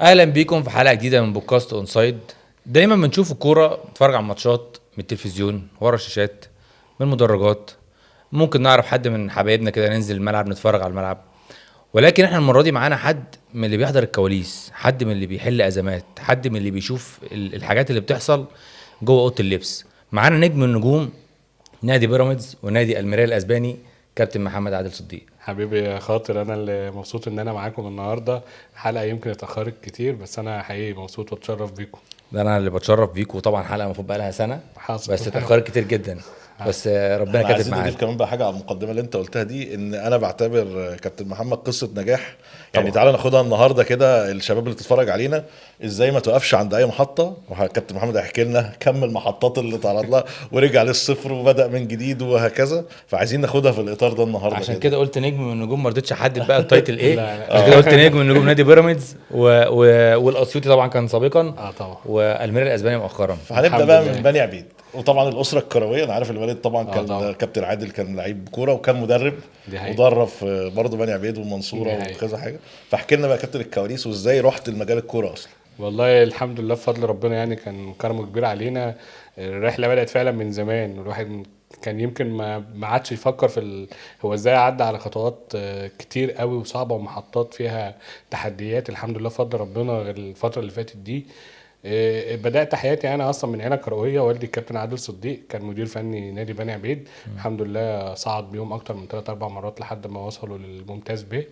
اهلا بيكم في حلقه جديده من بودكاست اون سايد. دايما بنشوف الكوره، نتفرج على الماتشات من التلفزيون ورا الشاشات، من المدرجات. ممكن نعرف حد من حبايبنا كده، ننزل الملعب نتفرج على الملعب. ولكن احنا المره دي معانا حد من اللي بيحضر الكواليس، حد من اللي بيحل ازمات، حد من اللي بيشوف الحاجات اللي بتحصل جوه اوضه اللبس. معانا نجم من نجوم نادي بيراميدز ونادي الميريا الاسباني، كابتن محمد عادل صديق. حبيبي يا خاطر، انا اللي مبسوط ان انا معاكم النهارده. الحلقه يمكن اتاخرت كتير بس انا حقيقي مبسوط واتشرف بيكم. ده انا اللي بتشرف بيك، وطبعا حلقه المفروض بقى لها سنه حصل. بس اتاخرت كتير جدا. بس ربنا احنا كاتب عايزين معانا. نضيف كمان بقى حاجه على المقدمه اللي انت قلتها دي، ان انا بعتبر كابتن محمد قصه نجاح. يعني طبعا. تعالى ناخدها النهارده كده، الشباب اللي تتفرج علينا ازاي ما توقفش عند اي محطه، وكابتن محمد هيحكي لنا كم المحطات اللي تعرض لها ورجع للصفر وبدا من جديد وهكذا. فعايزين ناخدها في الاطار ده النهارده عشان كده قلت نجم من النجوم، ما رضيتش احدد بقى التايتل ايه. لا، لا. عشان كده قلت نجم من نجوم نادي بيراميدز والاسيوطي طبعا كان سابقا، طبعا. والميريا الاسباني مؤخرا. فهنبدا الحمد بقى لله. من بني عبيد، وطبعا الاسره الكرويه. انا عارف الوالد طبعا كان طبعا. كابتن عادل، كان لعيب كوره وكان مدرب، دي حقيقة. ودرب في برضه بني عبيد والمنصوره دي حقيقة. وكذا حاجه. فاحكي لنا بقى كابتن الكواليس، وازاي رحت المجال الكوره اصلا. والله الحمد لله بفضل ربنا، يعني كان كرمه كبير علينا. الرحله بدات فعلا من زمان، والواحد كان يمكن ما عادش يفكر هو ازاي عدى على خطوات كتير قوي وصعبه ومحطات فيها تحديات. الحمد لله بفضل ربنا غير الفتره اللي فاتت دي. بدات حياتي انا اصلا من عيله كرويه. والدي الكابتن عادل صديق كان مدير فني نادي بني عبيد. الحمد لله صعد بيهم اكتر من 3-4 مرات لحد ما وصلوا للممتاز ب،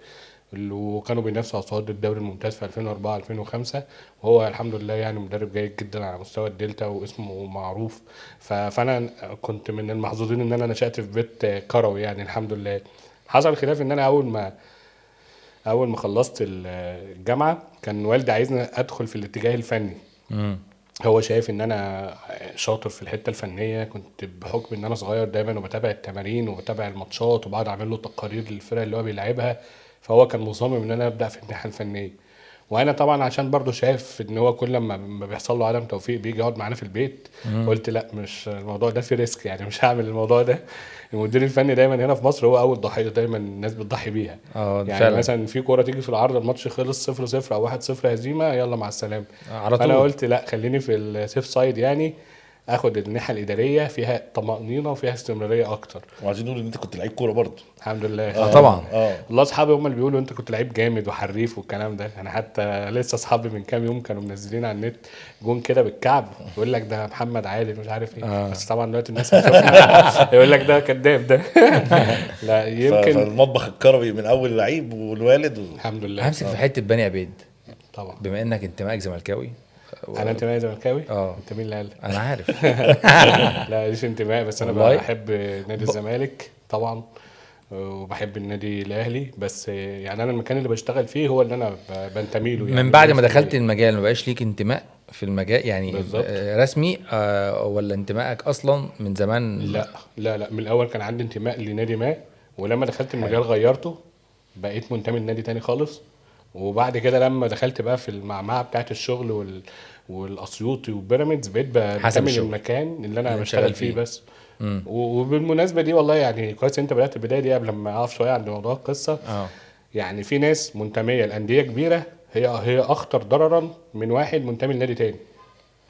وكانوا بينافسوا على صعود الدوري الممتاز في 2004 2005. وهو الحمد لله يعني مدرب جيد جدا على مستوى الدلتا واسمه معروف. فانا كنت من المحظوظين ان انا نشأت في بيت كروي يعني الحمد لله. حصل خلاف ان انا اول ما خلصت الجامعه كان والدي عايزني ادخل في الاتجاه الفني. هو شايف ان انا شاطر في الحته الفنيه، كنت بحكم ان انا صغير دايما وبتابع التمارين وبتابع الماتشات وبقعد اعمل له تقارير للفرق اللي هو بيلعبها. فهو كان مصمم ان انا ابدا في الناحيه الفنيه. وانا طبعا عشان برضو شايف ان هو كل ما بيحصل له عدم توفيق بيجي يقعد معانا في البيت. قلت لا، مش الموضوع ده فيه ريسك، يعني مش هعمل الموضوع ده. المدير الفني دايما هنا في مصر هو اول ضحيه، دايما الناس بتضحي بيها. يعني فعلا. مثلا في كوره تيجي في العرض، الماتش خلص 0-0 او 1-0 هزيمه، يلا مع السلامه. على فانا طول. قلت لا، خليني في السيف سايد، يعني اخد الناحيه الاداريه فيها طمانينه وفيها استمراريه اكتر. وعايزين نقول ان انت كنت لعيب كوره برضه. الحمد لله. طبعا. والله اصحابي هم اللي بيقولوا انت كنت لعيب جامد وحريف والكلام ده. انا حتى لسه اصحابي من كام يوم كانوا منزلين على النت جون كده بالكعب، يقول لك ده محمد عادل مش عارف ايه. بس طبعا دلوقتي الناس هتشوفنا يقول لك ده كذاب ده. لا يمكن. فالمطبخ الكروي من اول لعيب والوالد الحمد لله. همسك في حته بني عبيد، طبعا. بما انك انتمائك زملكاوي. انا انتمائي زملكاوي. اه. انت مين اللي قال؟ انا عارف. لا مش انتماء، بس انا والله؟ بحب نادي الزمالك طبعا، وبحب النادي الاهلي. بس يعني انا المكان اللي بشتغل فيه هو اللي انا بنتمي له. يعني من بعد ما 100%. دخلت المجال ما بقاش ليك انتماء في المجال يعني؟ بالظبط. رسمي، ولا انتمائك اصلا من زمان؟ لا لا لا، من الاول كان عندي انتماء لنادي ما، ولما دخلت المجال غيرته، بقيت منتمي لنادي تاني خالص. وبعد كده لما دخلت بقى في المعمعة بتاعت الشغل والاسيوطي وبيراميدز، بقيت حسب بنتمي الشغل للمكان اللي انا اللي بشتغل فيه بس. وبالمناسبه دي والله يعني كويس انت بدات البدايه دي قبل ما اقف شويه عند موضوع القصه. يعني في ناس منتميه لانديه كبيره، هي اخطر ضررا من واحد منتمي لنادي تاني.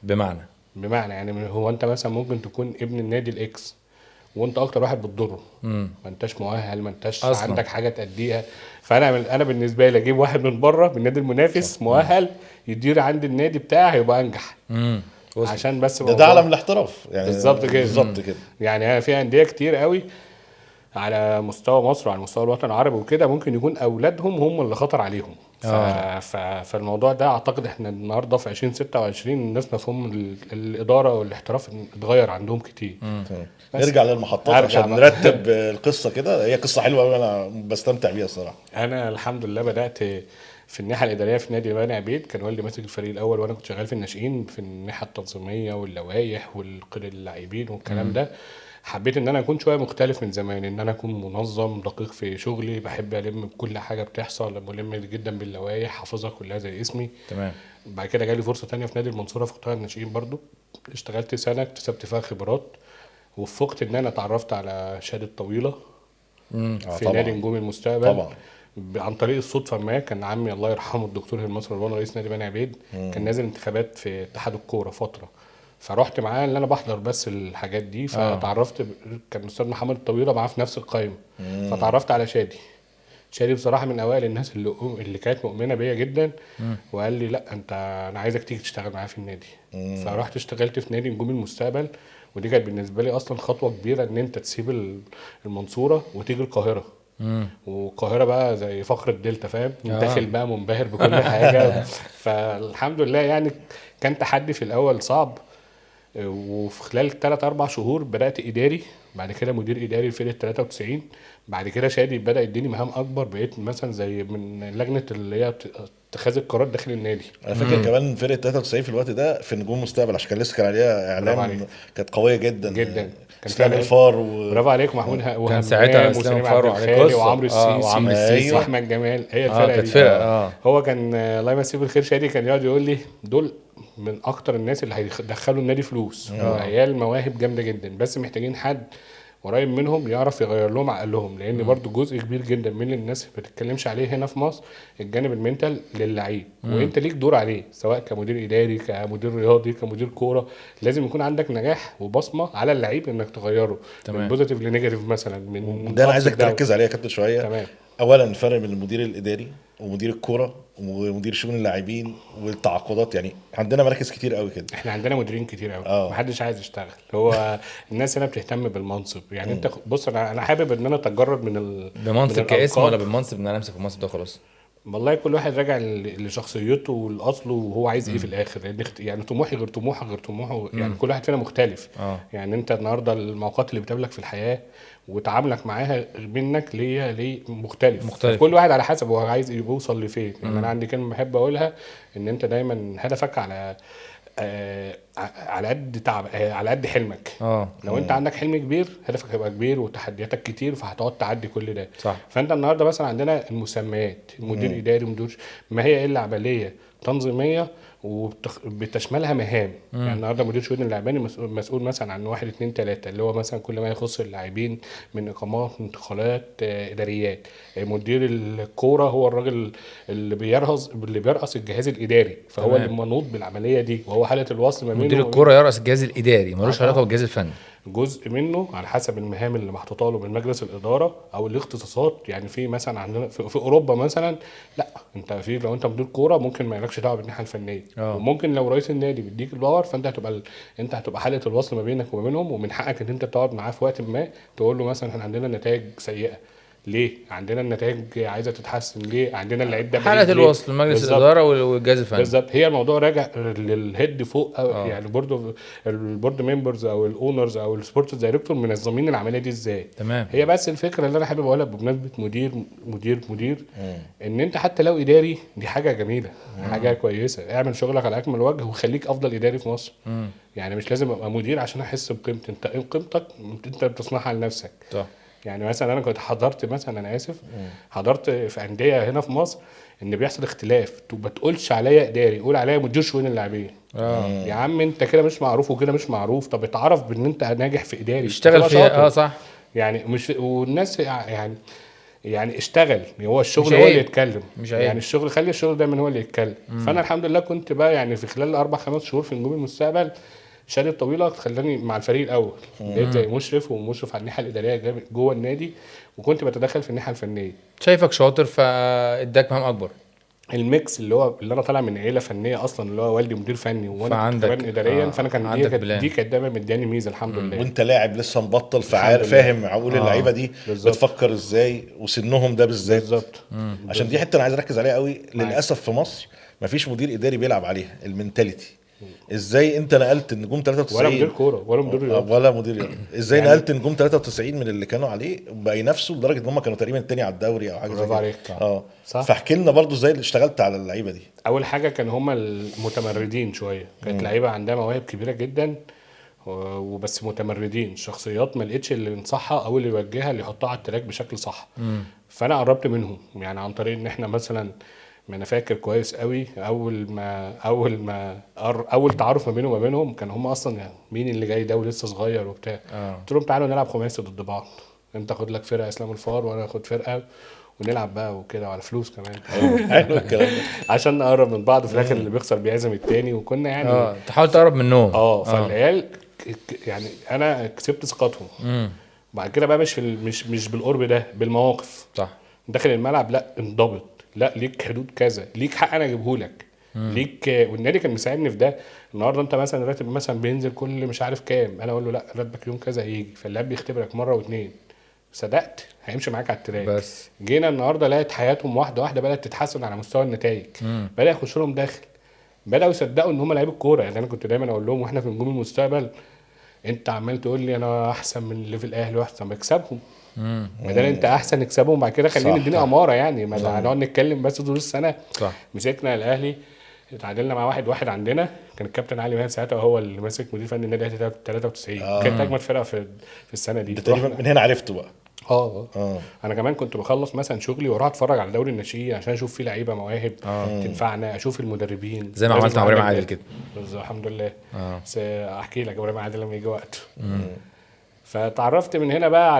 بمعنى يعني هو انت مثلا ممكن تكون ابن النادي الاكس وانت اكتر واحد بتضره. ما انتش مؤهل، ما انتش أصلاً. عندك حاجه تأديها. انا بالنسبه لي اجيب واحد من بره من النادي المنافس مؤهل يدير عند النادي بتاعي هيبقى انجح. عشان بس ده علم الاحتراف يعني. بالظبط كده. بالظبط كده. يعني في انديه كتير قوي على مستوى مصر وعلى مستوى الوطن العربي وكده، ممكن يكون اولادهم هم اللي خطر عليهم. فالموضوع ده اعتقد احنا النهارده في 2026 الناس مفهوم الاداره والاحتراف اتغير عندهم كتير. نرجع للمحطات عشان بقى. نرتب القصه كده. هي قصه حلوه قوي، انا بستمتع بيها الصراحه. انا الحمد لله بدات في الناحيه الاداريه في نادي بني عبيد. كان والدي ماسك الفريق الاول وانا كنت شغال في الناشئين في الناحيه التنظيميه واللوائح والقيد اللاعبين والكلام ده. حبيت ان انا اكون شويه مختلف من زمان، ان انا اكون منظم دقيق في شغلي، بحب الم بكل حاجه بتحصل، ملم جدا باللوائح حافظها كلها زي اسمي. تمام. بعد كده جالي فرصه تانية في نادي المنصوره في قطاع الناشئين برضو. اشتغلت سنه اكتسبت فيها خبرات، وفقت ان انا اتعرفت على شهاده طويله في طبعاً. نادي نجوم المستقبل. طبعا عن طريق الصدفه ما كان عمي الله يرحمه الدكتور هلمصر رضوان رئيس نادي بني عبيد كان نازل انتخابات في اتحاد الكوره فتره، فرحت معاه اللي انا بحضر بس الحاجات دي، فتعرفت كان الاستاذ محمد الطويله معاه في نفس القائمه، فتعرفت على شادي. شادي بصراحه من اوائل الناس اللي كانت مؤمنه بيا جدا، وقال لي لا انت انا عايزك تيجي تشتغل معايا في النادي. فرحت اشتغلت في نادي نجوم المستقبل، ودي كانت بالنسبه لي اصلا خطوه كبيره ان انت تسيب المنصوره وتيجي القاهره. والقاهره بقى زي فخر الدلتا، فاهم؟ داخل بقى منبهر بكل حاجه. فالحمد لله يعني كان تحدي في الاول صعب، وفي خلال 3-4 شهور بدات اداري، بعد كده مدير اداري في فرقه 93، بعد كده شادي بدا يديني مهام اكبر، بقيت مثلا زي من لجنه اللي هي اتخاذ القرار داخل النادي. انا فاكر كمان فرقه 93 في الوقت ده في نجوم مستقبل، عشان كان لسه كان عليها برافو عليك. اعلام، كانت قويه جدا جدا. كان اسلام فيها الفار برافو عليك، ومحمود كان ساعتها اسلام وسليم الفار عبد وعليه الخالق قصة. وعمرو السيسي وعمرو السيسي. واحمد جمال، هي الفرقه كانت دي. فرقه هو كان الله يمسيه بالخير شادي كان يقعد يقول لي دول من اكتر الناس اللي هيدخلوا النادي فلوس، وعيال مواهب جامده جدا، بس محتاجين حد قريب منهم يعرف يغير لهم عقلهم، لان برضو جزء كبير جدا من الناس ما بتتكلمش عليه هنا في مصر الجانب المنتال للعيب، وانت ليك دور عليه سواء كمدير اداري كمدير رياضي كمدير كوره، لازم يكون عندك نجاح وبصمه على اللعيب انك تغيره من بوزيتيف لنيجاتيف مثلا. من ده انا عايزك تركز عليه يا كابتن شويه. تمام. اولا الفرق بين المدير الاداري ومدير الكوره ومدير شؤون اللاعبين والتعاقدات، يعني عندنا مراكز كتير قوي كده. احنا عندنا مديرين كتير قوي، محدش عايز يشتغل، هو الناس هنا بتهتم بالمنصب، يعني انت بص انا حابب ان انا اتجرد بمنصب كاسم ولا بالمنصب ان انا امسك المنصب ده خلاص؟ والله كل واحد راجع لشخصيته ولاصله وهو عايز ايه في الاخر، يعني طموحي غير طموحك غير طموحه، يعني كل واحد فينا مختلف. يعني انت النهارده المعوقات اللي بتقابلك في الحياه وتعاملك معاها منك ليه مختلف. كل واحد على حسب هو عايز يوصل لفين. يعني انا عندي كلمه بحب اقولها، ان انت دايما هدفك على قد تعب، على قد حلمك. لو انت عندك حلم كبير هدفك هيبقى كبير وتحدياتك كتير، فهتقعد تعدي كل ده. صح. فانت النهارده مثلا عندنا المسميات مدير اداري مدير، ما هي الا عمليه تنظيميه وبتشملها مهام. يعني النهارده مدير شؤون اللاعبين مسؤول مثلا عن 1 2 3 اللي هو مثلا كل ما يخص اللاعبين من اقامات انتقالات اداريات. مدير الكوره هو الراجل اللي بيرأس الجهاز الاداري، فهو اللي منوط بالعمليه دي، وهو حاله الوصل ما بينه. مدير الكوره يرأس الجهاز الاداري، ملوش علاقه بالجهاز الفني. جزء منه على حسب المهام اللي محطوطه له من مجلس الاداره او الاختصاصات. يعني في مثلا عندنا في اوروبا مثلا، لا انت لو انت مدير كوره ممكن ما يلكش دعوه بالناحيه الفنيه، وممكن لو رئيس النادي بيديك الباور فانت هتبقى حاله الوصل ما بينك وما بينهم، ومن حقك ان انت تقعد معاه في وقت ما تقول له مثلا احنا عندنا نتائج سيئه ليه، عندنا النتائج عايزه تتحسن ليه، عندنا اللعيب ده حاله الوصل مجلس الاداره والجهاز الفني. بالظبط. هي الموضوع راجع للهيد فوق يعني البورد ممبرز او الاونرز او السبورت دايركتور منظمين العمليه دي ازاي. تمام. هي بس الفكره اللي انا حابب اقولها بمناسبه مدير ان انت حتى لو اداري دي حاجه جميله، حاجه كويسه، اعمل شغلك على اكمل وجه وخليك افضل اداري في مصر. يعني مش لازم ابقى مدير عشان احس بقيمتي، انت قيمتك انت بتصنعها لنفسك. صح. يعني مثلا انا كنت حضرت مثلا، انا اسف، حضرت في انديه هنا في مصر ان بيحصل اختلاف، ما تقولش عليا اداري، قول عليا مدير شؤون اللاعبين. يا عم انت كده مش معروف وكده مش معروف، طب اتعرف بان انت ناجح في اداري، اشتغل فيها. صح. يعني مش والناس يعني اشتغل، هو الشغل هو اللي يتكلم، مش يعني الشغل خلي الشغل دايما هو اللي يتكلم. فانا الحمد لله كنت بقى يعني في خلال 4-5 شهور في نجوم المستقبل شادي الطويله خلاني مع الفريق الاول، بقيت زي مشرف ومشرف على الناحيه الاداريه جوه النادي، وكنت بتدخل في الناحيه الفنيه. شايفك شاطر فاداك مهام اكبر. الميكس اللي انا طالع من عيله فنيه اصلا، اللي هو والدي مدير فني وانا كمان اداريا، فانا كان دي كانت دايما مدياني ميزه الحمد لله. وانت لاعب لسه مبطل فاهم عقول اللعيبه دي بالزبط. بتفكر ازاي وسنهم ده بالذات. بالظبط. عشان دي حته انا عايز اركز عليها قوي. للاسف في مصر مفيش مدير اداري بيلعب عليها المينتاليتي. ازاي انت نقلت النجوم 93 ولا مدير كوره ولا مدير رياضه ولا مدير رياضه؟ ازاي يعني نقلت نجوم 93 من اللي كانوا عليه بقى ينافسوا لدرجه ان هم كانوا تقريبا الثاني على الدوري او حاجه زي كده. صح. فاحكي لنا برضو ازاي اشتغلت على اللعيبه دي. اول حاجه كان هم المتمردين شويه، كانت لعيبه عندها مواهب كبيره جدا وبس متمردين، شخصيات ما لقيتش اللي ينصحها او اللي يوجهها اللي يحطها على التراك بشكل صح. فانا قربت منهم، يعني عن طريق ان احنا مثلا، ما انا فاكر كويس قوي اول تعارف ما بينه وما بينهم كان هم اصلا يعني مين اللي جاي ده ولسه صغير وبتاع. قلت لهم تعالوا نلعب خماسي ضد بعض، انت خد لك فرقه اسلام الفار وانا اخد فرقه ونلعب بقى وكده وعلى فلوس كمان حلو الكلام ده. عشان نقرب من بعض، في الاخر اللي بيخسر بيعزم التاني، وكنا يعني تحاول تقرب منهم. فالعيال يعني انا كسبت ثقتهم. بعد كده بقى مش في مش بالقرب ده، بالمواقف. صح. داخل الملعب لا انضبط، لا ليك حدود كذا، ليك حق انا اجيبه لك ليك. والنادي كان مساعدني في ده. النهارده انت مثلا راتب مثلا بينزل كل مش عارف كام، انا اقول له لا راتبك يوم كذا هيجي، فاللاعب بيختبرك مره واثنين، صدقت هيمشي معاك على التراك. بس جينا النهارده لقيت حياتهم واحده واحده بدات تتحسن على مستوى النتائج. بدا يخش لهم داخل، بداوا يصدقوا ان هم لعيبه الكوره. يعني انا كنت دايما اقول لهم واحنا في نجوم المستقبل، انت عمال تقول لي انا احسن من اللي في الاهلي واحسن، بكسبهم. بدل انت احسن اكسبهم، بعد كده خليني اديني اماره. يعني ما هنقعد نتكلم بس طول السنه. صح. مسكنا الاهلي اتعادلنا مع 1-1 عندنا، كان الكابتن علي ماهر ساعتها هو اللي ماسك مدير فني النادي الاهلي 93. كانت اجمد فرقه في السنه دي. ده تقريبا من هنا عرفته بقى. انا كمان كنت بخلص مثلا شغلي واروح اتفرج على دوري الناشئين عشان اشوف فيه لعيبه مواهب تنفعنا، اشوف المدربين زي ما عملت مع ابراهيم عادل كده. الحمد لله. بس احكي لك ابراهيم عادل لما يجي وقته. فتعرفت من هنا بقى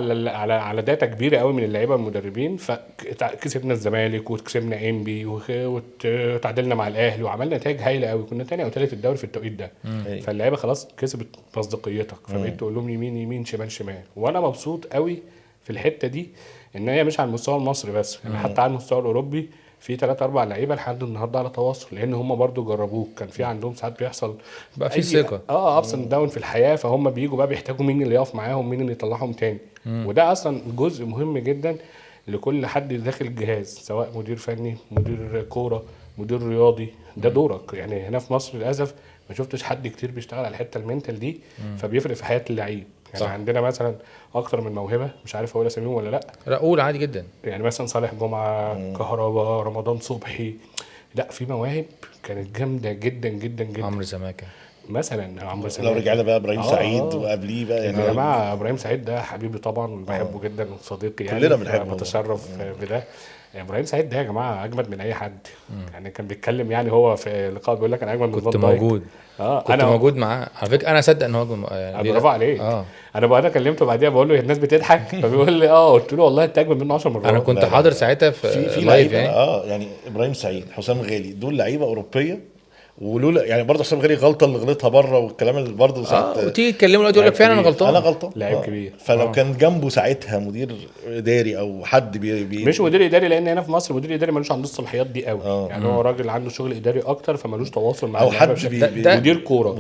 على داتا كبيره قوي من اللعيبه والمدربين. فكسبنا الزمالك وكسبنا انبي وتعادلنا مع الاهلي وعملنا نتائج هايله قوي، كنا تاني او ثالث الدوري في التوقيت ده. فاللعيبه خلاص كسبت مصداقيتك، فبقيت تقول لهم يمين يمين شمال شمال. وانا مبسوط قوي في الحته دي ان هي مش على المستوى المصري بس، يعني حتى على المستوى الاوروبي في 3-4 لعيبه لحد النهارده على تواصل، لان هم برضو جربوه. كان في عندهم ساعات بيحصل بقى في ثقه ابس اند داون في الحياه، فهم بييجوا بقى بيحتاجوا مين اللي يقف معاهم، مين اللي يطلعهم تاني. وده اصلا جزء مهم جدا لكل حد داخل الجهاز، سواء مدير فني، مدير كوره، مدير رياضي. ده دورك. يعني هنا في مصر للاسف ما شفتش حد كتير بيشتغل على الحته المنتال دي، فبيفرق في حياه اللعيب. يعني صح. عندنا مثلا اكتر من موهبه، مش عارف اقول اساميهم ولا لا قول عادي جدا. يعني مثلا صالح جمعه، كهربا، رمضان صبحي، لا في مواهب كانت جامده جدا جدا جدا. عمرو سماكه مثلا، عمرو سماكه. لو رجعنا بقى ابراهيم سعيد وقبليه بقى يعني يا جماعه ابراهيم سعيد ده حبيبي طبعا، بحبه جدا وصديقي يعني، كلنا بنحبه، بتشرف بده. ابراهيم سعيد ده يا جماعه اجمد من اي حد. يعني كان بيتكلم، يعني هو في لقاء بيقول لك انا اجمد من كنت موجود. كنت انا موجود معاه على فكره. انا اصدق ان هو يعني برافو عليك. انا بقى كلمته بعديها بقول له الناس بتضحك فبيقول لي قلت له والله انت اجمد منه 10 مرات. انا كنت حاضر ساعتها في لعيبه يعني ابراهيم سعيد، حسام غالي، دول لعيبه اوروبيه. ولولا يعني برضه حسام غالي غلطه اللي غلطها بره، والكلام اللي برضه ساعات وتيجي تكلمه يقول لك فعلا انا غلطان، انا غلطان، لعيب كبير. فلو كان جنبه ساعتها مدير اداري او حد مش مدير اداري، لان هنا في مصر مدير اداري ملوش عنده الصلاحيات دي قوي. يعني هو راجل عنده شغل اداري اكتر، فملوش تواصل مع او حد مدير كوره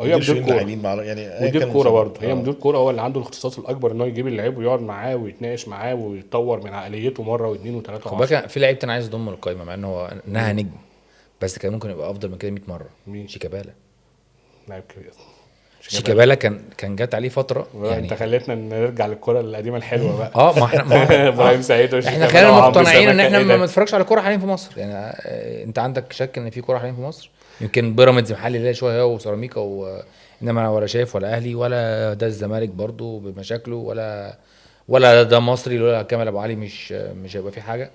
هي مدير كوره يعني مدير كوره برضه. هي مدير كوره هو اللي عنده الاختصاص الاكبر ان هو يجيب اللعيب ويقعد معاه ويتناقش معاه ويطور من عقليته مره واثنين وثلاثه. خد بالك في لعيبه انا عايز اضمه للقائمه، مع ان هو انها نجم، بس كان ممكن يبقى افضل من كده 100 مره. شيكابالا، لاعب كبير. شيكابالا كان جات عليه فتره. يعني انت خليتنا نرجع للكره القديمه الحلوه بقى. ما احنا ابراهيم سعيد احنا خلينا مقتنعين ان احنا ما بنتفرجش على كوره حاليا في مصر. يعني انت عندك شك ان في كوره حاليا في مصر؟ يمكن بيراميدز محلي ليه شويه هو وسيراميكا انما انا ولا شايف ولا اهلي ولا ده الزمالك برضو بمشاكله ولا ده مصري ولا كامل ابو علي مش هيبقى في حاجه.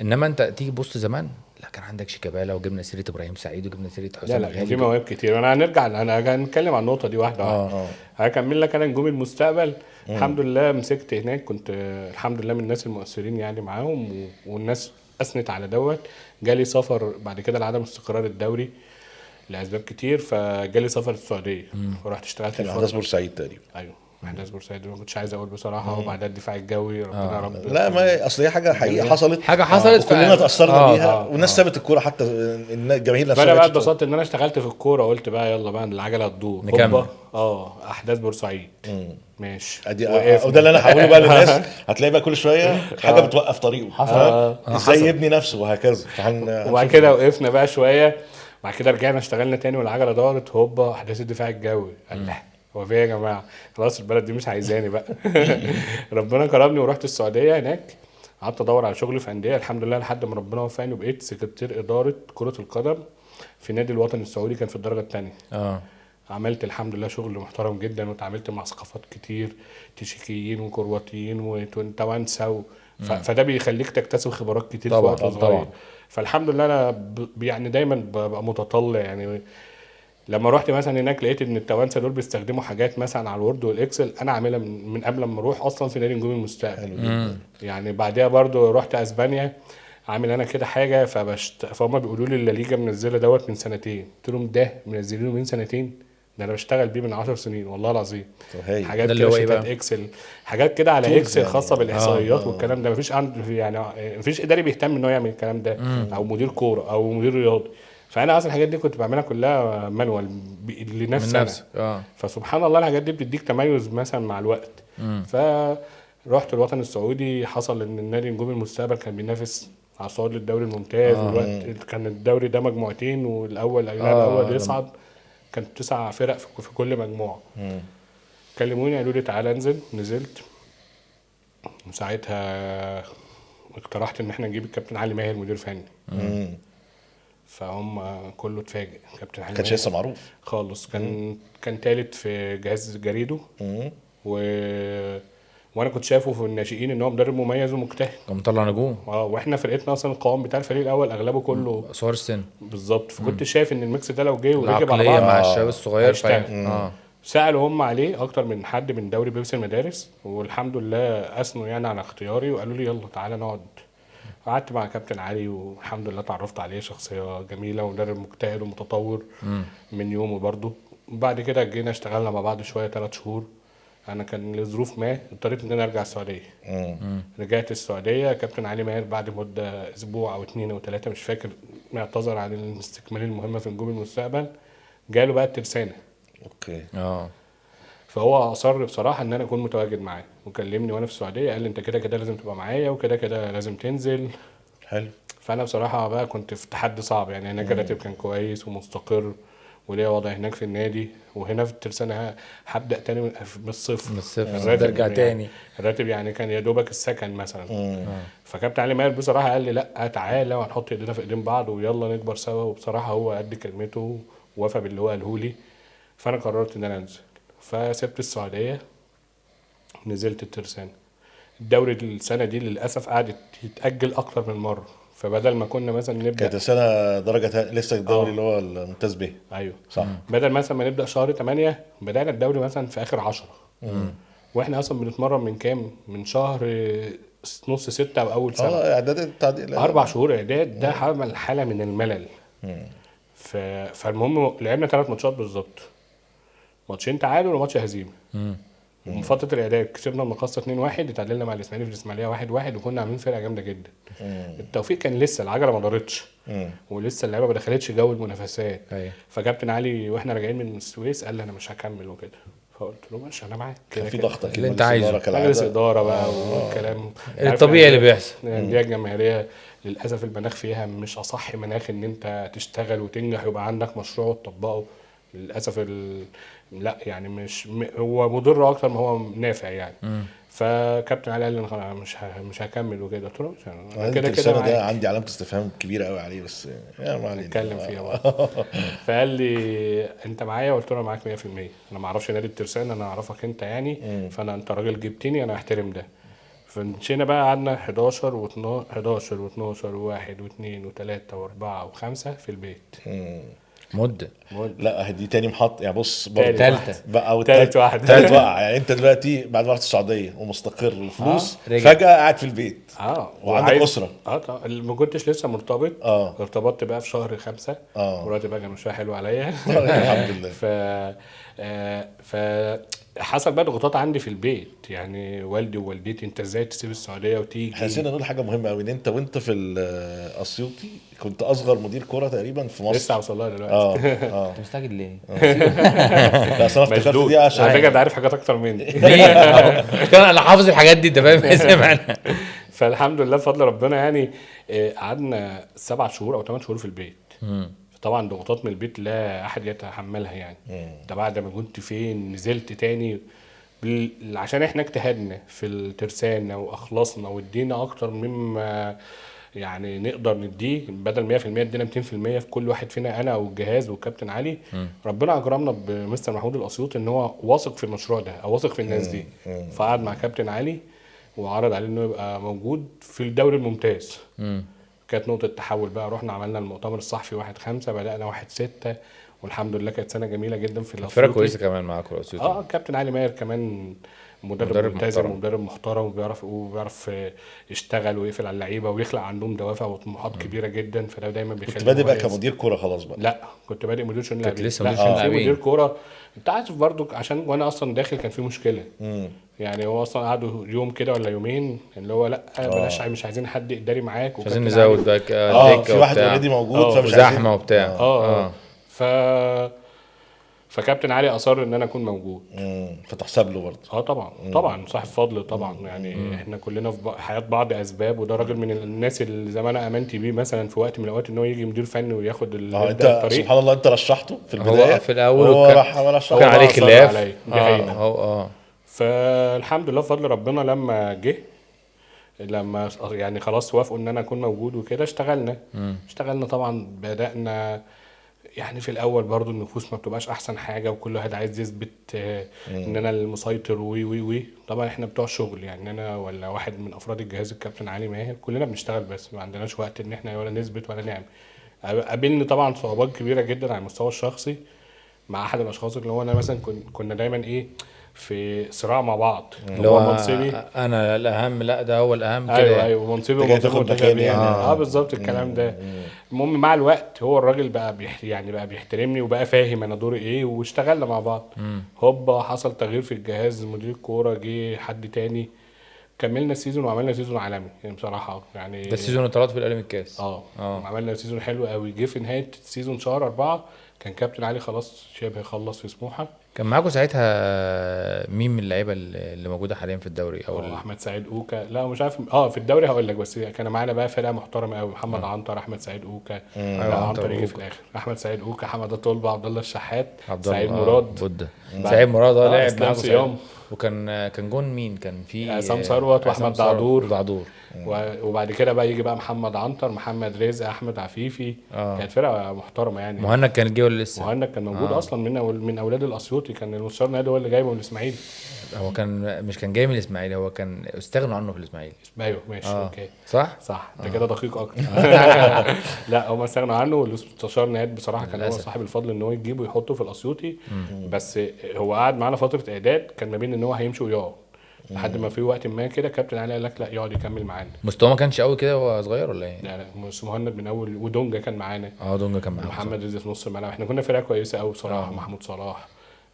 انما انت تيجي تبص زمان، لا كان عندك شيكابالا وجبنا سيره ابراهيم سعيد وجبنا سيره حسام غالي. لا في مواهب كتير. انا هنتكلم عن النقطه دي واحده واحده. هكمل لك انا نجوم المستقبل. الحمد لله مسكت هناك، كنت الحمد لله من الناس المؤثرين يعني معاهم، والناس اثنت على دوت. جالي سفر بعد كده لعدم استقرار الدوري لاسباب كتير، فجالي سفر السعوديه ورحت اشتغلت في احداث بورسعيد تقريبا. ايوه احداث بورسعيد ما كنتش عايز اقول بصراحه. وبعدها الدفاع الجوي ربنا رب. لا ما اصل هي حاجه حقيقه حصلت، كلنا تاثرنا بيها. والناس سابت الكوره، حتى الجماهير نفسها. فانا بقى اتبسطت ان انا اشتغلت في الكوره، قلت بقى يلا بقى العجله هتدور نكمل. احداث بورسعيد ماشي. وده اللي انا هقوله بقى للناس. هتلاقي بقى كل شويه حاجه بتوقف طريقه، ازاي يبني نفسه وهكذا. وبعد كده وقفنا بقى شويه، بعد كده رجعنا اشتغلنا تاني والعجله دارت. هوبا احداث الدفاع الجوي. الله هو في يا جماعه خلاص البلد دي مش عايزاني بقى. ربنا كرمني ورحت السعوديه. هناك قعدت ادور على شغل في انديه الحمد لله لحد ما ربنا وفقني وبقيت سكرتير اداره كره القدم في نادي الوطني السعودي، كان في الدرجه الثانيه. عملت الحمد لله شغل محترم جدا، وتعاملت مع ثقافات كتير، تشيكيين وكرواتيين وتوانسه فده بيخليك تكتسب خبرات كتير في وقت صغير. فالحمد لله انا يعني دايما ببقى متطلع يعني لما رحت مثلا هناك لقيت ان التوانسه دول بيستخدموا حاجات مثلا على الوورد والاكسل انا عاملها من قبل ما اروح اصلا في نادي نجوم المستقبل. يعني بعدها برضو رحت اسبانيا عامل انا كده حاجه فهم بيقولوا لي الليجا منزله دوت من سنتين، قلت لهم ده منزلينه من سنتين؟ ده انا بشتغل بيه من 10 سنين والله العظيم. هاي. حاجات ده اللي كده هو إيه شيتات بقى؟ اكسل، حاجات كده على Tools اكسل يعني. خاصه بالاحصائيات والكلام ده. مفيش يعني مفيش اداري بيهتم ان هو يعمل الكلام ده، او مدير كوره او مدير رياضي. فانا اصلا الحاجات دي كنت بعملها كلها مانوال لنفسي من انا. نفسك فسبحان الله الحاجات دي بتديك تميز مثلا مع الوقت. فرحت الوطن السعودي، حصل ان النادي نجوم المستقبل كان بينافس على الصعود للدوري الممتاز. والوقت كان الدوري ده مجموعتين، والاول الاول يصعد. كانت 9 فرق في كل مجموعه. كلموني قالوا لي تعالى انزل. نزلت، وساعتها اقترحت ان احنا نجيب الكابتن علي ماهر مدير فني. فهم كله اتفاجئ. كابتن علي كانش ماهر لسه معروف خالص، كان تالت في جهاز جريدو. وانا كنت شايفه في الناشئين ان هو مدرب مميز ومجتهد. كان مطلع نجوم. واحنا فرقتنا اصلا القوام بتاع الفريق الاول اغلبه كله صغار السن. بالظبط. فكنت شايف ان الميكس ده لو جه وركب على العقليه بعض مع الشباب الصغير هيشتغل. سألوا هم عليه اكتر من حد من دوري بيبسي المدارس، والحمد لله اثنوا يعني على اختياري وقالوا لي يلا تعالى نقعد. قعدت مع كابتن علي والحمد لله تعرفت عليه، شخصيه جميله ومدرب مجتهد ومتطور من يومه برضه. بعد كده جينا اشتغلنا مع بعض شويه 3 شهور. انا كان لظروف ما اضطريت ان انا ارجع السعوديه. رجعت السعوديه. كابتن علي ماهر بعد مده اسبوع او 2 أو 3 مش فاكر اعتذر عن الاستكمال المهمه في نجوم المستقبل. جاله بقى الترسانه. اوكي. فهو اصر بصراحه ان انا اكون متواجد معاه، وكلمني وانا في السعوديه قال لي انت كده كده لازم تبقى معايا، وكده كده لازم تنزل. حلو. فانا بصراحه بقى كنت في تحدي صعب. يعني هناك الراتب كان كويس ومستقر وليا وضع هناك في النادي، وهنا في الترسانه هبدا تاني من الصفر. ترجع يعني تاني. الراتب يعني كان يا دوبك السكن مثلا. فكابتن علي ماهر بصراحه قال لي لا تعالى وهنحط ايدينا في ايدين بعض ويلا نكبر سوا. وبصراحه هو قد كلمته ووفى باللي هو قاله لي. فانا قررت ان انا انزل. فسبت السعوديه، نزلت الترسانه. الدوري السنه دي للاسف قعدت يتاجل اكتر من مره. فبدل ما كنا مثلا نبدا كانت السنه درجه لسه الدوري اللي هو الممتاز به. ايوه صح. بدل مثلا ما نبدا شهر 8 بدانا الدوري مثلا في اخر 10. واحنا اصلا بنتمرن من كام؟ من شهر نص 6 او اول 7. اعداد التعديل 4 شهور اعداد. ده عمل حاله من الملل. فالمهم لعبنا 3 ماتشات بالظبط. ماتشين تعادل وماتش هزيمه. ومن فتره الاعداد كسبنا المقصه 2-1، اتعادلنا مع الاسماعيلي في الاسماعيليه 1-1، وكنا عاملين فرقه جامده جدا. التوفيق كان لسه العجله ما دارتش، ولسه اللعيبه ما دخلتش جو المنافسات. فكابتن علي واحنا راجعين من السويس قال لي انا مش هكمل وكده. فقلت له ماشي انا معاك. كان في ضغط اللي انت عايزه. مجلس اداره بقى والكلام الطبيعي اللي بيحصل. الانديه الجماهيريه للاسف المناخ فيها مش اصح مناخ ان انت تشتغل وتنجح ويبقى عندك مشروع وتطبقه. للاسف لا يعني هو مضر اكتر ما هو نافع يعني. فكابتن علي قال لي انا مش هكمل وكده. قلت له انا كده كده ده عندي علامه استفهام كبيره قوي عليه، بس يا ما علينا نتكلم فيها بقى. فقال لي انت معايا؟ قلت له انا معاك 100%. انا ما اعرفش نادي الترسانه، انا اعرفك انت يعني. فانا انت راجل جبتني انا احترم ده. فمشينا بقى قعدنا 11 و12 و1 و2 و3 و4 و5 في البيت. مده. لا دي تاني محط يعني. بص تالتة بقى او تالت واحد. تالت وقع. يعني انت دلوقتي بعد ما رحت السعوديه ومستقر وفلوس رجع. فجاه قاعد في البيت وعندك اسره. طبعا ما كنتش لسه مرتبط. ارتبطت بقى في شهر 5. مراتي بقى كان مشوها حلو عليا. الحمد لله. ف حصل بقى ضغوطات عندي في البيت. يعني والدي ووالدتي انت ازاي تسيب السعوديه وتيجي؟ احنا نسينا نقول حاجه مهمه قوي، ان انت في الاسيوطي كنت اصغر مدير كوره تقريبا في مصر. لسه هوصل لها دلوقتي. انت مستعجل ليه؟ لا اصل انا افتكرت دي عشان على فكره انت عارف حاجات اكتر مني. كان انا حافظ الحاجات دي، انت فاهم سامعنا. فالحمد لله بفضل ربنا يعني قعدنا 7 شهور او 8 شهور في البيت. طبعا ضغوطات من البيت لا احد يتحملها يعني. انت بعد ما كنت فين نزلت تاني عشان احنا اجتهدنا في الترسانه واخلصنا وادينا اكتر مما يعني نقدر نديه. بدل 100% ادينا 200% في كل واحد فينا، انا والجهاز والكابتن علي. ربنا اكرمنا بمستر محمود الاسيوطي ان هو واثق في المشروع ده او واثق في الناس دي. فقعد مع كابتن علي وعرض عليه انه يبقى موجود في الدوري الممتاز. كانت نقطه تحول بقى. رحنا عملنا المؤتمر الصحفي 1/5، بدانا 1/6، والحمد لله كانت سنه جميله جدا في فرقه الاسيوطي. كويسه كمان معاكم الاسيوطي. كابتن علي ماهر كمان مدرب مدرب ملتزم محترم. ومدرب محترم، وبيعرف يشتغل ويقفل على اللعيبه ويخلق عندهم دوافع وطموحات كبيره جدا، فده دايما كنت بيخلي بادئ بقى مميز. كمدير كوره خلاص بقى؟ لا، كنت بادئ مدير شؤون كنت لاعبين. لسه لا، مدير شؤون في لاعبين. مدير كوره. انت عارف برضو عشان وانا اصلا داخل كان في مشكله. يعني هو اصلا قعدوا يوم كده ولا يومين اللي هو لا بلاش، مش عايزين حد اداري معاك، مش عايزين وكابتن علي- نزود بقى دكه في واحد وبتاع. اوريدي موجود فمش وزحمه عايزين. وبتاع. ف فكابتن علي اصر ان انا اكون موجود. فتحسب له برضه. طبعا طبعا صاحب فضل طبعا. يعني احنا كلنا في حياه بعض اسباب، وده راجل من الناس اللي زي ما انا امنت بيه مثلا في وقت من الاوقات ان هو يجي مدير فني وياخد يبدأ انت الطريق. سبحان الله انت رشحته في البدايه. هو في الاول هو وكان- راح رشحه. كان هو عليه أصر خلاف. عليا. دي حقيقة. هو فالحمد لله بفضل ربنا لما جه، لما يعني خلاص وافقوا ان انا اكون موجود وكده اشتغلنا طبعا. بدأنا يعني في الاول برضو النفوس ما بتبقاش احسن حاجه، وكل واحد عايز يثبت ان انا المسيطر وي وي وي. طبعا احنا بتوع شغل، يعني انا ولا واحد من افراد الجهاز الكابتن علي ماهر كلنا بنشتغل، بس ما عندناش وقت ان احنا ولا نثبت ولا نعمل. قابلني طبعا صعوبات كبيره جدا على المستوى الشخصي مع احد الاشخاص اللي هو انا مثلا كنا دايما في صراع مع بعض. اللي هو منصبي. انا الاهم، لا ده هو الاهم كده. ايوه يعني. ايوه، منصبي انت جاي ومنصبي تاخد متشابهين. مكاني. بالظبط الكلام ده. المهم مع الوقت هو الراجل بقى يعني بقى بيحترمني وبقى فاهم انا دوري ايه، واشتغلنا مع بعض. هوبا حصل تغيير في الجهاز، مدير كوره جه حد تاني، كملنا السيزون وعملنا سيزون عالمي يعني بصراحه. يعني ده السيزون اللي طلعت في الاهلي من الكاس. عملنا سيزون حلو قوي. جه في نهايه السيزون شهر 4 كان كابتن علي خلاص شبه خلص في سموحه. كان معاكم ساعتها مين من اللعيبه اللي موجوده حاليا في الدوري او احمد سعيد اوكا. لا مش عارف. في الدوري هقول لك، بس كان معانا بقى فرقه محترمه قوي. محمد عنتر، احمد سعيد اوكا. لا عنتر يجي في الاخر. احمد سعيد اوكا، حمد طلبه، عبد الله الشحات، سعيد مراد بودة. سعيد مراد لعب اسلام معاكم صيام. وكان جون مين كان في عصام ثروت واحمد دعدور. وبعد كده بقى يجي بقى محمد عنتر، محمد رزق، احمد عفيفي. كانت فرقه محترمه يعني. مهند كان جه ولا لسه؟ مهند كان موجود اصلا من اولاد الاسيوطي. كان المستشار نادي هو اللي جايبه من الاسماعيلي. هو كان مش كان جاي من الاسماعيلي، هو كان استغنوا عنه في الاسماعيلي. ايوه ماشي. اوكي صح انت كده دقيق اكتر. لا هم استغنوا عنه، والمستشار نادي بصراحه كان هو صاحب الفضل ان هو يجيبه ويحطه في الاسيوطي. بس هو قعد معانا فتره اعداد، كان ما بين ان هو هيمشي ويقعد لحد ما في وقت ما كده كابتن علي قال لك لا يقعد يكمل معانا. مستواه ما كانش قوي كده وهو صغير ولا ايه؟ لا مش مهند من اول، ودونجا كان معانا. دونجا كان معانا. محمد رزق في نص الملعب. احنا كنا فرقه كويسه قوي بصراحه. محمود صلاح.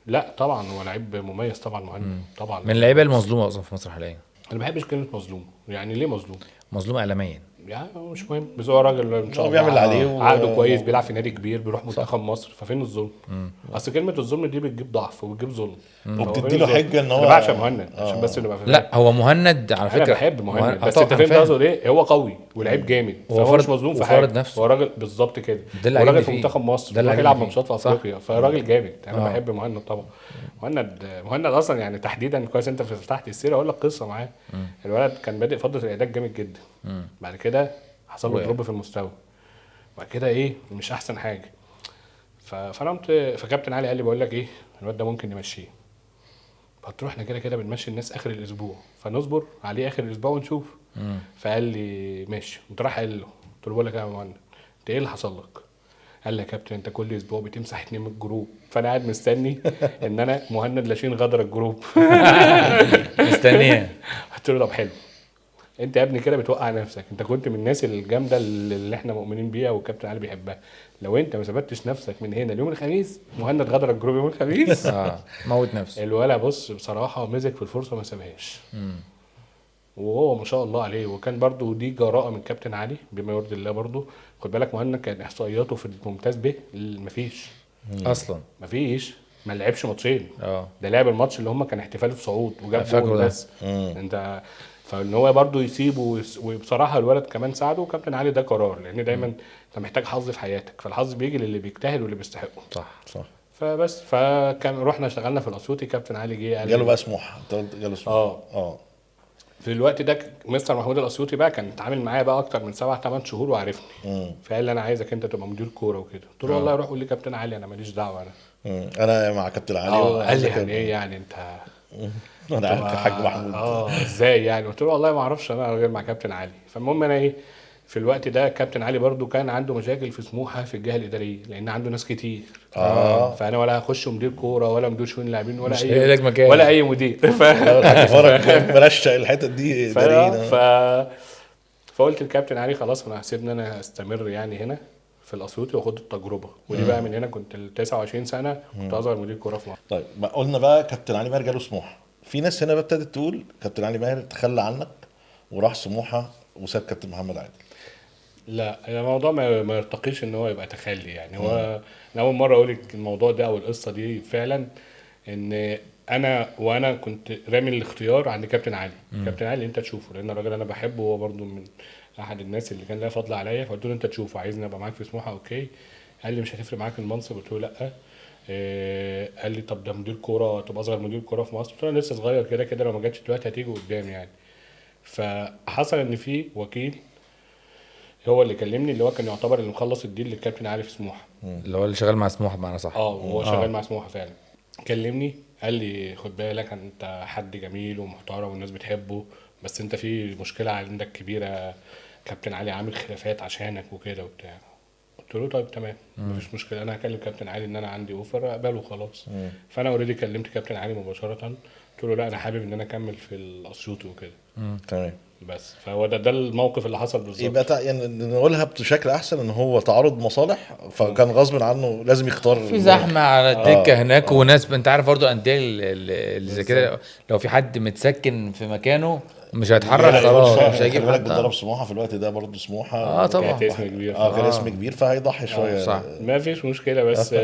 لا طبعا هو لعيب مميز طبعا مهند. طبعا من اللعيبه المظلومه اصلا في مصر حاليا. انا ما بحبش كلمه مظلوم. يعني ليه مظلوم؟ مظلوم اعلاميا. يعني مش مهم، بس هو راجل ان شاء هو الله بيعمل اللي عليه عقده كويس، بيلعب في نادي كبير، بيروح منتخب مصر، ففين الظلم؟ اصل كلمه الظلم دي بتجيب ضعف وبتجيب ظلم. وبتدي له حجه ان هو انا بعشق مهند عشان بس نبقى فاهمين. لا هو مهند على فكره انا بحب مهند، بس طبعاً انت فهمت فاهم. قصدي ايه؟ هو قوي ولعيب جامد، فهو مش مظلوم في حاجه. وفرض نفسه. هو راجل بالظبط كده. ده اللي هو راجل عاجبني في فيه. منتخب مصر، ده اللي بيروح يلعب عاجبني ماتشات في فيه. افريقيا، فراجل جامد. انا بحب مهند طبعا. مهند اصلا يعني تحديدا كويس انت فتحت السيره. اقول لك قصه معاه. الولد كان بادئ فتره الاعداد جامد جدا. بعد كده حصل له دروب في المستوى، بعد كده مش احسن حاجه. فانا قمت، فكابتن علي قال لي بقول لك ايه، الواد ده ممكن نمشيه. فتروح احنا كده كده بنمشي الناس اخر الاسبوع، فنصبر عليه اخر الاسبوع ونشوف. فقال لي ماشي. قمت رايح قال له، قلت له بقول لك يا مهند انت ايه اللي حصل لك؟ قال لي يا كابتن انت كل اسبوع بتمسح 2 من الجروب. فانا قاعد مستني ان انا مهند لاشين غدر الجروب. مستنيه. قلت له طب حلو، انت يا ابني كده بتوقع نفسك. انت كنت من الناس الجامده اللي احنا مؤمنين بيها والكابتن علي بيحبها. لو انت ما ثبتش نفسك من هنا ليوم الخميس، مهند غدر الجروب يوم الخميس. موت نفسه. الولا بص بصراحه مسك في الفرصه ما سابهاش. وهو ما شاء الله عليه. وكان برضو دي جراءه من كابتن علي بما يرضي الله. برضو خد بالك مهند كان احصائياته في الممتاز به مفيش اصلا ما لعبش ماتشين. اه ده لعب الماتش اللي هم كان احتفال الصعود وجاب فاكره جول ده. بس. انت فان هو برضو يسيبه. وبصراحه الولد كمان ساعده. وكابتن علي ده قرار، لان دايما انت محتاج حظ في حياتك، فالحظ بيجي للي بيجتهد واللي بيستحقه. صح. فبس فكان رحنا اشتغلنا في الاسيوطي. كابتن علي جه قال جاله بقى سموحه. انت قلت جاله سموحه. في الوقت ده مستر محمود الاسيوطي بقى كان اتعامل معايا بقى اكتر من 7-8 شهور وعارفني. فقال لي انا عايزك انت تبقى مدير كوره وكده. قلت له والله روح قول لي كابتن علي انا ماليش دعوه. انا مع كابتن علي. قال لي يعني ايه يعني انت انا حاج محمود. ازاي يعني؟ قلت له والله ما اعرفش انا غير مع كابتن علي. فالمهم انا في الوقت ده كابتن علي برضو كان عنده مشاكل في سموحه في الجهه الاداريه لان عنده ناس كتير. فانا ولا هخش مدير كوره ولا مدير شؤون لاعبين ولا مش هيلاقي مكان. ولا اي مدير الحاج فرج مرشق الحتت دي اداريين. فقلت للكابتن علي خلاص انا هسيبني انا استمر يعني هنا في الاسيوطي واخد التجربه. ودي بقى من هنا كنت 29 سنه كنت اصغر مدير كوره في مصر. طيب ما قلنا بقى كابتن علي ماهر جاله سموحه، في ناس هنا بقى ابتدت تقول كابتن علي ماهر تخلى عنك وراح سموحه وساب كابتن محمد عادل. لا الموضوع ما يرتقيش ان هو يبقى تخلي يعني. هو انا اول مره اقول لك الموضوع ده او القصه دي فعلا ان وانا كنت رامي الاختيار عند كابتن علي. كابتن علي انت تشوفه لان الراجل انا بحبه وهو برده من احد الناس اللي كان لها فضل عليا. فقلت له انت تشوفه عايزني ابقى معاك في سموحه اوكي. قال لي مش هتفرق معاك المنصب. قلت له لا. قال لي طب ده مدير كوره تبقى اصغر مدير كوره في مصر. قلت له انا لسه صغير كده كده لو ما جاتش دلوقتي هتيجي قدام يعني. فحصل ان في وكيل هو اللي كلمني اللي هو كان يعتبر اللي مخلص الديل للكابتن علي في سموحه. اللي هو اللي شغال مع سموحه بمعنى صح. وهو شغال مع سموحه فعلا. كلمني قال لي خد بالك انت حد جميل ومحترم والناس بتحبه بس انت في مشكله عندك كبيره. كابتن علي عامل خلافات عشانك وكده وبتاع. قلت له طيب تمام مفيش مشكله انا هكلم كابتن علي ان انا عندي اوفر اقبله خلاص. فانا اوريدي كلمت كابتن علي مباشره قلت له لا انا حابب ان انا اكمل في الاسيوطي وكده. تمام. بس فهو ده الموقف اللي حصل بالظبط. يبقى يعني نقولها بشكل احسن ان هو تعارض مصالح فكان غصب عنه لازم يختار. في زحمه على الدكه هناك وناس انت عارف برضو انديه اللي زي كده لو في حد متسكن في مكانه مش هيتحرك خلاص مش هيجيب بالك حد. بيتدرب سموحه في الوقت ده برضه سموحه طبعا كان اسم كبير. كان اسم كبير فهيضحي شويه. صح. ما فيش مشكله بس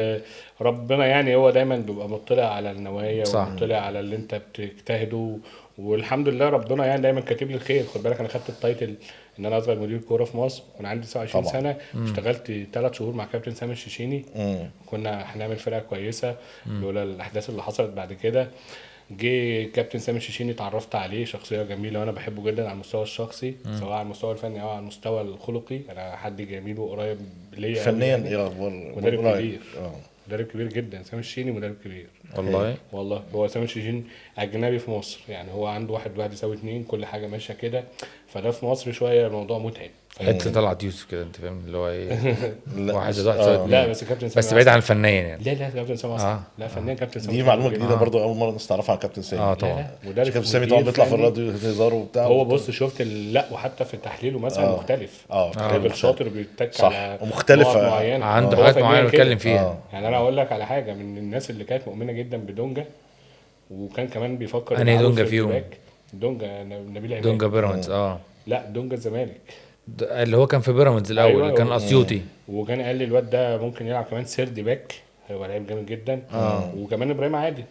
ربنا يعني هو دايما بيبقى مطلع على النوايا ومطلع على اللي انت بتجتهده. والحمد لله ربنا يعني دايما كاتب لي الخير. خد بالك انا خدت التايتل ان انا اصغر مدير كوره في مصر وانا عندي 29 طبعا. سنه. اشتغلت 3 شهور مع كابتن سامي الشيشيني. كنا هنعمل فرقه كويسه لولا الاحداث اللي حصلت بعد كده. جه كابتن سامي الشيشيني اتعرفت عليه شخصيه جميله وانا بحبه جدا على المستوى الشخصي سواء على المستوى الفني او على المستوى الخلقي. انا حد جميل وقريب ليا فنيا يعني. ايه اخبار مدرب كبير. مدرب كبير جدا سامي الشيشيني مدرب كبير والله. هو سامي الشيشيني اجنبي في مصر يعني. هو عنده 1 + 1 = 2 كل حاجه ماشيه كده. فده في مصر شويه الموضوع متعب. حته طلعت يوسف كده انت فاهم اللي هو ايه 1 + 1 = 2. لا بس كابتن سامي بس بعيد عن الفنيا يعني. لا كابتن سامي لا فنان كابتن سامي دي معلومه جديده برضو اول مره نستعرفها عن كابتن سامي. طبعا. كابتن سامي طبعا بيطلع في الراديو هزار وبتاع. هو بص شفت لا وحتى في تحليله مثلا مختلف. الراجل شاطر بيتك على ومختلفه معينه عنده حاجات معينه بيتكلم فيها. يعني انا اقول لك على حاجه من الناس اللي كانت مؤمنه جدا بدونجا وكان كمان بيفكر انهي دونجا فيهم؟ دونجا نبيل عماد. دونجا بيراميدز لا دونجا الزمالك اللي هو كان في بيراميدز الاول. أيوة كان اسيوطي. وكان قال لي الواد ده ممكن يلعب كمان سيرد باك هو لعيب جامد جدا. وكمان ابراهيم عادل.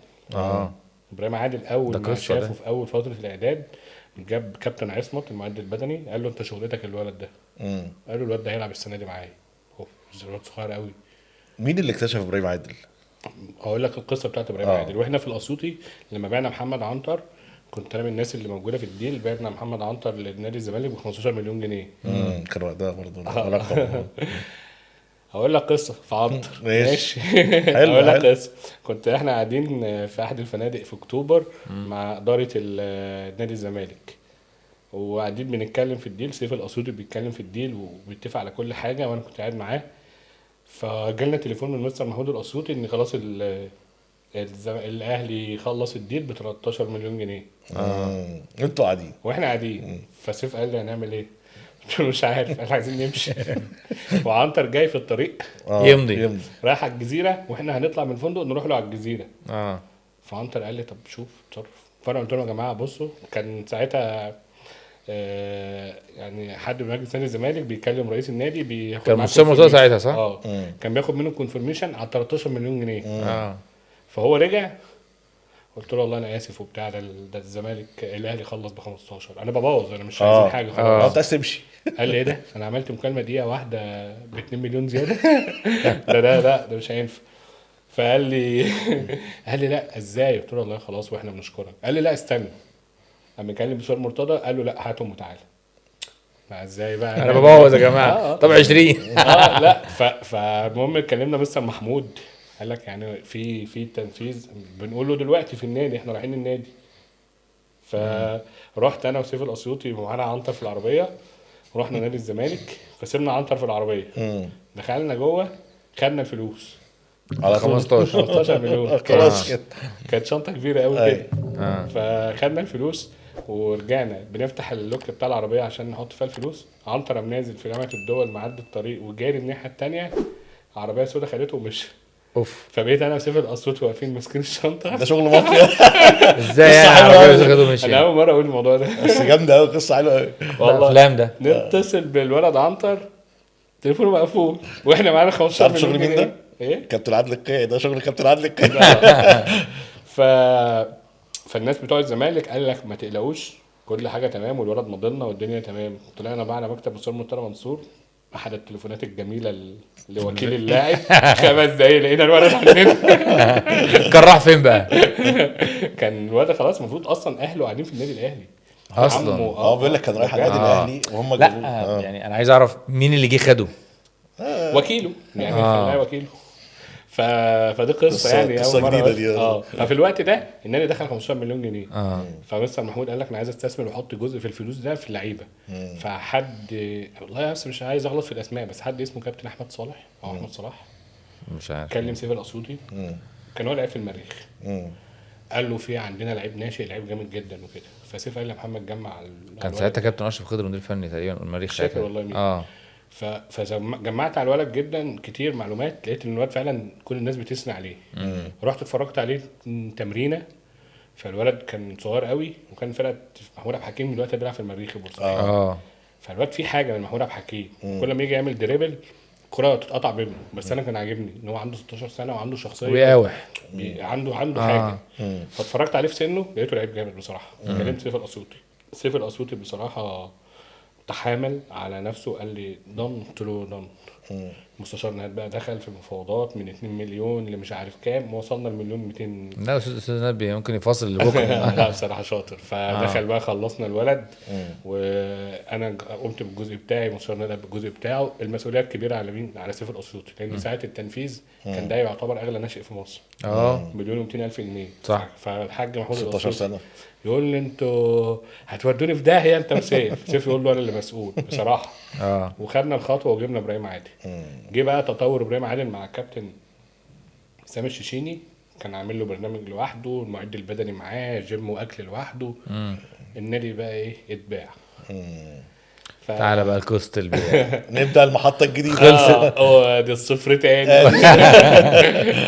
ابراهيم عادل اول ما شافه في اول فتره الاعداد جاب كابتن عصمت المعد البدني قال له انت شغلتك الولد ده. قال له الواد ده هيلعب السنه دي معايا. هو الواد صغير قوي. مين اللي اكتشف ابراهيم عادل؟ اقول لك القصه بتاعت ابراهيم عادل. واحنا في الاسيوطي لما بعنا محمد عنتر كنت انا من الناس اللي موجوده في الديل. بعنا محمد عنتر لنادي الزمالك ب 15 مليون جنيه. كان وقتها برضه رقم. هقول لك قصه في عنتر. ماشي. هقول لك قصه. كنت احنا قاعدين في احد الفنادق في اكتوبر مع اداره نادي الزمالك وقاعدين بنتكلم في الديل. سيف الاسيوطي بيتكلم في الديل وبيتفق على كل حاجه وانا كنت قاعد معاه. فجالنا تليفون من مستر محمود الاسيوطي ان خلاص الاهلي خلص الديل ب 13 مليون جنيه. انتوا قاعدين واحنا قاعدين. فسيف قال لي هنعمل ايه؟ قلت له مش عارف احنا عايزين نمشي. وعنتر جاي في الطريق يمضي رايح على الجزيره واحنا هنطلع من الفندق نروح له على الجزيره. فعنتر قال لي طب شوف تصرف. فانا قلت له يا جماعه بصوا كان ساعتها يعني حد من مجلس نادي الزمالك بيكلم رئيس النادي بياخد كان مستر مرتضى ساعتها صح؟ كان بياخد منه كونفirmation على 13 مليون جنيه. فهو رجع قلت له والله انا اسف وبتاع ده الزمالك الاهلي خلص ب 15 انا ببوظ انا مش عايزين حاجه خلاص. انت عايز تمشي. قال لي ايه ده انا عملت مكالمه دقيقه واحده ب 2 مليون زياده. ده مش هينفع. فقال لي قال لي لا ازاي؟ قلت له والله خلاص واحنا بنشكرك. قال لي لا استنى. اما كلم بشار مرتضى قال له لا هاتهم وتعالى. ازاي بقى انا ببوظ يا جماعه. طب 20 لا فالمهم اتكلمنا مستر محمود قال لك يعني في تنفيذ بنقول له دلوقتي في النادي احنا رايحين النادي. فرحت انا وسيف الاسيوطي ومعانا عنتر في العربيه ورحنا نادي الزمالك، كسبنا عنتر في العربيه. دخلنا جوه، خدنا الفلوس على طول 15 مليون. خلاص كده. كانت شنطه كبيره قوي أي. كده. فخدنا الفلوس ورجعنا بنفتح اللوك بتاع العربيه عشان نحط فيها الفلوس. عنتر قام نازل في جامعه الدول، معدي الطريق وجاري الناحيه التانيه، عربيه سودا خدته ومشي. اوف. فبقيت انا وسيف الاسيوط واقفين ماسكين الشنطه. ده شغل مافيا. ازاي قصة يعني حلوة عربيه أوي. خدوا مشي؟ انا اول مره اقول الموضوع ده. بس جامده قوي، قصه حلوه قوي. والله افلام ده. نتصل بالولد عنتر، تليفونه مقفول واحنا معانا 15 عارف شغل مليون مين جنيه. ده؟ ايه كابتن عادل القيعي، ده شغل كابتن عادل القيعي. ف فالناس بتوع الزمالك قال لك ما تقلقوش، كل حاجه تمام والولد مضلنا والدنيا تمام. طلعنا بقى على مكتب مستر مرتضى منصور، احد التليفونات الجميله لوكيل اللاعب. 5 دقايق لقينا الولد عندنا. كان راح فين بقى؟ كان الولد خلاص المفروض اصلا اهله قاعدين في النادي الاهلي أصلاً. عمه. بيقول لك كان رايح على بجد. النادي الاهلي وهم لا جابوه. يعني انا عايز اعرف مين اللي جه خده. وكيله يعني خلاه وكيله. فدي قصه يعني قصة اول مره جديدة أقول. دي. ففي الوقت ده النادي دخل 15 مليون جنيه. اه فمستر محمود قال لك انا عايز استثمر واحط جزء في الفلوس ده في اللعيبه. فحد والله بس مش عايز اغلط في الاسماء، بس حد اسمه كابتن احمد صالح او احمد صلاح مش عارف. كلم سيف الاسيوطي، كان هو لعيب في المريخ. قال له في عندنا لعيب ناشئ، لعيب جامد جدا وكده. فسيف قال لمحمد جمع كان ساعتها كابتن اشرف خضر مدير فني تقريبا المريخ مش فاكر ساعتها. والله مين. اه فجمعت على الولد جدا كتير معلومات، لقيت ان الولد فعلا كل الناس بتثني عليه. رحت اتفرجت عليه تمرينه. فالولد كان صغير قوي، وكان فرقه محمود عبد الحكيم دلوقتي بيلعب في المريخ بورسعيد. فالواد في حاجه من محمود عبد الحكيم، كل ما يجي يعمل دريبل الكره تتقطع منه. بس انا كان عاجبني ان هو عنده 16 سنه وعنده شخصيه ويقاوح. عنده حاجه. فاتفرجت عليه في سنه لقيته لعيب جامد بصراحه. كلمت سيف الاسيوطي. سيف الاسيوطي بصراحه تحامل على نفسه، قال لي ضن. قلت له ضن. مستشار نهاد بقى دخل في مفاوضات من 2 مليون اللي مش عارف كام، وصلنا المليون 200. لا استاذ نبي ممكن يفاصل لبكره. لا بصراحه شاطر. فدخل بقى خلصنا الولد، وانا قمت بالجزء بتاعي، مستشار نهاد بالجزء بتاعه. المسؤوليه الكبيره على مين؟ على سيف الاسيوطي، لان ساعه التنفيذ كان ده يعتبر اغلى ناشئ في مصر. مليون و200 الف جنيه. صح. فالحاج محمود 16 سنه يقول لي انتوا هتودوني في داهيه انت وسيف. سيف يقول له انا اللي مسؤول بصراحه. وخدنا الخطوه وجبنا ابراهيم عادل. جه بقى تطور ابراهيم عادل مع الكابتن سامي الشيشيني، كان عامل له برنامج لوحده، المعد البدني معاه، جيم واكل لوحده. النادي بقى ايه؟ اتباع. تعالى بقى الكوست البيع. نبدا المحطه الجديده. خلصت. دي الصفر تاني.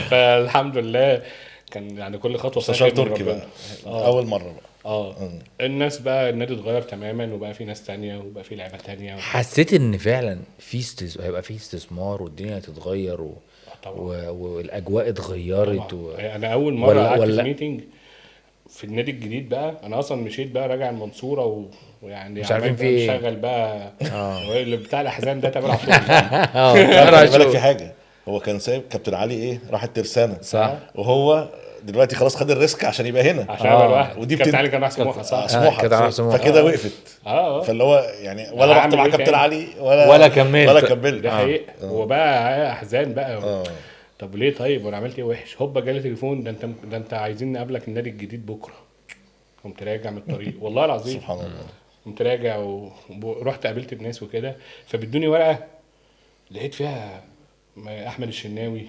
فالحمد لله كان يعني كل خطوه مستشار خير من تركي ربنا. بقى اول مره بقى. الناس بقى النادي اتغير تماما، وبقى في ناس تانية وبقى في لعبه تانية. حسيت ان فعلا في هيبقى في استثمار والدنيا هتتغير طبعا. والاجواء اتغيرت انا اول مره قعدت في ميتنج في النادي الجديد بقى. انا اصلا مشيت بقى راجع المنصوره ويعني مش عارفين في ايه. شغل بقى اللي بتاع الاحزان ده تامر عاشور. خلي بالك في حاجه، هو كان سايب كابتن علي ايه، راح الترسانه صح. وهو دلوقتي خلاص خد الريسك عشان يبقى هنا. عشان يبقى لوحده. ودي كابتن علي كان راح سموحه صح. سموحه فكده وقفت. فاللي هو يعني ولا رحت مع كابتن علي ولا كملت. ده حقيقي. وبقى احزان بقى. طب ليه طيب وانا عملت ايه وحش؟ هوبا جالي تليفون، ده انت عايزين نقابلك النادي الجديد بكره. قمت راجع من الطريق والله العظيم. سبحان الله. قمت راجع ورحت قابلت الناس وكده. فبدوني ورقه لقيت فيها احمد الشناوي،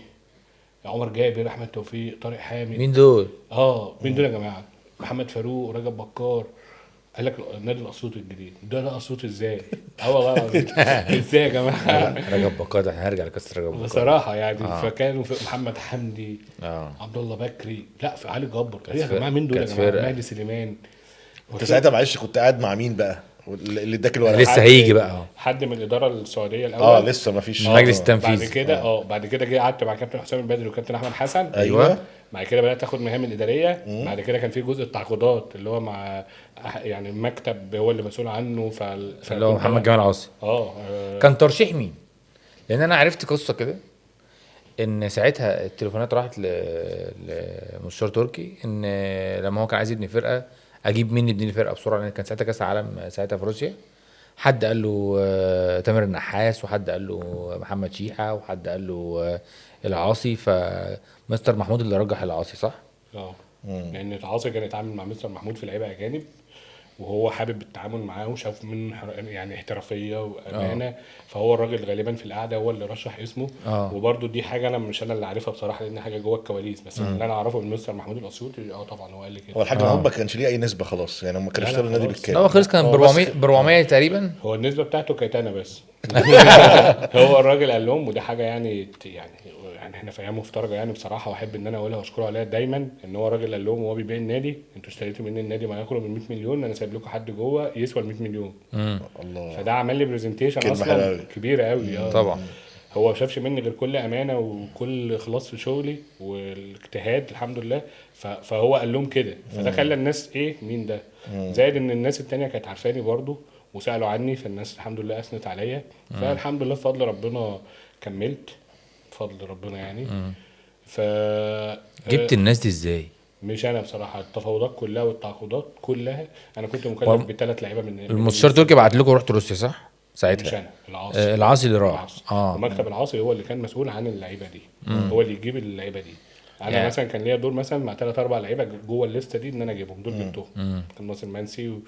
عمر جابر، احمد توفيق، طارق حامد. مين دول؟ مين دول يا جماعه؟ محمد فاروق، رجب بكار. قال لك النادي الاسيوطي الجديد. ده اسيوطي ازاي؟ والله العظيم. ازاي يا جماعه؟ رجب بكار، احنا هنرجع لقصه رجب بكار بصراحه يعني. فكانوا في محمد حمدي، عبد الله بكري، لا في علي جبر. ايه يا جماعه مين دول يا جماعه؟ مهدي سليمان. انت ساعتها معلش كنت قاعد مع مين بقى اللي اداك الورقه؟ لسه هيجي بقى حد من الاداره السعوديه الاول. لسه ما فيش مجلس التنفيذي. بعد كده بعد كده جه قعدت مع كابتن حسام البدري وكابتن احمد حسن. ايوه. بعد كده بدات اخد مهام الاداريه. بعد كده كان في جزء التعاقدات اللي هو مع يعني المكتب هو اللي مسؤول عنه. اللي هو محمد جمال عاصي. كان ترشيح مين؟ لان انا عرفت قصه كده ان ساعتها التليفونات راحت لمستشار تركي ان لما هو كان عايز يبني فرقه اجيب مين يبني لي فرقه بسرعه، لان كان ساعتها كاس العالم ساعتها في روسيا. حد قال له تامر النحاس، وحد قال له محمد شيحه، وحد قال له العاصي. فمستر محمود اللي رجح العاصي صح؟ لان العاصي كان يتعامل مع مستر محمود في لعيبه اجانب. وهو حابب التعامل معاه وشاف منه يعني احترافيه وامانه. فهو الراجل غالبا في القعده هو اللي رشح اسمه. وبرده دي حاجه انا مش انا اللي عارفها بصراحه، لان حاجه جوه الكواليس، بس اللي انا اعرفه من مستر محمود الاسيوطي طبعا هو قال لي كده. هو الحاج محمود ما كانش ليه اي نسبه خلاص يعني، هم كانوا لا، اشتروا النادي خلاص. بالكامل. هو خلص كان ب هو بس 400 ب 400 تقريبا. هو النسبه بتاعته كانت انا بس. هو الراجل قال لهم، وده حاجه يعني احنا في ايام مفترجه يعني بصراحه، واحب ان انا اقولها واشكره عليها دايما، ان هو الراجل قال لهم وهو بيبيع النادي: انتوا اشتريتوا مني النادي ما يقرب من 100 مليون، انا سايب لكم حد جوه يسوى ال 100 مليون. الله. فده عمل لي برزنتيشن كلمة حلوة اصلا أوي. كبيره قوي. طبعا. هو ما شافش مني غير كل امانه وكل اخلاص في شغلي والاجتهاد الحمد لله. فهو قال لهم كده، فده خلى الناس ايه مين ده. زائد ان الناس التانية كانت عارفاني برضو وسالوا عني، فالناس الحمد لله اثنت عليا. فالحمد لله بفضل ربنا كملت بفضل ربنا يعني. ف جبت الناس دي ازاي؟ مش انا بصراحه، التفاوضات كلها والتعاقدات كلها انا كنت مكلف ب3 لعيبه من المستشار تركي بعت لكم رحت روسيا صح مش ساعتها؟ انا، العاصي. العاصي اللي راح. ومكتب العاصي هو اللي كان مسؤول عن اللعيبه دي. هو اللي يجيب اللعيبه دي. انا يعني- مثلا كان ليا دور مثلا مع 3-4 لعيبه جوه الليسته دي ان انا اجيبهم، دول جبتهم. كان ناصر منسي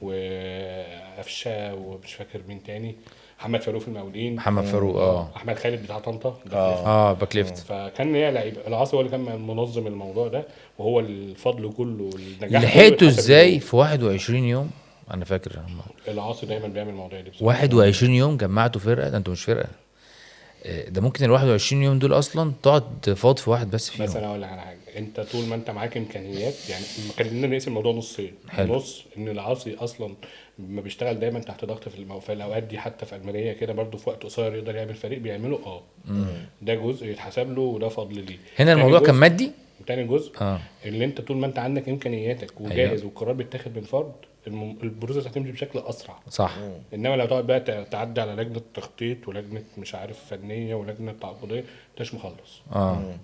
وقفشه ومش فاكر مين تاني، محمد فاروق في المقاولين، محمد فاروق احمد خالد بتاع طنطا باك ليفت. فكان ليا لعيبه. العاصي هو اللي كان منظم الموضوع ده، وهو الفضل كله والنجاح لحقته كله يتحسب ازاي له. في 21 يوم؟ انا فاكر العاصي دايما بيعمل المواضيع دي بصراحه. 21 يوم جمعتوا فرقه؟ ده انتوا مش فرقه. ده ممكن ال 21 يوم دول اصلا تقعد تفاوض في واحد بس فيهم. بس انا اقول لك على حاجه، انت طول ما انت معاك امكانيات يعني، خلينا نقسم الموضوع نصين. حلو. نص ان العاصي اصلا ما بيشتغل دايما تحت ضغط في الاوقات دي، حتى في المانيه كده برضو في وقت قصير يقدر يعمل فريق بيعمله. ده جزء يتحسب له وده فضل ليه. هنا الموضوع كان مادي. تاني جزء اللي انت طول ما انت عندك امكانياتك وجاهز والقرار بيتاخد من فرد، البروسيس هتمشي بشكل اسرع. صح. انما لو تقعد بقى تعدي على لجنه تخطيط ولجنه مش عارف فنيه ولجنه تعاقديه مش مخلص.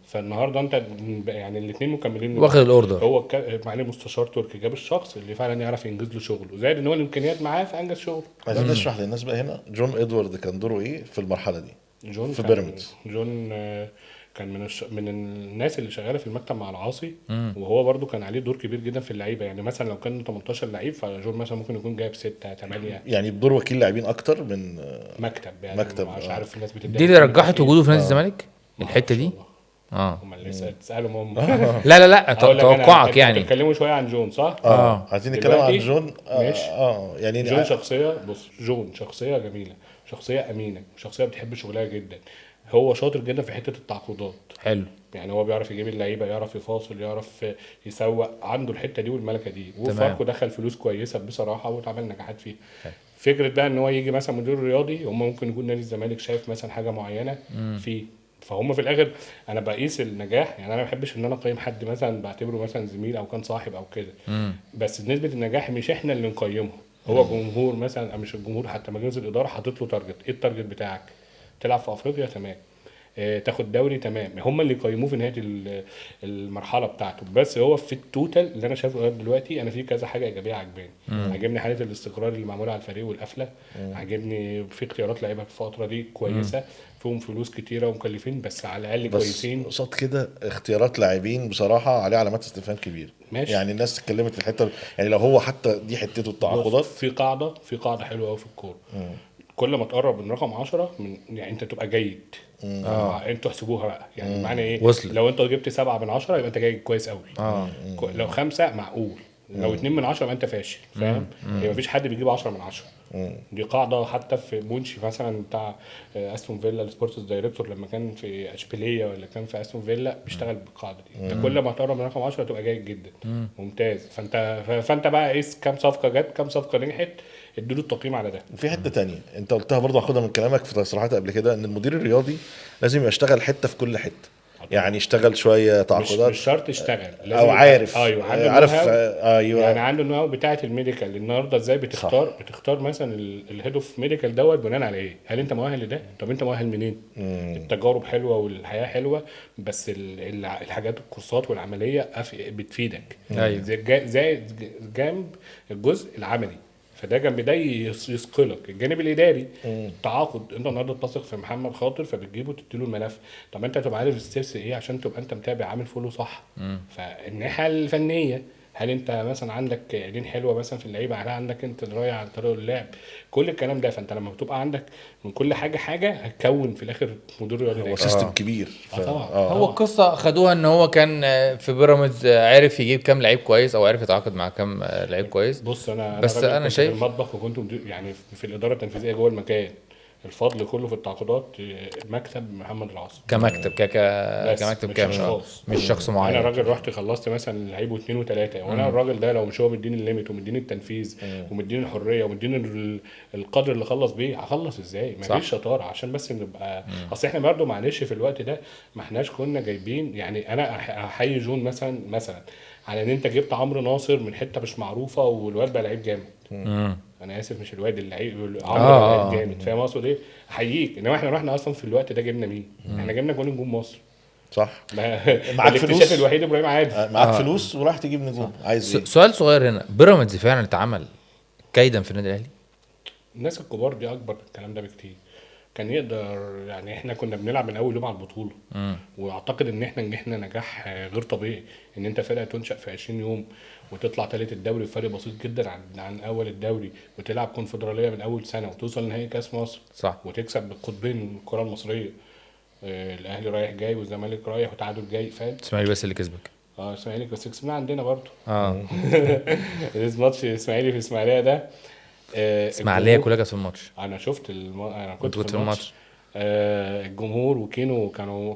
فالنهارده انت يعني الاثنين مكملين واخد الاوردر. هو معالي مستشار تركي جاب الشخص اللي فعلا يعرف ينجز له شغله، زائد ان هو الامكانيات معاه فانجز شغله. عايزين نشرح للناس بقى هنا جون ادوارد كان دوره ايه في المرحله دي جون في كان- بيراميدز. جون كان من الناس اللي شغاله في المكتب مع العاصي. وهو برده كان عليه دور كبير جدا في اللعيبه، يعني مثلا لو كان 18 لعيب فجون مثلا ممكن يكون جايب 6 8 يعني بدور وكيل لاعبين اكتر من مكتب يعني. مكتب، مش عارف الناس بتدي دي اللي رجحت وجوده في نادي الزمالك الحته دي. هم اللي تسالهم هم. لا هقول لك أنا، توقعك انتوا يعني. بتتكلموا شويه عن جون صح؟ عايزين نتكلم عن دلوقتي جون. ماشي. يعني جون شخصيه، بص جون شخصيه جميله، شخصيه امينه، شخصيه بتحب شغلها جدا. هو شاطر جدا في حته التعاقدات. حلو. يعني هو بيعرف يجيب اللعيبه، يعرف يفاصل، يعرف يسوق، عنده الحته دي والملكه دي. وفاركو دخل فلوس كويسه بصراحه واتعمل نجاحات فيه. فكره بقى ان هو يجي مثلا مدير رياضي، هم ممكن يكون نادي الزمالك شايف مثلا حاجه معينه فيه، فهم في الاخر انا بقيس النجاح. يعني انا ما بحبش ان انا اقيم حد مثلا بعتبره مثلا زميل او كان صاحب او كده، بس نسبه النجاح مش احنا اللي نقيمها، هو جمهور مثلا او مش الجمهور، حتى مجلس الاداره حاطط له تارجت. ايه التارجت بتاعك؟ تلعب في افريقيا تمام، تاخد دوري تمام، هم اللي يقيموه في نهايه المرحله بتاعته. بس هو في التوتال اللي انا شايفه لغايه دلوقتي انا في كذا حاجه ايجابيه عجباني. عجبني حاله الاستقرار اللي معموله على الفريق والقفله. عجبني في اختيارات لعيبه في الفتره دي كويسه، فيهم فلوس كتيره ومكلفين بس على الاقل بس كويسين. قصاد كده اختيارات لاعبين بصراحه عليه علامات استفهام كبير. ماشي. يعني الناس اتكلمت في الحته، يعني لو هو حتى دي حتته التعاقدات. في قاعده حلوه قوي في الكوره. كل ما تقرب من رقم 10 يعني انت تبقى جيد. انتوا احسبوها بقى يعني معنى ايه. وصل. لو انت جبت 7 من 10 يبقى انت جاي كويس قوي. لو 5 معقول، لو 2 من 10 يبقى انت فاشل. فاهم؟ يعني مفيش حد بيجيب 10 من 10. دي قاعده حتى في مونشي مثلا بتاع استون فيلا، السبورتس دايركتور لما كان في اشبيليه ولا كان في استون فيلا بيشتغل بالقاعده دي. انت كل ما تقرب من رقم 10 تبقى جيد جدا. ممتاز. فانت بقى قيس كام صفقه جت، كام صفقه نجحت، اديله التقييم على ده. في حته تانية انت قلتها برضه هاخدها من كلامك في تصريحات قبل كده، ان المدير الرياضي لازم يشتغل حته في كل حته. يعني يشتغل شويه تعاقدات، مش شرط يشتغل، لازم او عارف ايوه عنده عارف ايوه يعني عنده النوع بتاعه الميديكال. النهارده ازاي بتختار مثلا الهيد اوف ميديكال دوت بناء على ايه؟ هل انت مؤهل لده؟ طب انت مؤهل منين؟ التجارب حلوه والحياه حلوه، بس الحاجات الكورسات والعمليه بتفيدك. أيوة. زي جنب الجزء العملي، فده جنب ده يثقلك. الجانب الاداري التعاقد، انت النهارده بتثق في محمد خاطر فبتجيبه تديله الملف. طب انت تبقى عارف الستبس ايه عشان تبقى انت متابع عامل فولو صح. فالناحيه الفنيه هل انت مثلا عندك عينين حلوه مثلا في اللعيبه، هل عندك انت درايه عن طريق اللعب، كل الكلام ده. فانت لما بتبقى عندك من كل حاجه هتكون في الاخر مدير رياضي هو ناجح. سيستم كبير طبعا هو طبعا. القصه خدوها ان هو كان في بيراميدز عارف يجيب كام لعيب كويس او عارف يتعاقد مع كام لعيب كويس. بص انا بس راجل انا كنت في شايف المطبخ وكنت يعني في الاداره التنفيذيه جوه المكان. الفضل كله في التعاقدات مكتب محمد العاصي كمكتب بس كمكتب مش كامل اشخاص. مش شخص انا معين. راجل رحت خلصت مثلا لعيب واثنين وثلاثه، وانا الراجل ده لو مش هو مديني الليميت ومديني التنفيذ ومديني الحريه ومديني القدر اللي اخلص بيه، هخلص ازاي؟ صح. مفيش شطاره عشان بس نبقى. اصل احنا برضو معلش في الوقت ده ما احناش كنا جايبين، يعني انا احيي جون مثلا على ان انت جبت عمرو ناصر من حته مش معروفه والواد بقى لعيب جامد. انا اسف مش الواد اللعيب عمرو بقى لعيب جامد، فاهم اقصد ايه؟ احييك. انما احنا رحنا اصلا في الوقت ده جبنا مين؟ احنا جبنا جول نجوم مصر. صح. معاك الاكتشاف فلوس، الوحيد ابراهيم عادل. معاك فلوس وراح تجيب نجوم، عايز ايه؟ سؤال صغير هنا، بيراميدز فعلا اتعمل كيدا في النادي الاهلي؟ الناس الكبار دي اكبر من الكلام ده بكتير. كان يقدر، يعني احنا كنا بنلعب من اول يوم على البطوله. واعتقد ان احنا نجحنا نجاح غير طبيعي. ان انت فرقه تنشا في 20 يوم وتطلع ثالث الدوري بفرق بسيط جدا عن اول الدوري، وتلعب كونفدراليه من اول سنه وتوصل نهائي كاس مصر صح. وتكسب القطبين الكره المصريه. الاهلي رايح جاي والزمالك رايح وتعادل جاي، فاهم؟ اسماعيلي بس اللي كسبك. اسماعيلي بس كسبنا عندنا برضه. اه ماتش اسماعيلي في اسماعيليه ده. اسماعيليه كلها كانت في الماتش. انا شفت انا كنت كنت في الماتش. الجمهور وكينو كانوا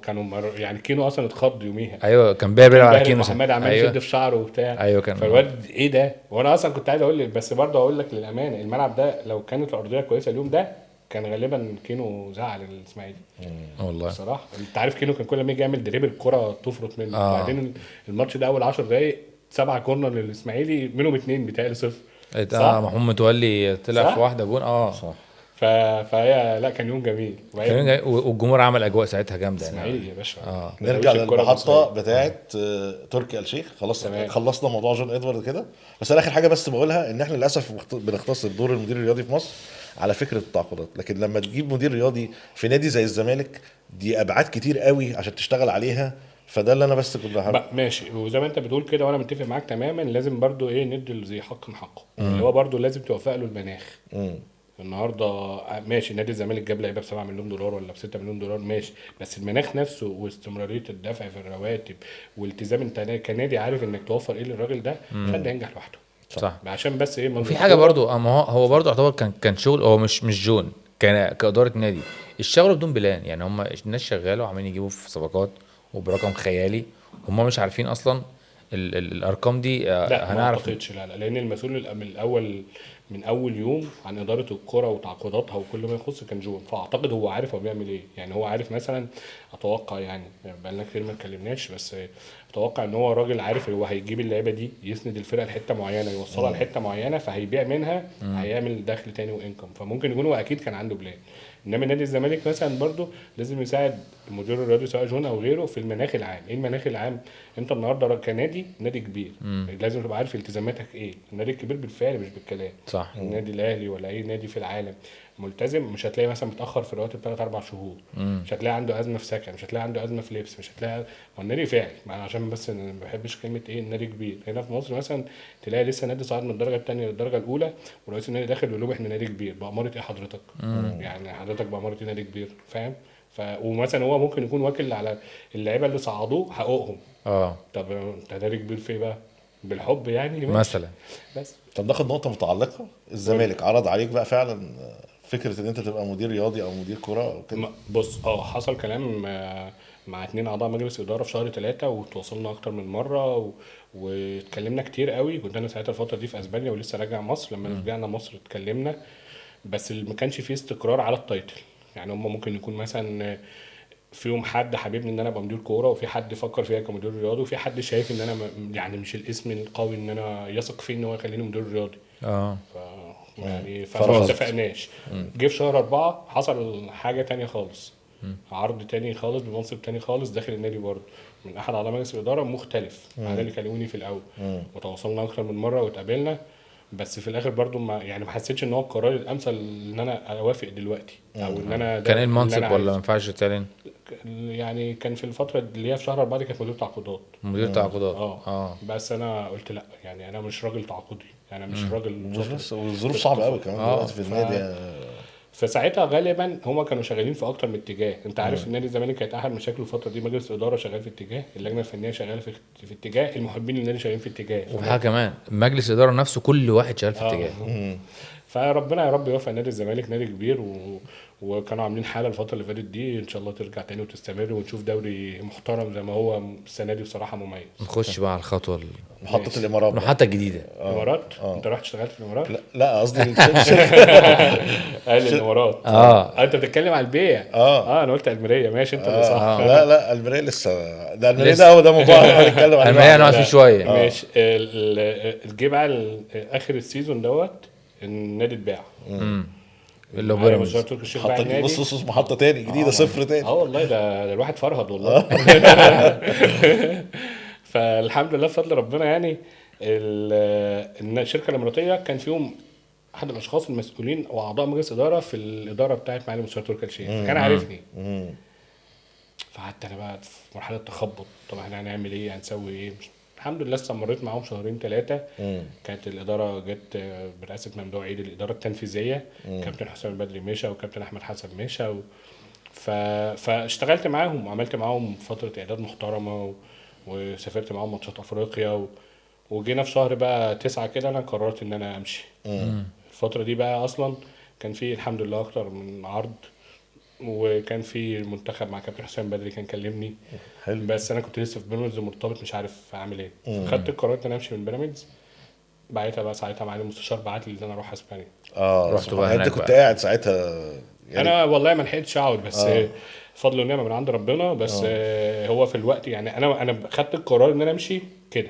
يعني كينو اصلا اتخض يوميها. ايوه كان بيلعب على بهرج كينو محمد عمال ايوه يشد في شعره وبتاع. ايوه كان فالواد ايه ده؟ وانا اصلا كنت عايز اقول لك، بس برضه اقول لك للامانه الملعب ده لو كانت الارضيه كويسه اليوم ده كان غالبا كينو زعل الاسماعيلي. والله. بصراحه انت عارف كينو كان كل ما يجي يعمل دريبل الكره تفرط منه. وبعدين الماتش ده اول 10 دقايق 7 كورنر للاسماعيلي، منهم 2 بتاعي 0. محمد متولي طلع صح؟ في واحده جون. صح. فهي لا كان يوم جميل. والجمهور عمل اجواء ساعتها جامده اسماعيلي يا باشا. نرجع وش الكرة للمحطه المصرية. بتاعت تركي آل الشيخ. تمام. خلصنا موضوع جون ادوارد كده. بس انا اخر حاجه بس بقولها ان احنا للاسف بنختصر دور المدير الرياضي في مصر على فكره التعاقدات، لكن لما تجيب مدير رياضي في نادي زي الزمالك دي ابعاد كتير قوي عشان تشتغل عليها. فده اللي انا بس كنت ماشي، وزي ما انت بتقول كده وانا متفق معاك تماما. لازم برضو ايه ندي زي حق من حقه، اللي هو برضو لازم توفق له المناخ. النهارده ماشي نادي الزمالك جاب لعيبه ب 7 مليون دولار ولا ب 6 مليون دولار ماشي، بس المناخ نفسه واستمراريه الدفع في الرواتب والالتزام انت كنادي عارف انك توفر ايه للراجل ده عشان ده ينجح لوحده. صح. عشان بس ايه وفي حاجه برضو ما هو برضو يعتبر كان شغل. هو مش جون كان كاداره نادي الشغل بدون بلان. يعني هم الناس شغاله وعمالين يجيبوا في صفقات وبرقم خيالي، هم مش عارفين اصلا الارقام دي. لا ما هنعرف. اعتقدش، لا لان المسؤول من اول يوم عن اداره الكره وتعاقداتها وكل ما يخص كان جون. فاعتقد هو عارف هو بيعمل ايه. يعني هو عارف مثلا، اتوقع يعني بقالنا كتير ما اتكلمناش، بس اتوقع ان هو راجل عارف هو هيجيب اللعيبه دي يسند الفرقه لحته معينه يوصلها لحته معينه فهيبيع منها هيعمل دخل تاني وانكم. فممكن يكون هو اكيد كان عنده بلان. انما نادي الزمالك مثلا برضو لازم يساعد المدير الرياضي سواء جون او غيره في المناخ العام. ايه المناخ العام؟ انت النهارده كنادي كبير لازم تبقى عارف التزاماتك ايه. النادي الكبير بالفعل مش بالكلام. صح. النادي الاهلي ولا اي نادي في العالم ملتزم. مش هتلاقي مثلا متاخر في الرواتب 3 4 شهور. مش هتلاقي عنده ازمه في سكن، مش هتلاقي عنده ازمه في لبس، مش هتلاقي. ما النادي فعلي عشان بس ما بحبش كلمه ايه النادي كبير. هنا في مصر مثلا تلاقي لسه نادي صاعد من الدرجه الثانيه للدرجه الاولى ورئيس النادي داخل يقول له احنا نادي كبير. باماره ايه حضرتك؟ يعني حضرتك باماره ايه نادي كبير؟ فاهم؟ ومثلا هو ممكن يكون واكل على اللعيبه اللي صعدوه حقوقهم. طب انت نادي كبير في بقى بالحب يعني مثلا. بس طب ناخد نقطه متعلقه. الزمالك عرض عليك بقى فعلا فكره ان انت تبقى مدير رياضي او مدير كره او كده؟ بص حصل كلام مع 2 اعضاء مجلس اداره في شهر 3 وتواصلنا اكتر من مره واتكلمنا كتير قوي. كنت انا ساعتها الفتره دي في اسبانيا ولسه راجع مصر. لما رجعنا مصر اتكلمنا، بس ما كانش فيه استقرار على التايتل. يعني هم ممكن يكون مثلا فيهم حد حبيبني ان انا ابقى مدير كوره، وفي حد فكر فيها كمدير رياضي، وفي حد شايف ان انا يعني مش الاسم القوي ان انا يثق فيه ان هو يخليني مدير رياضي. يعني فما اتفقناش. جه في شهر 4 حصل حاجه تانية خالص. عرض تاني خالص بمنصب تاني خالص داخل النادي برضه من احد اعضاء مجلس الاداره مختلف عن اللي كلموني في الاول. وتواصلنا اكتر من مره واتقابلنا بس في الاخر برضو ما حسيتش ان هو القرار الامثل ان انا اوافق دلوقتي او ان انا كان ايه اللي أنا المنصب ولا عايزه. ما ينفعش تعلن؟ يعني كان في الفتره اللي هي في شهر 4 دي كانت مدير تعاقدات. مدير تعاقدات. بس انا قلت لا، يعني انا مش راجل تعاقدي، انا مش راجل مش شاطر. بس والظروف صعبه قوي كمان دلوقتي في النادي. فساعتها غالبا هما كانوا شغالين في اكتر من اتجاه. انت عارف نادي الزمالك كانت احد مشاكله الفتره دي مجلس الاداره شغال في اتجاه، اللجنه الفنيه شغاله في اتجاه، المحبين للنادي شغالين في اتجاه. وحاجه كمان مجلس الاداره نفسه كل واحد شغال في اتجاه. فربنا يا رب يوفق نادي الزمالك، نادي كبير وكانوا عاملين حاله الفتره اللي فاتت دي، ان شاء الله ترجع تاني وتستمر ونشوف دوري محترم زي ما هو السنه دي بصراحه مميز. نخش بقى على الخطوه محطه الامارات بقى. المحطه الجديده. الامارات. انت رحت اشتغلت في الامارات؟ لا قصدي قال الامارات. انت بتتكلم على البيع. انا قلت الميريه. ماشي انت اللي صح. لا المرايه لسه، ده المرايه ده هو ده موضوع هنتكلم عليه. المرايه نقعد فيه شويه. ماشي. جه بقى اخر السيزون دوت النادي اتباع. اللي هو معايا بيراميدز. مستشار تركي الشيخ باع محطه النادي. بص محطه تاني جديده صفر تاني. والله ده الواحد فرهد والله. فالحمد لله بفضل ربنا يعني الشركه الاماراتيه كان فيهم احد الاشخاص المسؤولين واعضاء مجلس اداره في الاداره بتاعت معالي المستشار تركي الشيخ، فكان عارفني. فقعدت انا بقى في مرحله تخبط، طب احنا هنعمل ايه، هنسوي ايه. الحمد لله استمريت معاهم شهرين 3. كانت الاداره جت برئاسه ممدوح عيد، الاداره التنفيذيه. كابتن حسام البدري مشى وكابتن احمد حسن مشى فاشتغلت معاهم وعملت معاهم فتره اعداد محترمه وسافرت معاهم ماتشات افريقيا وجينا في شهر بقى 9 كده انا قررت ان انا امشي. الفتره دي بقى اصلا كان في الحمد لله اكتر من عرض، وكان في المنتخب مع كابتن حسام بدري كان كلمني. حلو. بس انا كنت لسه في بيراميدز مرتبط مش عارف اعمل ايه. خدت القرار ان انا امشي من بيراميدز. بعدها بقى ساعتها معالي المستشار بعت لي ان انا اروح اسبانيا. رحت بقى انت هناك كنت بقى. قاعد ساعتها يعني. انا والله ما لحقتش اقعد بس فضل ونعمه من عند ربنا. بس هو في الوقت يعني انا خدت القرار ان انا امشي كده.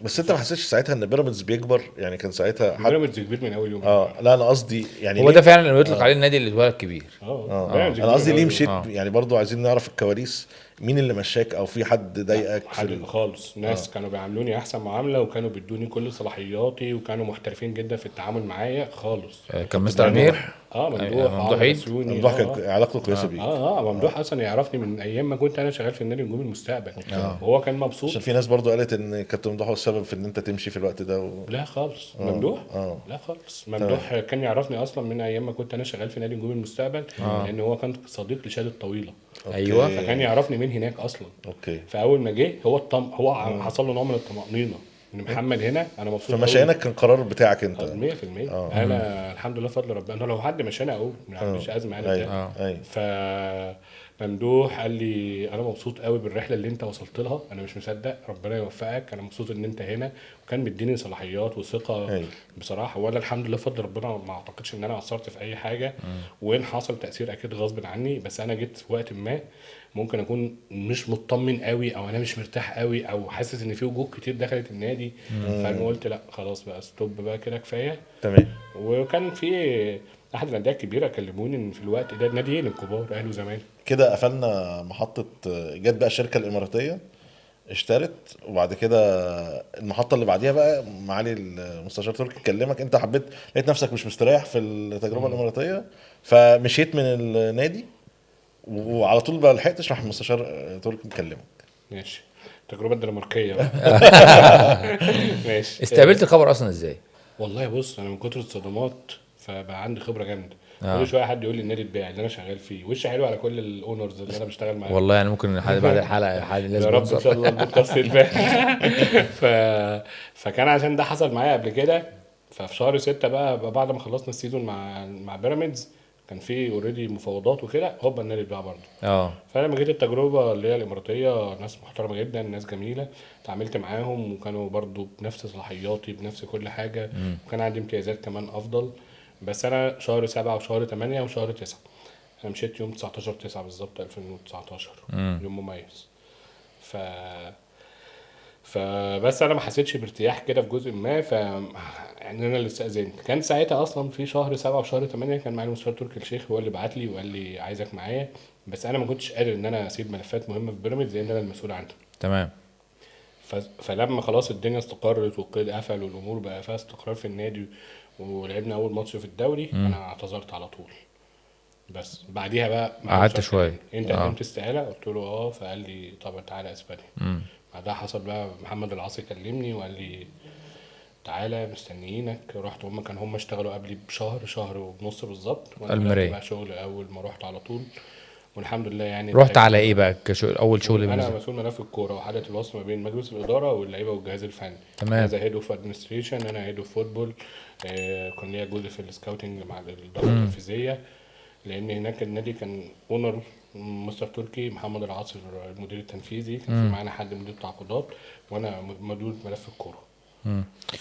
بس انت ما حسيتش ساعتها ان بيراميدز بيكبر؟ يعني كان ساعتها بيراميدز كبير من اول يوم. لا انا قصدي يعني هو ده فعلا اللي بيطلق عليه النادي اللي اتولد كبير. بيراميدز انا قصدي كبير ليه من مشيت أول يوم. يعني برضو عايزين نعرف الكواليس، مين اللي مشاك او في حد ضايقك في حد خالص. ناس كانوا بيعاملوني احسن معامله وكانوا بيدوني كل صلاحياتي وكانوا محترفين جدا في التعامل معايا خالص. كان مستر امير. ممدوح عيد. ممدوح كان علاقته كويسه بيك. ممدوح اصلا يعرفني من ايام ما كنت انا شغال في النادي نجوم المستقبل. وهو كان مبسوط. عشان في ناس برضو قالت ان كابتن ممدوح هو السبب في ان انت تمشي في الوقت ده لا خالص. ممدوح لا خالص. ممدوح كان يعرفني اصلا من ايام ما كنت انا شغال في نادي نجوم المستقبل. لان هو كان صديق لشادي الطويله. ايوه. فكان يعرفني من هناك اصلا. فاول ما جه هو حصل له نوع من الطمانينه ان محمد هنا انا مبسوط. فمشيانك كان قرار بتاعك انت 100%. انا الحمد لله بفضل ربنا. انا لو حد مشاني اقول مش ازمه انا. فممدوح قال لي انا مبسوط قوي بالرحله اللي انت وصلت لها، انا مش مصدق، ربنا يوفقك، انا مبسوط ان انت هنا. وكان مديني صلاحيات وثقه بصراحه. وانا الحمد لله بفضل ربنا ما اعتقدش ان انا قصرت في اي حاجه. وان حصل تاثير اكيد غصب عني، بس انا جيت في وقت ما ممكن اكون مش مطمن قوي او انا مش مرتاح قوي او حاسس ان في وجوه كتير دخلت النادي. فانا قلت لا خلاص بقى ستوب بقى كده كفايه. تمام. وكان في احد الانديه الكبيره كلموني ان في الوقت ده ناديين الكبار اهلي وزمالك. كده قفلنا محطه. جت بقى الشركه الاماراتيه اشترت، وبعد كده المحطه اللي بعديها بقى معالي المستشار تركي كلمك، انت حبيت لقيت نفسك مش مستريح في التجربه الاماراتيه فمشيت من النادي، وعلى طول بقى لحقتش راح المستشار تركي مكلمك. ماشي. التجربه الدنماركيه بقى. ماشي. استقبلت الخبر اصلا ازاي؟ والله بص انا من كتر الصدمات فبقى عندي خبره جامده. كل شويه حد يقول لي النادي اتباع اللي انا شغال فيه، وش حلو على كل الاونرز اللي انا بشتغل معاهم. والله يعني ممكن حد بعد الحلقه حد لازم يا رب ان شاء الله البودكاست يتباع. فكان عشان ده حصل معايا قبل كده. ففي شهر 6 بقى بعد ما خلصنا السيزون مع بيراميدز كان في اوريدي مفاوضات وكده، هوبا النادي اتباع برضه. فلما جيت التجربه اللي هي الاماراتيه، ناس محترمه جدا، ناس جميله، اتعاملت معاهم وكانوا برضه بنفس صلاحياتي بنفس كل حاجه. وكان عندي امتيازات كمان افضل. بس انا شهر 7 وشهر 8 وشهر 9 انا مشيت يوم 19/9 بالظبط 2019. يوم مميز. فبس انا ما حسيتش بارتياح كده في جزء ما. يعني انا اللي استاذنت. كان ساعتها اصلا في شهر 7 وشهر 8 كان معايا المستشار تركي الشيخ، هو اللي بعت لي وقال لي عايزك معايا. بس انا ما كنتش قادر ان انا اسيب ملفات مهمه في بيراميدز لان انا المسؤول عنها. تمام. فلما خلاص الدنيا استقرت والقيد قفل والامور بقى فيها استقرار في النادي ولعبنا اول ماتش في الدوري، انا اعتذرت على طول. بس بعديها بقى ما قعدت حدش شوية. قال لي، انت قدمت استقاله؟ قلت له اه. فقال لي طب تعالى اسبانيا. بعدها حصل بقى محمد العاصي كلمني وقال لي تعالى مستنيينك. رحت، هم اشتغلوا قبلي شهر ونص بالظبط، وانا بدأت المراية. بقى شغل اول ما رحت على طول. والحمد لله يعني رحت على اتأجل. ايه بقى كشغل، اول شغل انا بالنسبه؟ مسؤول ملف الكوره وحاله الوصل ما بين مجلس الاداره واللعيبه والجهاز الفني. تمام. انا زي هيد اوف ادمنستريشن، انا هيد اوف فوتبول. كان ليا جزء في السكاوتنج مع الاداره التنفيذيه، لان هناك النادي كان اونر مستر تركي محمد العاصر المدير التنفيذي، كان في معانا حد مدير تعاقدات، وانا مدير ملف الكوره.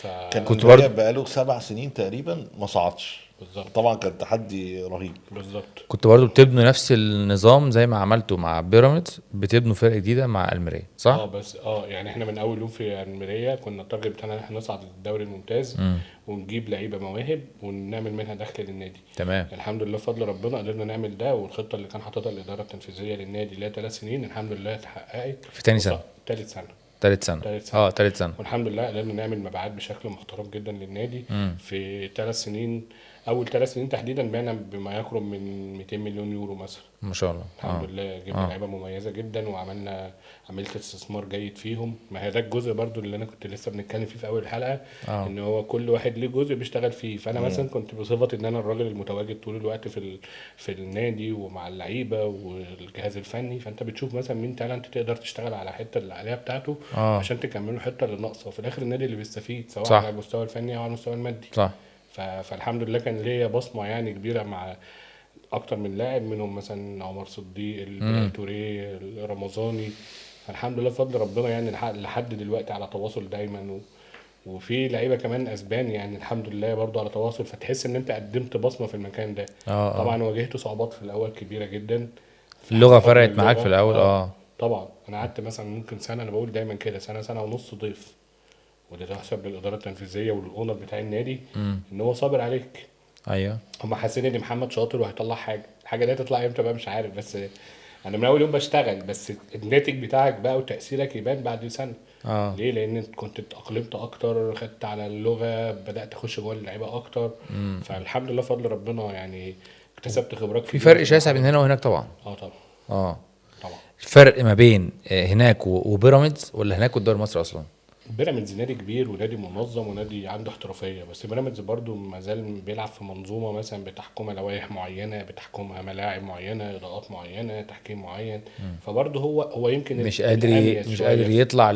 كان كنت المرايه برضه بقاله 7 سنين تقريبا ما صعدش. بالظبط. طبعا كان تحدي رهيب. بالظبط. كنت برضه بتبنوا نفس النظام زي ما عملته مع بيراميدز، بتبنوا فرقه جديده مع المرايه صح؟ بس يعني احنا من اول يوم في الميريا كنا التارجت بتاعنا ان احنا نصعد للدوري الممتاز، ونجيب لعيبه مواهب ونعمل منها دخل للنادي. تمام. الحمد لله بفضل ربنا قدرنا نعمل ده، والخطه اللي كان حاططها الاداره التنفيذيه للنادي اللي هي 3 سنين الحمد لله اتحققت في تاني سنه؟ ثالث سنه. تالت سنه. تالت سنة. تالت سنه. والحمد لله قدرنا نعمل مبيعات بشكل محترم جدا للنادي. في 3 سنين، اول 3 سنين تحديدا بعنا بما يقرب من 200 مليون يورو مثلا. ما شاء الله. الحمد لله جبنا لعيبه مميزه جدا، عملت استثمار جيد فيهم. ما هي ده الجزء برضو اللي انا كنت لسه بنتكلم فيه في اول الحلقه، ان هو كل واحد ليه جزء بيشتغل فيه. فانا مثلا كنت بصفتي ان انا الراجل المتواجد طول الوقت في النادي ومع اللعيبه والجهاز الفني، فانت بتشوف مثلا مين تالنت تقدر تشتغل على حته اللي عليها بتاعته عشان تكمله الحته اللي ناقصه، وفي الاخر النادي اللي بيستفيد سواء صح. على المستوى الفني او على المستوى المادي. صح. فالحمد لله كان ليا بصمه يعني كبيره مع اكتر من لاعب، منهم مثلا عمر صديق، التوري، الرمضاني. فالحمد لله بفضل ربنا يعني لحد دلوقتي على تواصل دايما، وفي لعيبه كمان اسبان يعني الحمد لله برضو على تواصل، فتحس ان انت قدمت بصمه في المكان ده. طبعا واجهت صعوبات في الاول كبيره جدا. اللغه فرقت معاك في الاول؟ طبعا انا قعدت مثلا ممكن سنه، انا بقول دايما كده سنه ونص ضيف، وده تحسب للاداره التنفيذيه والاونر بتاع النادي ان هو صابر عليك. ايوه. هم حاسين ان محمد شاطر وهيطلع الحاجه دي هتطلع امتى بقى مش عارف، بس انا من اول يوم بشتغل، بس الناتج بتاعك بقى وتاثيرك يبان بعد سنه. ليه؟ لان كنت اتاقلمت اكتر، خدت على اللغه، بدات اخش جوه اللعيبه اكتر. فالحمد لله فضل ربنا يعني اكتسبت خبرات في فرق شاسع بين هنا وهناك طبعا. طبعا. طبعا. الفرق ما بين هناك وبيراميدز، ولا هناك والدوري المصري اصلا؟ بيراميدز نادي كبير ونادي منظم ونادي عنده احترافيه، بس بيراميدز برضو ما زال بيلعب في منظومه مثلا بتحكمها لوائح معينه، بتحكمها ملاعب معينه، اضاءات معينه، تحكيم معين. فبرضو هو يمكن مش قادر يطلع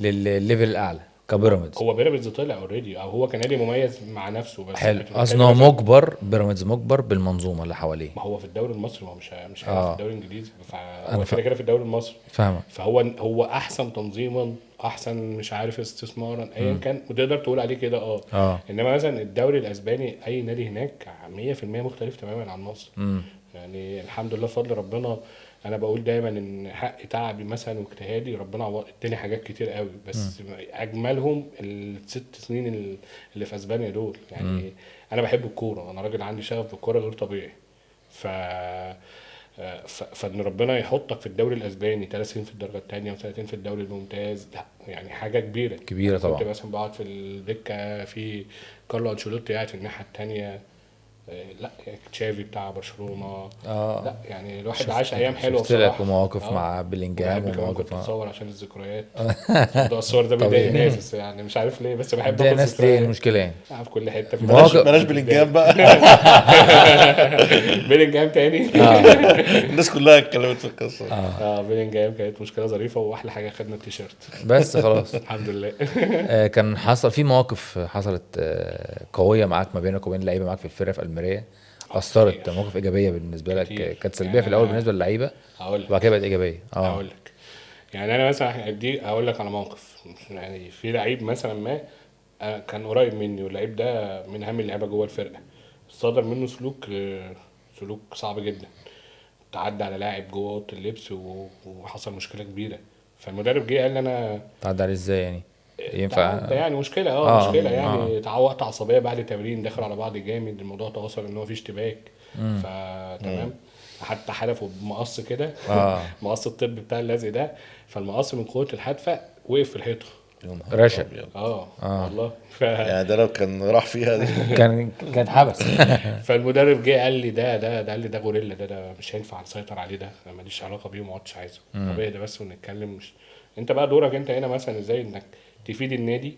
للليفل الاعلى كبيراميدز. هو بيراميدز طلع اوريدي، او هو كان نادي مميز مع نفسه بس. حلو. اصلا مجبر، بيراميدز مجبر بالمنظومه اللي حواليه. ما هو في الدوري المصري، ما هو مش هيلعب في الدوري الانجليزي، فهو كده في الدوري المصري. فاهمك. فهو احسن تنظيما، احسن مش عارف استثمارا ايا كان، وتقدر تقول عليه كده. انما مثلا الدوري الاسباني اي نادي هناك 100% مختلف تماما عن مصر. يعني الحمد لله بفضل ربنا. انا بقول دايما ان حق تعبي مثلا واجتهادي ربنا اداني حاجات كتير قوي، بس اجملهم ال6 سنين اللي في اسبانيا دول. يعني انا بحب الكوره، انا راجل عندي شغف بالكوره غير طبيعي. فان ربنا يحطك في الدوري الاسباني 3 سنين في الدرجه الثانيه وسنتين في الدوري الممتاز، لا يعني حاجه كبيره طبعا. كنت مثلا بقعد في الدكه في كارلو انشيلوتي قاعد في الناحيه الثانيه، لا تشافي بتاع برشلونه. لا يعني الواحد عاش ايام حلوه بصراحه. شفت لك مواقف مع بلينجهام ومواقف اتصور عشان الذكريات. ده الصور ده بيضايق الناس، بس يعني مش عارف ليه، بس بحب اخد الناس ليه المشكله يعني في كل حته. بلاش بلينجهام بقى. بلينجهام تاني. الناس كلها اتكلمت في القصه. بلينجهام كانت مشكله ظريفه، واحلى حاجه خدنا التيشيرت بس خلاص. الحمد لله. كان حصل في مواقف حصلت قويه معاك ما بينك وبين اللعيبه معاك في الفرقه في الميريا، اثرت مواقف ايجابيه بالنسبه لك؟ كانت سلبيه يعني في الاول بالنسبه للعيبه وبعد كده بقت ايجابيه. هقول لك يعني انا مثلا دي هقول لك على موقف. يعني في لعيب مثلا ما كان قريب مني، واللعيب ده من اهم اللعيبه جوه الفرقه، صدر منه سلوك صعب جدا، تعدى على لاعب جوه اوضه اللبس وحصل مشكله كبيره. فالمدرب جه قال لي انا تعدى عليه ازاي يعني؟ ينفع يعني مشكله مشكله يعني تعوقت عصبيه بعد تمرين، دخلوا على بعض جامد، الموضوع توصل ان هو في اشتباك. فتمام. حتى حدفه بمقص كده مقص الطب بتاع اللزق ده، فالمقص من قوه الحدفه وقف في الحيطه. يا نهار رشا. أبيض. والله يعني ده لو كان راح فيها دي كان حبس. فالمدرب جه قال لي ده قال لي ده غوريلا، ده مش هينفع نسيطر عليه، ده أنا ماليش علاقه بيه وما عدتش عايزه. طب اهدى بس ونتكلم. مش انت بقى دورك انت هنا مثلا ازاي انك تفيد النادي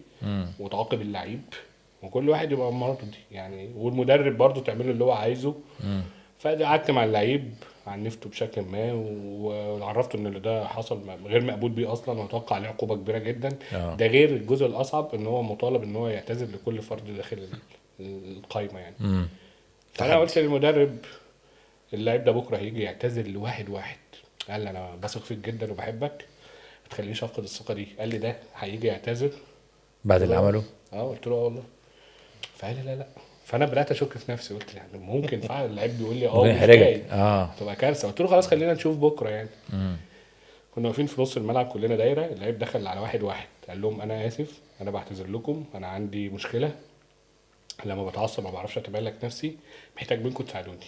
وتعاقب اللعيب، وكل واحد يبقى مرته دي يعني، والمدرب برضه تعمله اللي هو عايزه. فقعدت مع اللعيب عنفته بشكل ما وعرفته ان اللي ده حصل غير مقبول بيه اصلا، واتوقع عليه عقوبه كبيره جدا. ده غير الجزء الاصعب ان هو مطالب ان هو يعتذر لكل فرد داخل القايمه يعني. فانا قلت للمدرب اللعيب ده بكره هيجي يعتذر لواحد واحد. قال لي انا بثق فيك جدا وبحبك، ما تخلينيش افقد الثقه دي. قال لي ده هيجي يعتذر بعد اللي عمله. قلت له والله. فقال لي لا. فانا بدات اشك في نفسي، قلت يعني ممكن فعلا اللعيب بيقول لي ممكن مش يحرجك. جاي. تبقى كارثه. قلت له خلاص خلينا نشوف بكره يعني. كنا واقفين في نص الملعب كلنا دايره، اللعيب دخل على واحد قال لهم انا اسف، انا بعتذر لكم، انا عندي مشكله، لما بتعصب ما بعرفش اتمالك نفسي، محتاج منكم تساعدوني.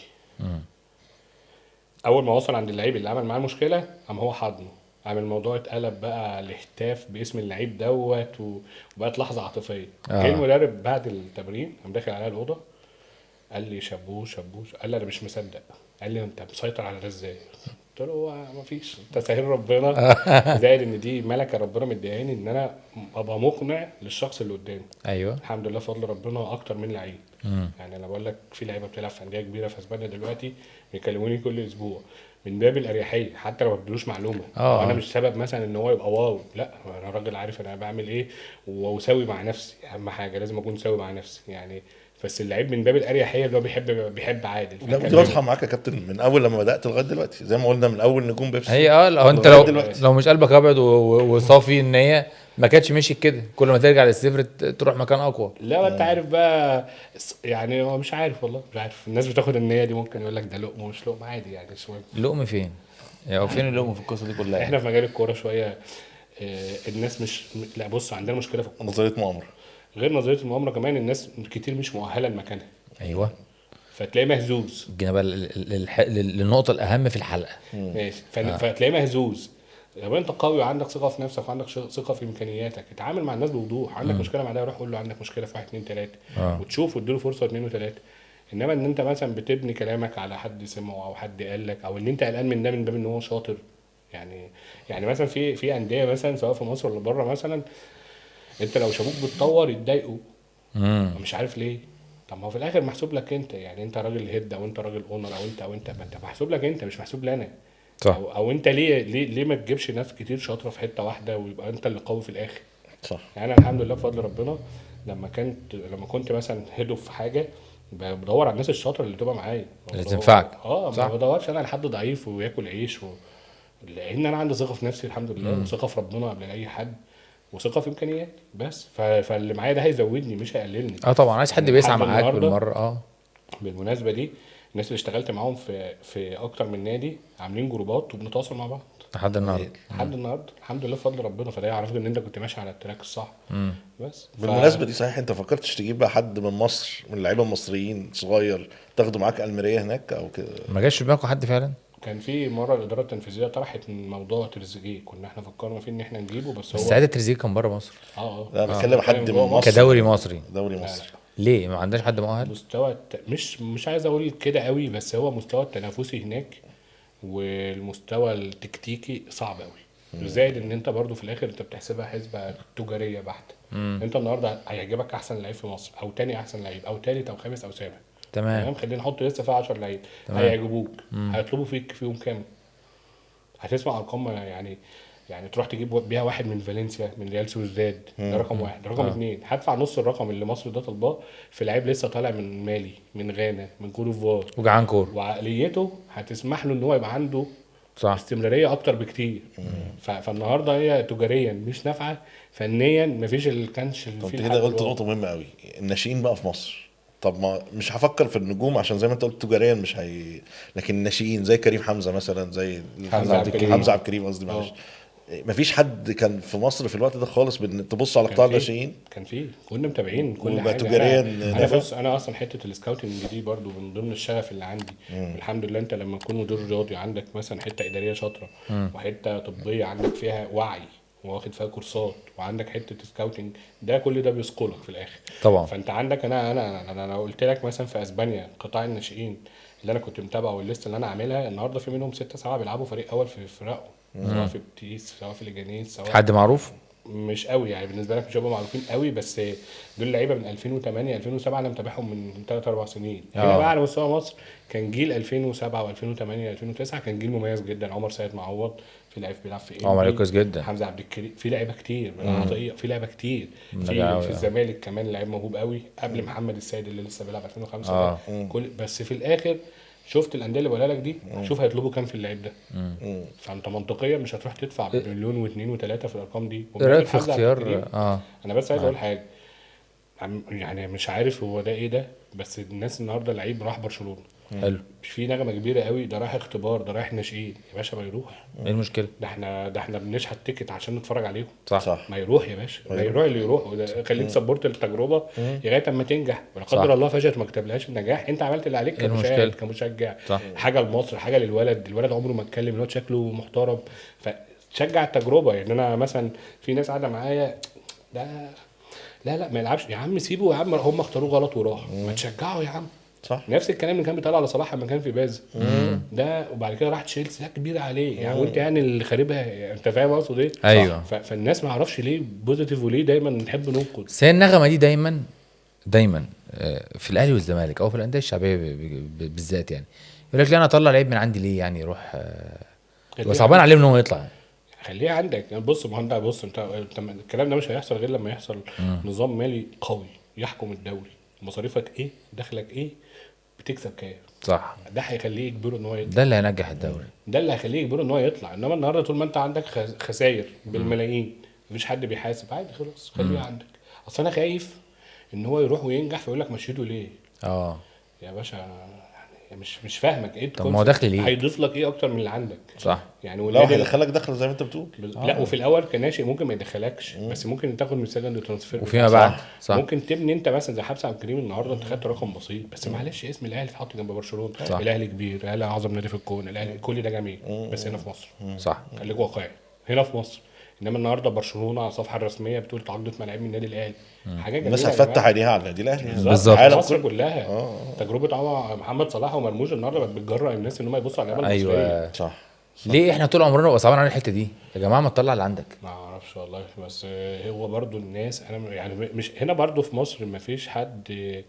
اول ما وصل عند اللعيب اللي عمل معاه المشكله قام هو حضنه، قام الموضوع اتقلب بقى الاهتاف باسم اللعيب دوت وبقت لحظه عاطفيه. جه المدرب بعد التمرين قام داخل عليا الاوضه قال لي شابوش. قال لي انا مش مصدق. قال لي انت مسيطر على ده ازاي؟ قلت له هو مفيش، تسهيل ربنا زائد ان دي ملكه ربنا مديهاني ان انا ابقى مقنع للشخص اللي قدامي. ايوه الحمد لله فضل ربنا اكتر من لعيب. يعني انا بقول لك في لعيبه بتلعب في انديه كبيره في اسبانيا دلوقتي بيكلموني كل اسبوع من باب الاريحيه، حتى لو ما بدلوش معلومه. انا مش سبب مثلا ان هو يبقى واو، لا انا راجل عارف انا بعمل ايه وساوي مع نفسي. اهم حاجه لازم اكون ساوي مع نفسي يعني. بس اللعيب من باب الاريحيه اللي هو بيحب عادل. لا دي واضحه معاك يا كابتن من اول لما بدات لغايه دلوقتي، زي ما قلنا من اول نجوم بيبسي. هي لو انت لو مش قلبك ابيض وصافي النيه ما كانتش مشي كده. كل ما ترجع للصفر تروح مكان اقوى. لا انت عارف بقى يعني، هو مش عارف والله مش عارف. الناس بتاخد النيه دي ممكن يقول لك ده لقمه ومش لقمه عادي يعني. مش مهم اللقم فين؟ يعني فين اللقم في القصه دي كلها؟ احنا في مجال الكوره شويه الناس مش لا بص عندنا مشكله في نظريه مؤامره. غير نظريه المؤامره كمان، الناس كتير مش مؤهله لمكانها. ايوه فتلاقيه مهزوز. جينا بقى للنقطه الاهم في الحلقه. ماشي. فتلاقيه مهزوز. لو انت قوي وعندك ثقه في نفسك وعندك ثقه في امكانياتك، اتعامل مع الناس بوضوح. عندك مشكله مع ده روح قول له عندك مشكله في 1 2 3 وتشوف واديله فرصه 2 و3. انما ان انت مثلا بتبني كلامك على حد سمعه او حد قال لك او ان انت قلقان من ده من باب ان هو شاطر يعني مثلا في انديه مثلا سواء في مصر ولا بره مثلا، انت لو شافوك بتطور يتضايقوا مش عارف ليه. طب ما هو في الاخر محسوب لك انت يعني، انت راجل هيد او انت راجل اونر او انت ما انت محسوب لك انت مش محسوب لنا. صح. او انت ليه ما تجيبش ناس كتير شاطره في حته واحده ويبقى انت اللي قوي في الاخر. صح. يعني انا الحمد لله بفضل ربنا لما كنت مثلا هيد في حاجه بدور على الناس الشاطره اللي تبقى معايا اللي تنفعك. ما بدورش انا لحد ضعيف وياكل عيش لان انا عندي ثقه في نفسي الحمد لله وثقه في ربنا قبل اي حد وثقه في امكانياتي بس. فاللي معايا ده هيزودني مش هيقللني. طبعا عايز حد يعني بيسعى لحد معاك النهاردة بالمره. بالمناسبه دي الناس اللي اشتغلت معاهم في اكتر من نادي عاملين جروبات وبنتواصل مع بعض لحد النهارده. الحمد لله بفضل ربنا. فده عرفت ان انت كنت ماشي على التراك الصح. بس بالمناسبه دي صحيح انت فكرتش تجيب بقى حد من مصر من اللعيبه المصريين صغير تاخده معاك الميريه هناك او كده؟ ما جاش في بالكم حد فعلا؟ كان في مره الاداره التنفيذيه طرحت من موضوع تريزيجيه، كنا احنا فكرنا فيه ان احنا نجيبه بس هو ساعتها تريزيجيه كان بره مصر. لا بتكلم حد من مصر كدوري مصري. دوري مصري. ليه ما عندناش حد مؤهل؟ مستوى مش عايز اقول كده قوي، بس هو مستوى التنافسي هناك والمستوى التكتيكي صعب قوي. زائد ان انت برضو في الاخر انت بتحسبها حسبه تجاريه بحته. انت النهارده هيعجبك احسن لعيب في مصر او تاني احسن لعيب او تالت او خامس او سابع. تمام. خلينا نحط لسه فيها 10 لعيب هيعجبوك. هيطلبوا فيك فيهم كام؟ هتسمع ارقام يعني تروح تجيب بيها واحد من فالنسيا من ريال سوسداد، ده رقم واحد. رقم اتنين هدفع نص الرقم اللي مصر ده طالباه في لعيب لسه طالع من مالي من غانا من كوت ديفوار وجعان كور وعقليته هتسمح له ان هو يبقى عنده صح استمراريه اكتر بكتير. فالنهارده هي تجاريا مش نافعه، فنيا مفيش الكنش اللي انت فيه. كده قلت نقطه مهمه قوي، الناشئين بقى في مصر. طب ما مش هفكر في النجوم عشان زي ما انت قلت تجاريا مش لكن الناشئين زي كريم حمزه مثلا، زي حمزة عبد الكريم. حمزه عبد الكريم قصدي معلش. مفيش حد كان في مصر في الوقت ده خالص تبص على قطاع الناشئين. كان في كنا متابعين كل وبقى حاجه. تجارياً انا نافع. بص، انا اصلا حته السكاوتنج دي برضو من ضمن الشغف اللي عندي. الحمد لله انت لما تكون مدير رياضي عندك مثلا حته اداريه شاطره وحته طبيه عندك فيها وعي واخد فيها كورسات وعندك حته سكاوتنج، ده كل ده بيثقلك في الاخر طبعا. فانت عندك انا قلت لك مثلا في اسبانيا قطاع الناشئين اللي انا كنت متابعه والليست اللي انا عاملها النهارده في منهم 6 7 بيلعبوا فريق اول في فرقه، سواء في بتيس سواء في ليجانيس سواء حد معروف؟ مش قوي يعني بالنسبه لك مش هيبقوا معروفين قوي، بس دول لعيبه من 2008 2007 انا متابعهم من 3 4 سنين. هنا بقى على مستوى مصر كان جيل 2007 و2008 2009 كان جيل مميز جدا. عمر سيد معوض في لعيب بيلعب في عمر لعيب كويس جدا. حمزه عبد الكريم في لعيبه كتير، عطيه في لعيبه كتير نجاوي. في الزمالك كمان لعيب موهوب قوي قبل محمد السيد اللي لسه بيلعب 2005 ده. كل بس في الاخر شفت الانديه اللي بقولها لك دي شوف هيطلبوا كام في اللعيب ده. فانت منطقيا مش هتروح تدفع بمليون واثنين وثلاثه في الارقام دي. ايه رايك في حمزة عبد الكريم، اختيار انا بس عايز اقول حاجه يعني مش عارف هو ده ايه ده، بس الناس النهارده لعيب راح برشلونه حلو. مش في نغمه كبيره قوي، ده رايح اختبار، ده رايح ناشئين يا باشا ما يروح. ايه المشكله؟ ده احنا بنشحت تيكت عشان نتفرج عليهم. صح. ما يروح يا باشا، ما يروح اللي يروح، وده خليك سبورت التجربه لغايه اما تنجح، ولا قدر الله فشلت ما كتبلهاش النجاح، انت عملت اللي عليك كمشاهد كمشجع. صح. حاجه لمصر، حاجه للولد، الولد عمره ما اتكلم، الولد شكله محترم، فتشجع التجربه. يعني انا مثلا في ناس قاعده معايا ده لا ما يلعبش يا عم، سيبه يا عم، هم اختاروه غلط وراح، ما تشجعه يا عم. صح. نفس الكلام اللي كان بيتقال على صلاح لما كان في باز ده، وبعد كده راح تشيلسي، ده كبير عليه يعني، وانت يعني اللي خاربها يعني، انت فاهم اقصد ايه؟ ايوه. فالناس ما اعرفش ليه بوزيتيف وليه دايما نحب ننقد. بس هي النغمه دي دايما في الاهلي والزمالك او في الانديه الشعبيه بالذات يعني يقول لك ليه انا اطلع لعيب من عندي ليه يعني يروح يبقى صعبان عليه ان هو يطلع يعني. خليه عندك يعني. بص ما انت بص انت الكلام ده مش هيحصل غير لما يحصل نظام مالي قوي يحكم الدوري. مصاريفك ايه، دخلك ايه، بتكسب كام. صح. ده هيخليه يجبره ان هو يطلع، ده اللي هينجح الدوري، ده اللي هيخليه يجبره ان هو يطلع. انما النهارده طول ما انت عندك خسائر بالملايين مفيش حد بيحاسب، عادي خلاص خليه عندك. اصل انا خايف ان هو يروح وينجح فيقول لك مشيته ليه يا باشا، يعني مش فاهمك ايه. طب ما هو دخل ليه، هيضيف لك ايه اكتر من اللي عندك؟ صح يعني لا هيدخلك دخل زي ما انت بتقول. لا وفي الاول كناشئ ممكن ما يدخلكش بس ممكن تاخد من سكند ترانسفير وفيما بعد صح. ممكن تبني انت مثلا زي حمزه عبد الكريم النهارده انت خدت رقم بسيط بس معلش اسم الاهلي اتحط جنب برشلونه. الاهلي كبير، الاهلي اعظم نادي في الكون، الاهلي كل ده جميل بس هنا في مصر. صح. خليك واقعي هنا في مصر. انما النهارده برشلونه على الصفحه الرسميه بتقول تعاقدت مع لعيب من النادي الاهلي، حاجه جميله. الناس هتفتح عينيها على النادي الاهلي بالظبط. مصر كلها تجربه محمد صلاح ومرموش النهارده بقت بتجرأ الناس ان هم يبصوا على اللعيبه المصريه. ايوه صح. ليه احنا طول عمرنا بقى صعبان على الحته دي يا جماعه؟ ما تطلع اللي عندك. ما اعرفش والله، بس هو برضو الناس انا يعني مش هنا برضو في مصر ما فيش حد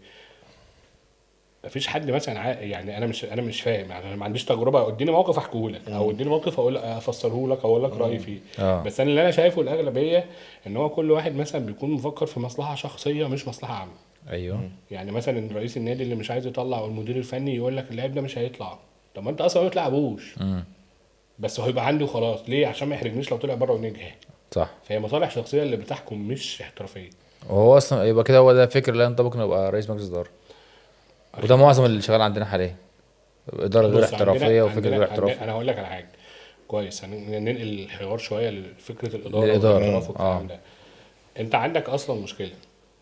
مثلا يعني انا مش فاهم يعني. انا ما عنديش تجربه، اديني موقف احكيه لك او اديني موقف اقول افسره لك او اقول لك رايي فيه. بس انا اللي انا شايفه الاغلبيه ان هو كل واحد مثلا بيكون مفكر في مصلحه شخصيه مش مصلحه عامه. ايوه. يعني مثلا رئيس النادي اللي مش عايز يطلع او المدير الفني يقول لك اللاعب ده مش هيطلع، طب ما انت اصلا ما بتلعبوش بس هو يبقى عندي وخلاص. ليه؟ عشان ما يحرجنيش لو طلع بره ونجح. صح. فهي مصالح شخصيه اللي بتحكم مش احترافيه. وهو اصلا يبقى كده هو ده فكر لا ينطبق انه يبقى رئيس مجلس اداره، وده معظم اللي شغال عندنا حاليا، اداره غير احترافيه وفكر غير احترافي. انا هقول لك على حاجه كويس، هننقل الحوار شويه لفكره الاداره والاحتراف والكلام ده. انت عندك اصلا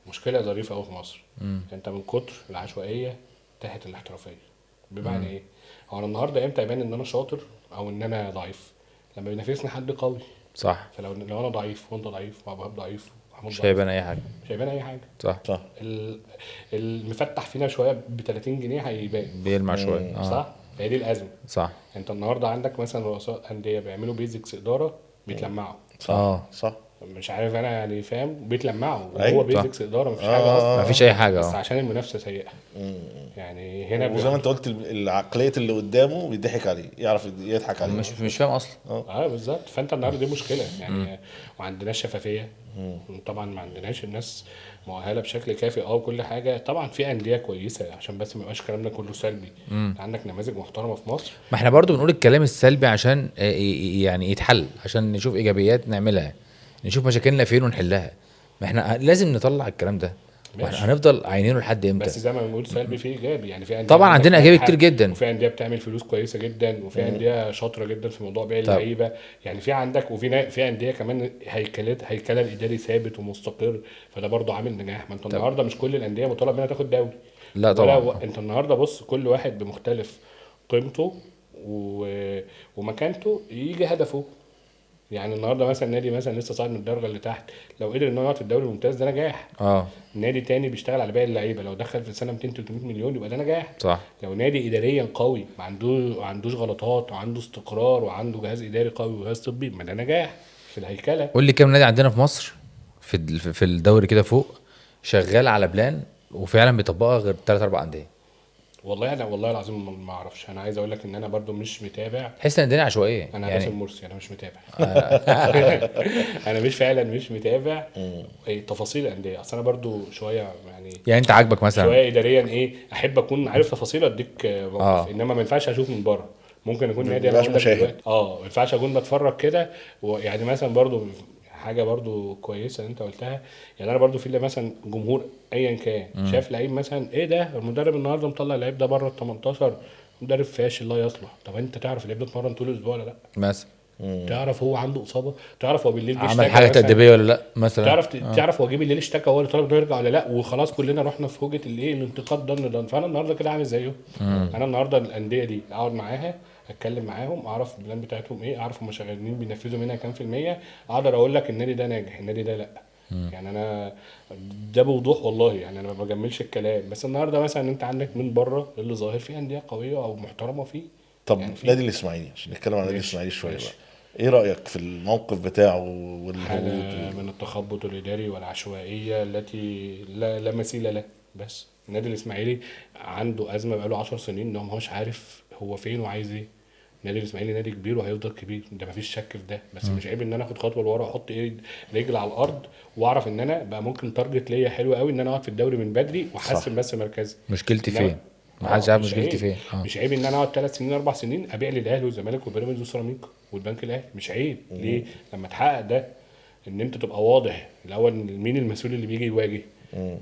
مشكله ظريفه قوي في مصر. انت من كتر العشوائيه تحت الاحترافيه. بمعنى ايه؟ هو انا النهارده امتى يبان ان انا شاطر او ان انا ضعيف؟ لما بينافسني حد قوي. صح. فلو انا ضعيف وانت ضعيف وابو وهاب ضعيف ومحمود مش هيبان اي حاجه. مش هيبان اي حاجه. صح. المفتح فينا شويه ب 30 جنيه هيبان، بيلمع شويه. صح. فهي دي الازمه. صح. انت النهارده عندك مثلا رؤساء انديه بيعملوا بيزكس اداره بيتلمعوا. صح. مش عارف انا يعني فاهم بيتلمعوا أيوة. وهو بيزكس اداره مفيش حاجه اصلا، مفيش اي حاجه بس عشان المنافسه سيئه. يعني هنا وزي ما انت قلت العقليه اللي قدامه بيضحك عليه، يعرف يضحك عليه، مش فاهم اصلا. بالظبط. فانت النهارده دي مشكله يعني. ما عندناش شفافيه، طبعا ما عندناش الناس مؤهله بشكل كافي وكل حاجه. طبعا في انديه كويسه عشان بس ما يبقاش كلامنا كله سلبي. عندك نماذج محترمه في مصر. ما احنا برضو بنقول الكلام السلبي عشان يعني يتحل، عشان نشوف ايجابيات نعملها، نشوف مشاكلنا فين ونحلها. ما احنا لازم نطلع الكلام ده. ماشي. هنفضل عاينينه لحد امتى؟ بس زي ما بنقول سلبي في ايجابي، يعني في انديه طبعا عندك عندنا ايجابي ناجحة، كتير جدا. وفي انديه بتعمل فلوس كويسه جدا، وفي انديه شاطره جدا في موضوع بيع طب اللعيبه. يعني في عندك في انديه كمان هيكلها الاداري ثابت ومستقر، فده برضو عامل نجاح. ما انت طب النهارده مش كل الانديه مطالب منها تاخد دوري، لا طبعا. انت النهارده بص كل واحد بمختلف قيمته و... ومكانته يجي هدفه. يعني النهارده مثلا نادي مثلا لسه صاعد من الدرجه اللي تحت، لو قدر انه يقعد في الدوري الممتاز ده نجاح. اه نادي تاني بيشتغل على باقي اللعيبه لو دخل في السنه 200 300 مليون يبقى ده نجاح. صح. لو نادي اداريا قوي ما عندوش غلطات وعنده استقرار وعنده جهاز اداري قوي وجهاز طبي، ما ده نجاح في الهيكله. قول لي كام نادي عندنا في مصر في الدوري كده فوق شغال على بلان وفعلا بيطبقها غير 3 4 انديه؟ والله انا والله العظيم ما اعرفش. انا عايز اقول لك ان انا برضو مش متابع. تحس ان الدنيا عشوائيه انا يعني. باسم مرسي انا مش متابع. انا مش فعلا مش متابع تفاصيل الانديه. اصل انا برضو شويه يعني يعني انت عاجبك مثلا؟ شويه اداريا ايه، احب اكون عارف تفاصيل اديك موقف، اه انما ما ينفعش اشوف من بره. ممكن يكون نادي انا مبيبقاش اقول لك مشاهد. دلوقتي ما ينفعش اكون بتفرج كده يعني مثلا برضو حاجه برضو كويسه انت قلتها. يعني انا برضو في اللي مثلا جمهور ايا كان شاف لعيب مثلا ايه ده المدرب النهارده مطلع اللعيب ده بره ال 18، مدرب فاشل لا يصلح. طب انت تعرف اللعيب ده اتمرن طول الاسبوع ولا لا؟ مثلا تعرف هو عنده اصابه؟ تعرف هو بالليل جه عمل اشتكى حاجه مثلا؟ تأديبيه ولا لا مثلا؟ تعرف هو جه بالليل اشتكى هو اللي طلب انه يرجع ولا لا؟ وخلاص كلنا رحنا في هوجه الايه الانتقاد ده. فانا النهارده كده عامل زيه. انا النهارده الانديه دي اقعد معاها اتكلم معاهم اعرف البلان بتاعتهم ايه، اعرف هم شغالين بينفذوا منها كام في الميه، اقدر اقول لك النادي ده ناجح النادي ده لا. يعني انا ده بوضوح والله، يعني انا ما بجملش الكلام. بس النهارده مثلا انت عندك من بره اللي ظاهر في انديه قويه او محترمه فيه. طب يعني في نادي الاسماعيلي، عشان نتكلم عن نادي ماشي الاسماعيلي شويه بقى، ماشي ايه رايك في الموقف بتاعه حالة والهبوط من التخبط الإداري والعشوائية التي لا مثيل لها. بس النادي الإسماعيلي عنده أزمة بقاله 10 سنين إن هو مش عارف هو فين وعايز إيه. النادي الإسماعيلي نادي كبير وهيفضل كبير، ده مفيش شك في ده. بس مش عيب إن أنا آخد خطوة لورا وأحط رجل على الأرض وأعرف إن أنا بقى ممكن تارجت ليا حلو قوي إن أنا أقعد في الدوري من بدري صح. وأحسن بس مركزي. مشكلتي إنما فين؟ محدش عارف مش مشكلتي عيب. فين. مش عيب ان انا اقعد 3 سنين 4 سنين ابيع للاهلي والزمالك وبيراميدز وسيراميكا والبنك الاهلي، مش عيب. ليه؟ لما تحقق ده ان انت تبقى واضح الاول مين المسؤول اللي بيجي يواجه.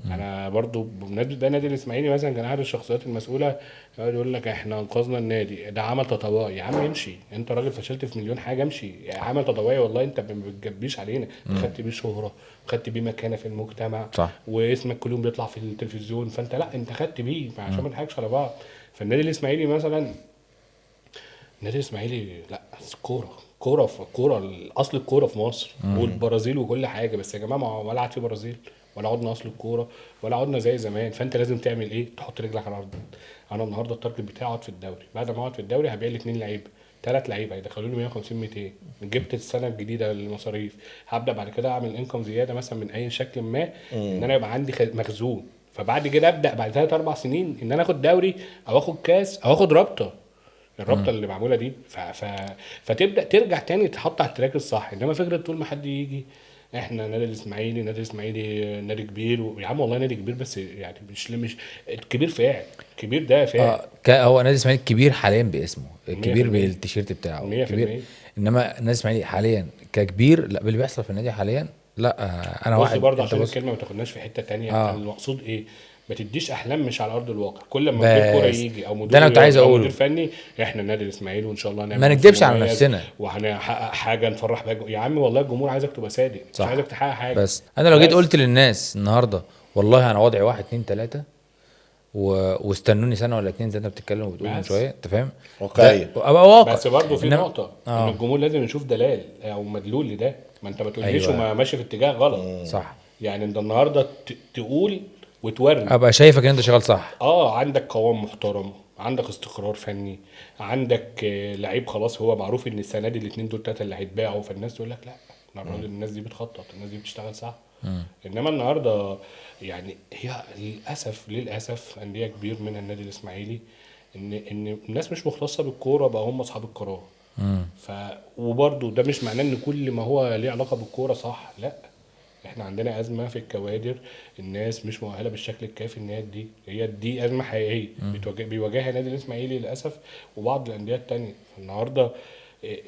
انا برضو بمناسبه بقى نادي الاسماعيلي مثلا كان احد الشخصيات المسؤوله يقعد يقول لك احنا انقذنا النادي ده عمل تطوعي. يا عم امشي، انت راجل فشلت في مليون حاجه امشي. عمل تطوعي والله انت ما بتجبيش علينا، خدت بيه شهره، خدت بيه مكانه في المجتمع، صح. واسمك كل يوم بيطلع في التلفزيون، فانت لا انت خدت بيه عشان ما نضحكش على بعض. فالنادي الاسماعيلي مثلا، النادي الاسماعيلي لا كوره في كوره اصل الكوره في مصر والبرازيل وكل حاجه. بس يا جماعه ما ولا قعد في برازيل ولا عدنا اصل الكوره ولا عدنا زي زمان. فانت لازم تعمل ايه؟ تحط رجلك على الارض. انا النهارده التارجت بتاعي اقعد في الدوري، بعد ما اقعد في الدوري هبيع لي 2 لعيبه 3 لعيبه هيدخلوا لي 150 200. جبت السنه الجديده المصاريف، هبدا بعد كده اعمل انكم زياده مثلا من اي شكل ما ان انا يبقى عندي مخزون. فبعد كده ابدا بعد 3 4 سنين ان انا اخد دوري او اخد كاس او اخد رابطه. الرابطه اللي معموله دي فتبدا ترجع تاني تحط على التراك الصح. انما فكره طول ما حد يجي احنا نادي الاسماعيلي نادي كبير يا عم والله نادي كبير، بس يعني مش كبير فاعل. كبير ده فاعل هو نادي الاسماعيلي كبير حاليا باسمه، كبير 100% بالتيشيرت بتاعه كبير. 100%. انما النادي الاسماعيلي حاليا ككبير لا، باللي بيحصل في النادي حاليا لا. انا بص واحد برضه انت عشان بص. الكلمه ما تاخدناش في حته تانية، انا اه المقصود ايه؟ ما تديش احلام مش على ارض الواقع. كل ما مدير كوره بس يجي او ده مدير انا كنت عايز رياضي او مدير اقوله. فني احنا النادي الاسماعيلي وان شاء الله ما هنعمل نكدبش موسم على مميز نفسنا. وهنحقق حاجه نفرح بيها يا عم والله الجمهور عايزك تبقى صادق، مش صح. عايزك تحقق حاجه. بس انا لو جيت بس قلت للناس النهارده والله انا وضعي 1 2 3 واستنوني سنه ولا 2 زي ما انت بتتكلم وبتقول من بس شويه، انت فاهم؟ ده واقعيه. ابقى واقع. بس برضه في انما نقطة إن الجمهور لازم يشوف دلال أو مدلول لده. ما أنت ما تقوليش ايوه وما ماشي في اتجاه غلط. صح. يعني أنت النهاردة تقول وتوري. ابقى شايفك ان انت شغال صح. عندك قوام محترم، عندك استقرار فني، عندك لعيب خلاص هو معروف ان السنه دي الاثنين دول 3 اللي هيتباعوا، فالناس تقول لك لا احنا الراجل الناس دي بتخطط الناس دي بتشتغل صح. انما النهارده يعني هي للاسف انديه كبير منها النادي الاسماعيلي ان الناس مش مختصه بالكوره بقى هم اصحاب القرار. ف وبرده ده مش معناه ان كل ما هو ليه علاقه بالكوره صح، لا. احنا عندنا ازمه في الكوادر، الناس مش مؤهله بالشكل الكافي ان هي دي ازمه حقيقيه بيواجهها النادي الاسماعيلي للاسف وبعض الانديه التانية. فالنهارده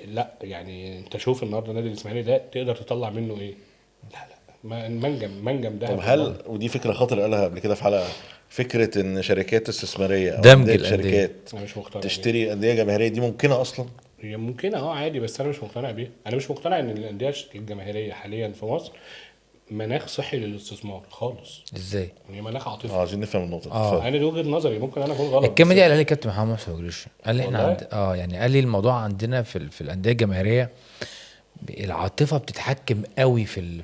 لا يعني انت شوف النهارده النادي الاسماعيلي ده تقدر تطلع منه ايه؟ لا منجم ده. طب هل ودي فكره خاطر قالها قبل كده في حلقه، فكره ان شركات استثماريه او دمج أندية الأندية. شركات انا مش مقتنع بيها. تشتري انديه جماهيريه، دي ممكنه اصلا؟ هي ممكن عادي، بس انا مش مقتنع بيها. انا مش مقتنع ان الانديه الجماهيريه حاليا في مصر مناخ صحي للاستثمار خالص. ازاي؟ هي مناخ عاطفي. عايزين نفهم النقطه دي. آه. اتفضل. انا دي وجهه نظري، ممكن انا اكون غلط. الكلمه بس دي قالها لي كابتن محمد سوجريش، قال لي احنا والله؟ يعني قال لي الموضوع عندنا في الانديه الجماهيريه العاطفه بتتحكم قوي في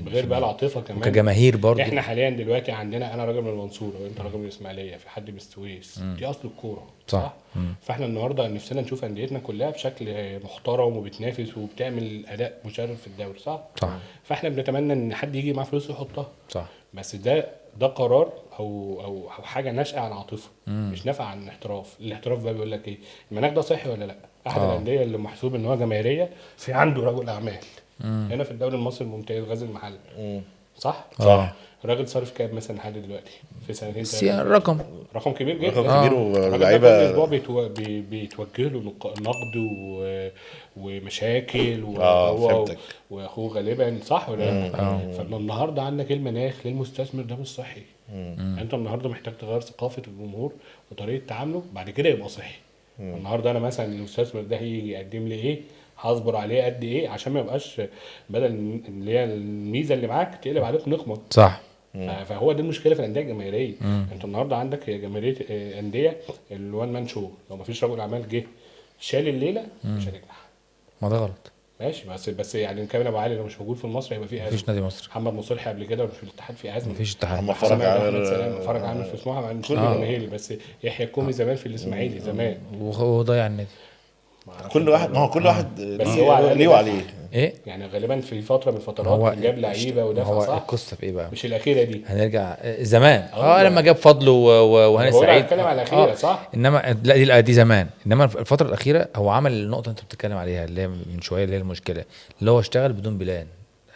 غير بقى العاطفه كمان، كجماهير برضه. احنا حاليا دلوقتي عندنا، انا راجل من المنصوره وانت راجل من الاسماعيليه، في حد من السويس، دي اصل الكوره صح. فاحنا النهارده نفسنا نشوف انديتنا كلها بشكل محترم وبتنافس وبتعمل اداء مشرف في الدوري، صح؟ صح. فاحنا بنتمنى ان حد يجي معاه فلوس يحطها، صح. بس ده قرار او حاجه ناشئه عن عاطفه، مش نافعه عن احتراف. الاحتراف بقى بيقول لك ايه؟ المناخ ده صحي ولا لا؟ احد الانديه اللي محسوب ان هو جماهيريه في عنده رجل اعمال هنا في الدوري المصري الممتاز، غازي المحله، صح؟ صح. الراجل صارف كام مثلا لحد دلوقتي في سنتين بس ثلاثه؟ رقم رقم كبير جدا. رقم كبير الراجل ده كل ولعيبه. اسبوع بيتوجه له نقد ومشاكل فهمتك. واخوه غالبا، صح ولا لا؟ فالنهارده عندك المناخ للمستثمر ده مش صحي. انت النهارده محتاج تغير ثقافه الجمهور وطريقه تعامله، بعد كده يبقى صحي. النهارده انا مثلا المستثمر ده هيجي يقدم لي ايه، هصبر عليه قد ايه عشان ما يبقاش بدل اللي هي الميزه اللي معاك تقلب عليك نقمه. صح. فهو دي المشكله في الانديه الجماهيريه. انت النهارده عندك جماهيريه انديه الوان مان شو، لو ما فيش رجل اعمال جه شال الليله مش هتنجح. ما ده غلط. ماشي، بس يعني كامل ابو علي لو مش موجود في مصر هيبقى في ازمه. مفيش نادي مصري، محمد مصلحي قبل كده مش في الاتحاد في ازمه. مفيش اتحاد. هم فرج فرج عامر فرج عامر في سموحه مش جماهيري، بس يحيى الكومي زمان في الاسماعيلي زمان. وهو ضيع النادي. كل واحد، ما هو كل واحد بس هو على ليه وعليه. ايه يعني غالبا في فتره من الفترات جاب لعيبه ودافع، هو صح؟ القصه في ايه بقى؟ مش الاخيره دي، هنرجع زمان أيوة. لما جاب فضل وهاني بقول سعيد. هتكلم على الاخيره، صح؟ انما لا دي زمان، انما الفتره الاخيره هو عمل النقطه اللي انت بتتكلم عليها اللي هي من شويه، اللي هي المشكله اللي هو اشتغل بدون بلان.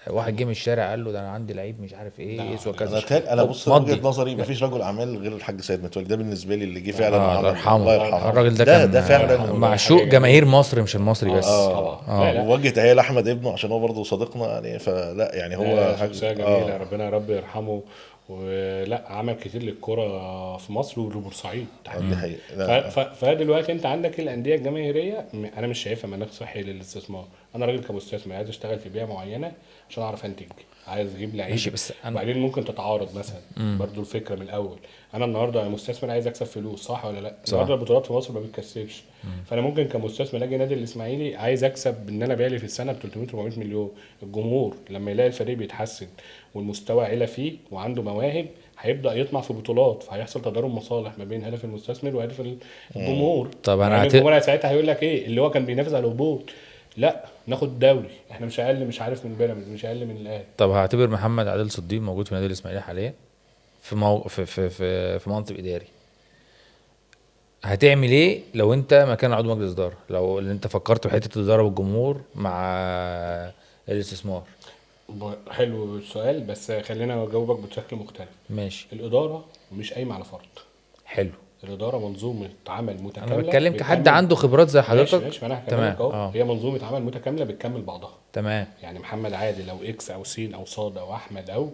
واحد جه من الشارع قال له ده انا عندي لعيب مش عارف ايه يسوى كذا. انا بص وجهه نظري مفيش رجل اعمال غير الحاج سيد متولي، ده بالنسبه لي اللي جه فعلا الله يرحمه. الله يرحمه. الراجل ده كان ده فعلا معشوق جماهير مصر مش المصري بس. طبعا. لا. ووجه تحيه لاحمد ابنه عشان هو برضه صديقنا يعني، فلا يعني هو شخصيه جميله، ربنا يا رب يرحمه. ولا عمل كتير للكرة في مصر وبورسعيد دي حقيقة. فدلوقتي انت عندك الانديه الجماهيريه، انا مش شايفها مناخ صحي للاستثمار. انا راجل كمستثمر عايز اشتغل في بيئه معينه عشان اعرف انتج، عايز اجيب لعيبه. ماشي، بس وبعدين ممكن تتعارض مثلا برضو الفكره من الاول. انا النهارده مستثمر عايز اكسب فلوس، صح ولا لا؟ النهارده البطولات في مصر ما بتكسبش. فانا ممكن كمستثمر اجي نادي الاسماعيلي عايز اكسب ان انا بالي في السنه ب 300 400 مليون. الجمهور لما يلاقي الفريق بيتحسن والمستوى عالي فيه وعنده مواهب هيبدا يطمع في بطولات، فهيحصل تضارب مصالح ما بين هدف المستثمر وهدف الجمهور. طب انا يعني الجمهور ساعتها هيقول لك ايه اللي هو كان بينافس على الهبوط، لا ناخد دوري، احنا مش اقل، مش عارف من بيراميدز، مش اقل من الاهلي. طب هعتبر محمد عادل صديق موجود في نادي الاسماعيلي حاليا في منصب اداري، هتعمل ايه لو انت مكان عضو مجلس اداره؟ لو اللي انت فكرت في حته الاداره والجمهور مع الاستثمار. حلو السؤال، بس خلينا اجاوبك بشكل مختلف. ماشي. الاداره مش قايمه على فرد. حلو. الاداره منظومه عمل متكامله. انا بتكلم كحد عنده خبرات زي حضرتك. ماشي انا هكلمك اهو. هي منظومه عمل متكامله بتكمل بعضها. تمام. يعني محمد عادل او اكس او سين او صاد او احمد او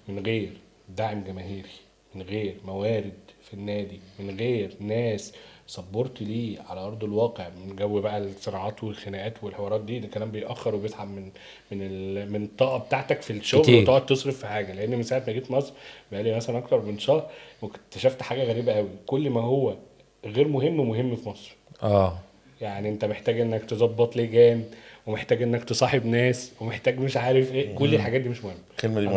من غير دعم جماهيري، من غير موارد في النادي، من غير ناس سبورت ليه على ارض الواقع، من جو بقى الصراعات والخناقات والحوارات دي، ده كلام بيأخر وبيسحب من الطاقه بتاعتك في الشغل كتير. وتقعد تصرف في حاجه. لان من ساعه ما جيت مصر بقالي مثلا اكتر من شهر واكتشفت حاجه غريبه قوي، كل ما هو غير مهم في مصر. يعني انت محتاج انك تظبط لجان، ومحتاج انك تصاحب ناس، ومحتاج مش عارف ايه، كل الحاجات دي مش مهمه. الكلمه دي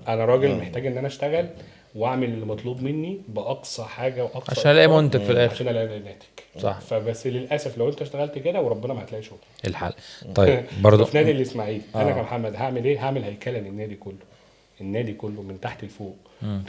انا راجل محتاج ان انا اشتغل واعمل اللي مطلوب مني باقصى حاجه واقصى عشان الاقي منتج في الاخر، عشان الاقي ناتج. صح. فبس للاسف لو انت اشتغلت كده وربنا ما هتلاقي شغل. الحل. طيب برضه في نادي الاسماعيلي انا كمحمد هعمل ايه؟ هعمل هيكله للنادي كله، النادي كله من تحت لفوق.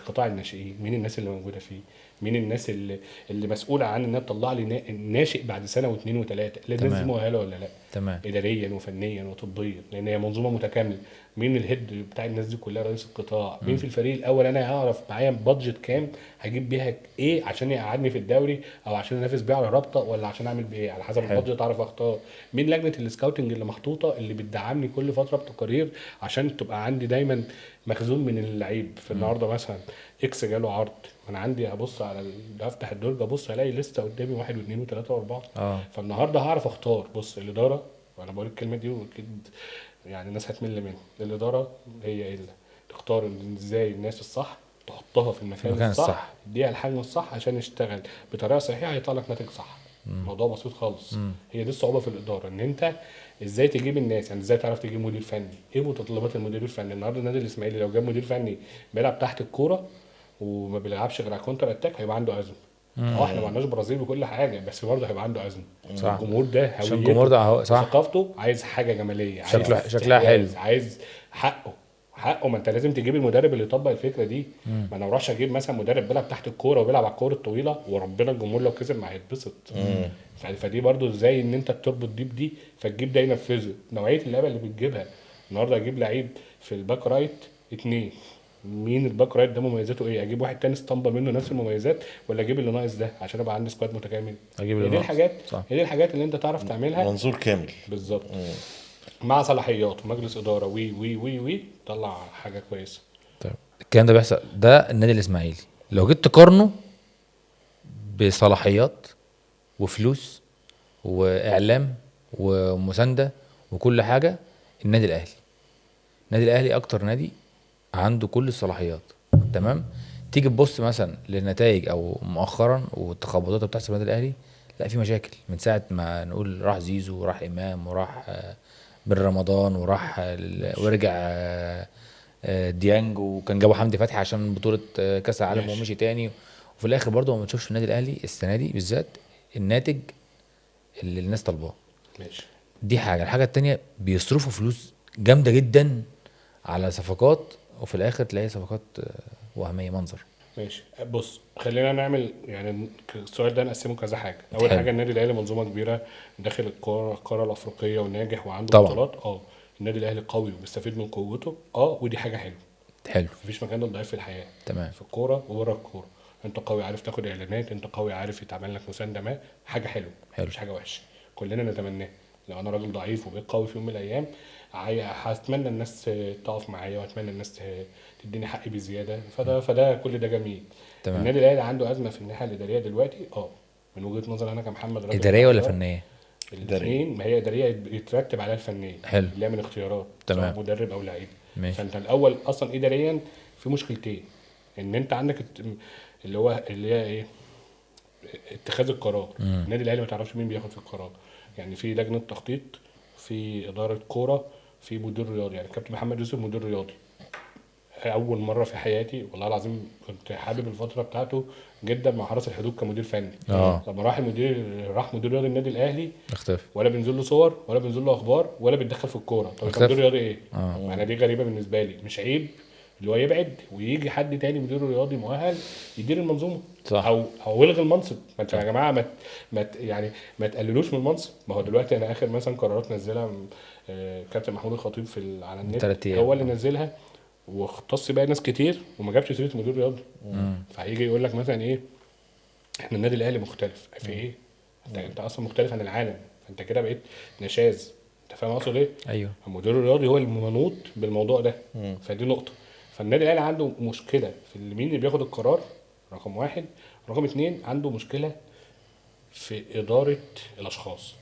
قطاع الناشئين، مين الناس اللي موجوده فيه، مين الناس اللي مسؤوله عن انها تطلع لي ناشئ بعد سنه واثنين وثلاثه، الناس دي مؤهله ولا لا، تمام. اداريا وفنيا وطبيا، لان هي منظومه متكامله. مين الهيد بتاع الناس دي كلها؟ رئيس القطاع. مين في الفريق الاول؟ انا هعرف معايا بادجت كام هجيب بيها ايه عشان يقعدني في الدوري، او عشان انافس بيه على رابطه، ولا عشان اعمل بايه، على حسب البادجت اعرف اختار. مين لجنه السكاوتنج اللي محطوطه اللي بتدعمني كل فتره بتقارير عشان تبقى عندي دايما مخزون من اللعيب. في النهارده مثلا اكس جاله عرض، انا عندي هبص على افتح الدرج ابص الاقي لسه قدامي واحد واثنين وثلاثه واربعه. فالنهارده هعرف اختار. بص الاداره، وانا بقول الكلمه دي واكيد يعني الناس هتمل منها، الاداره هي اللي تختار ازاي الناس الصح تحطها في المكان الصح، تديها الحجم الصح عشان يشتغل بطريقه صحيحه هيطلع لك ناتج صح. الموضوع بسيط خالص. هي دي الصعوبه في الاداره، ان انت ازاي تجيب الناس، يعني ازاي تعرف تجيب مدير فني، ايه متطلبات المدير الفني. النهارده النادي الاسماعيلي لو جاب مدير فني بيلعب تحت الكوره وما بيلعبش غير على كونتر اتاك هيبقى عنده ازمه. احنا ما عندناش برازيل وكل حاجه، بس برضه هيبقى عنده ازمه. صح. الجمهور ده عشان الجمهور ده صح، ثقافته عايز حاجه جماليه، شكلها حلو، عايز حقه. ما انت لازم تجيب المدرب اللي يطبق الفكره دي. ما انا ما اروحش اجيب مثلا مدرب بيلعب تحت الكوره وبيلعب على الكوره الطويله وربنا الجمهور لو كسب ما هيتبسط. فدي برضو ازاي ان انت تربط دي فتجيب ده ينفذه. نوعيه اللعيبه اللي بتجيبها النهارده، اجيب لعيب في الباك رايت 2، مين الباك رايت ده مميزاته ايه؟ اجيب واحد تاني اسطمبه منه نفس المميزات، ولا اجيب اللي ناقص ده عشان ابقى عندي سكواد متكامل؟ اجيب هي اللي دي ناقص. الحاجات، صح. هي دي الحاجات اللي انت تعرف تعملها منظور كامل بالظبط، مع صلاحيات ومجلس اداره وي وي وي وي طلع حاجه كويسه. طيب الكلام ده بيحصل، ده النادي الاسماعيلي لو جيت تقارنه بصلاحيات وفلوس واعلام ومسانده وكل حاجه، النادي الاهلي اكتر نادي عنده كل الصلاحيات. تمام. تيجي تبص مثلا للنتائج او مؤخرا والتخبطات اللي بتحصل في النادي الاهلي، لا في مشاكل من ساعه ما نقول راح زيزو وراح امام وراح بن رمضان وراح ورجع ديانج، وكان جابوا حمدي فتحي عشان بطوله كاس العالم ومشي تاني. وفي الاخر برضه ما بتشوفش النادي الاهلي السنه دي بالذات الناتج اللي الناس طالباه. ماشي. دي الحاجه التانية بيصرفوا فلوس جامده جدا على صفقات، وفي الاخر تلاقي صفقات وهميه منظر. ماشي. بص خلينا نعمل يعني السؤال ده نقسمه كذا حاجه. اول حاجه النادي الاهلي منظومه كبيره داخل القاره الافريقيه وناجح وعنده بطولات. النادي الاهلي قوي وبيستفيد من قوته. ودي حاجه حلوه. مفيش مكان للضعيف في الحياه. تمام. في الكوره وبره الكوره، انت قوي عارف تاخد اعلانات، انت قوي عارف يتعمل لك مسانده، ما حاجه حلوه. مش حاجه وحشه، كلنا نتمناها. لو انا راجل ضعيف وبقيت قوي في يوم من الايام هتمنى الناس تقف معايا واتمنى الناس تديني حقي بزياده. فده كل ده جميل. تمام. النادي الاهلي عنده ازمه في الناحيه الاداريه دلوقتي. من وجهه نظري انا كمحمد راجل اداريه ولا فنيه؟ الاثنين. ما هي اداريه يترتب عليها الفنيه. حلو. اللي هي من اختيارات سواء مدرب او لعيب. فانت ماشي. الاول اصلا اداريا في مشكلتين، ان انت عندك اللي هي ايه، اتخاذ القرار. النادي الاهلي ما تعرفش مين بياخد في القرار. يعني في لجنه تخطيط، في اداره كوره، في مدير رياضي. يعني كابتن محمد يوسف مدير رياضي، اول مره في حياتي والله العظيم كنت حابب الفتره بتاعته جدا مع حرس الحدود كمدير فني. لما راح مدير رياضي النادي الاهلي اختفى، ولا بينزل له صور ولا بينزل له اخبار ولا بيتدخل في الكوره. طب مدير رياضي ايه؟ معناها دي غريبه بالنسبه لي. مش عيب اللي هو يبعد ويجي حد تاني مدير رياضي مؤهل يدير المنظومه؟ صح. او يلغي المنصب. ما انتوا يا جماعه ما تقللوش من المنصب. ما هو دلوقتي انا اخر مثلا قرارات نزلها كابتن محمود الخطيب على النت، هو اللي نزلها واختص بقى ناس كتير وما جابش سيره مدير رياضي. فهيجي يقول لك مثلا ايه، احنا النادي الاهلي مختلف في ايه؟ انت اصلا مختلف عن العالم، فانت كده بقيت نشاذ. انت فاهم اقصد ايه؟ ايوه. المدير الرياضي هو المنوط بالموضوع ده. فدي نقطه. فالنادي الاهلي عنده مشكله في مين اللي بياخد القرار، رقم واحد. رقم اتنين عنده مشكله في اداره الاشخاص.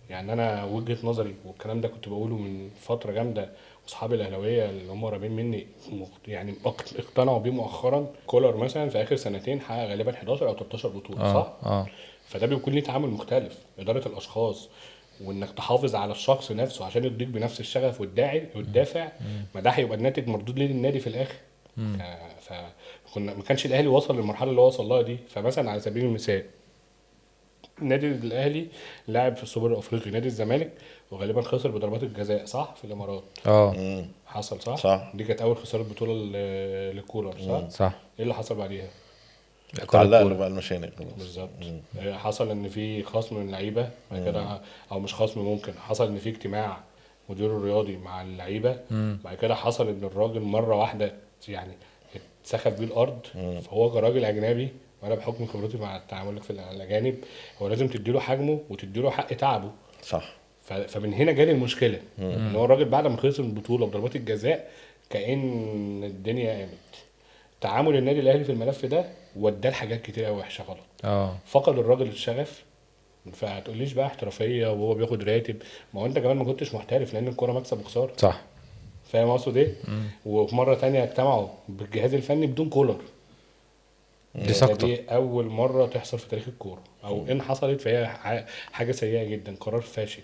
يعني انا وجهه نظري والكلام ده كنت بقوله من فتره جامده، واصحابي الاهلاويه اللي هم قريبين مني يعني اقتنعوا بيه مؤخرا. كولر مثلا في اخر سنتين حقق غالبا 11 او 13 بطوله. صح. فده بيكون ليه تعامل مختلف، اداره الاشخاص، وانك تحافظ على الشخص نفسه عشان يديك بنفس الشغف والدافع. ما ده هيبقى الناتج مردود ليه للنادي في الاخر. ما كانش الاهلي وصل للمرحله اللي هو وصل لها دي. فمثلا على سبيل المثال النادي الاهلي لعب في السوبر الافريقي نادي الزمالك وغالبا خسر بضربات الجزاء، صح، في الامارات. حصل صح. دي كانت اول خساره بطوله للكولر، صح. صح. ايه اللي حصل بعديها؟ اتعلق له بقى المشانق خلاص. بالظبط. حصل ان في خصم من اللعيبه بعد كده، او مش خصم، ممكن حصل ان في اجتماع مدير الرياضي مع اللعيبه، بعد كده حصل ان الراجل مره واحده يعني اتسخف بيه الارض. فهو كراجل اجنبي، وانا بحكم خبرتي مع التعامل في الاجانب، هو لازم تديله حجمه وتديله حق تعبه. صح. فمن هنا جالي المشكله، ان هو الراجل بعد ما خلص البطوله بضربات الجزاء كأن الدنيا قامت. تعامل النادي الاهلي في الملف ده وداه لحاجات كتير قوي وحشه غلط. فقد الراجل الشغف. فهتقوليش بقى احترافيه وهو بياخد راتب، ما هو انت كمان ما كنتش محترف، لان الكوره مكسب وخساره. صح. فاهم اقصد ايه؟ وفي مره تانية اجتمعوا بالجهاز الفني بدون كولر. دي سقطه. دي اول مره تحصل في تاريخ الكوره، او ان حصلت فهي حاجه سيئه جدا، قرار فاشل.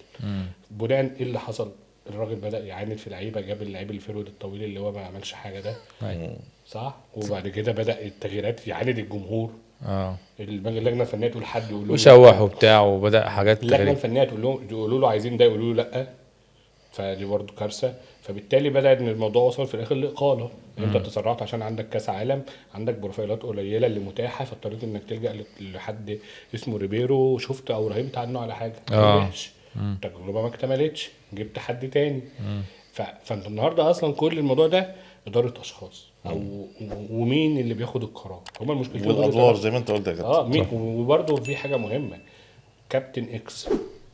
بناء ايه اللي حصل؟ الراجل بدا يعاند في لعيبه، جاب اللعيب الفيرود الطويل اللي هو ما عملش حاجه ده. صح. وبعد كده بدا التغييرات، يعاند الجمهور. اللجنه الفنيه تقول حد يقول له وشوح وبتاع، وبدا حاجات اللجنه الفنيه تقول له عايزين ده، يقولوا له لا. فدي برضه كارثه. فبالتالي بدا ان الموضوع وصل في الاخر لاقاله. انت تسرعت عشان عندك كاس عالم، عندك بروفايلات قليله اللي متاحه، فاضطريت انك تلجا لحد اسمه ريبيرو، شفت او رهيبت عنه على حاجه وحش، التجربه ما اكتملتش، جبت حد تاني. فانت النهارده اصلا كل الموضوع ده اداره اشخاص، او ومين اللي بياخد القرار، هما المشكلتين والادوار زي ما انت قلت يا كابتن. وبرده في حاجه مهمه، كابتن اكس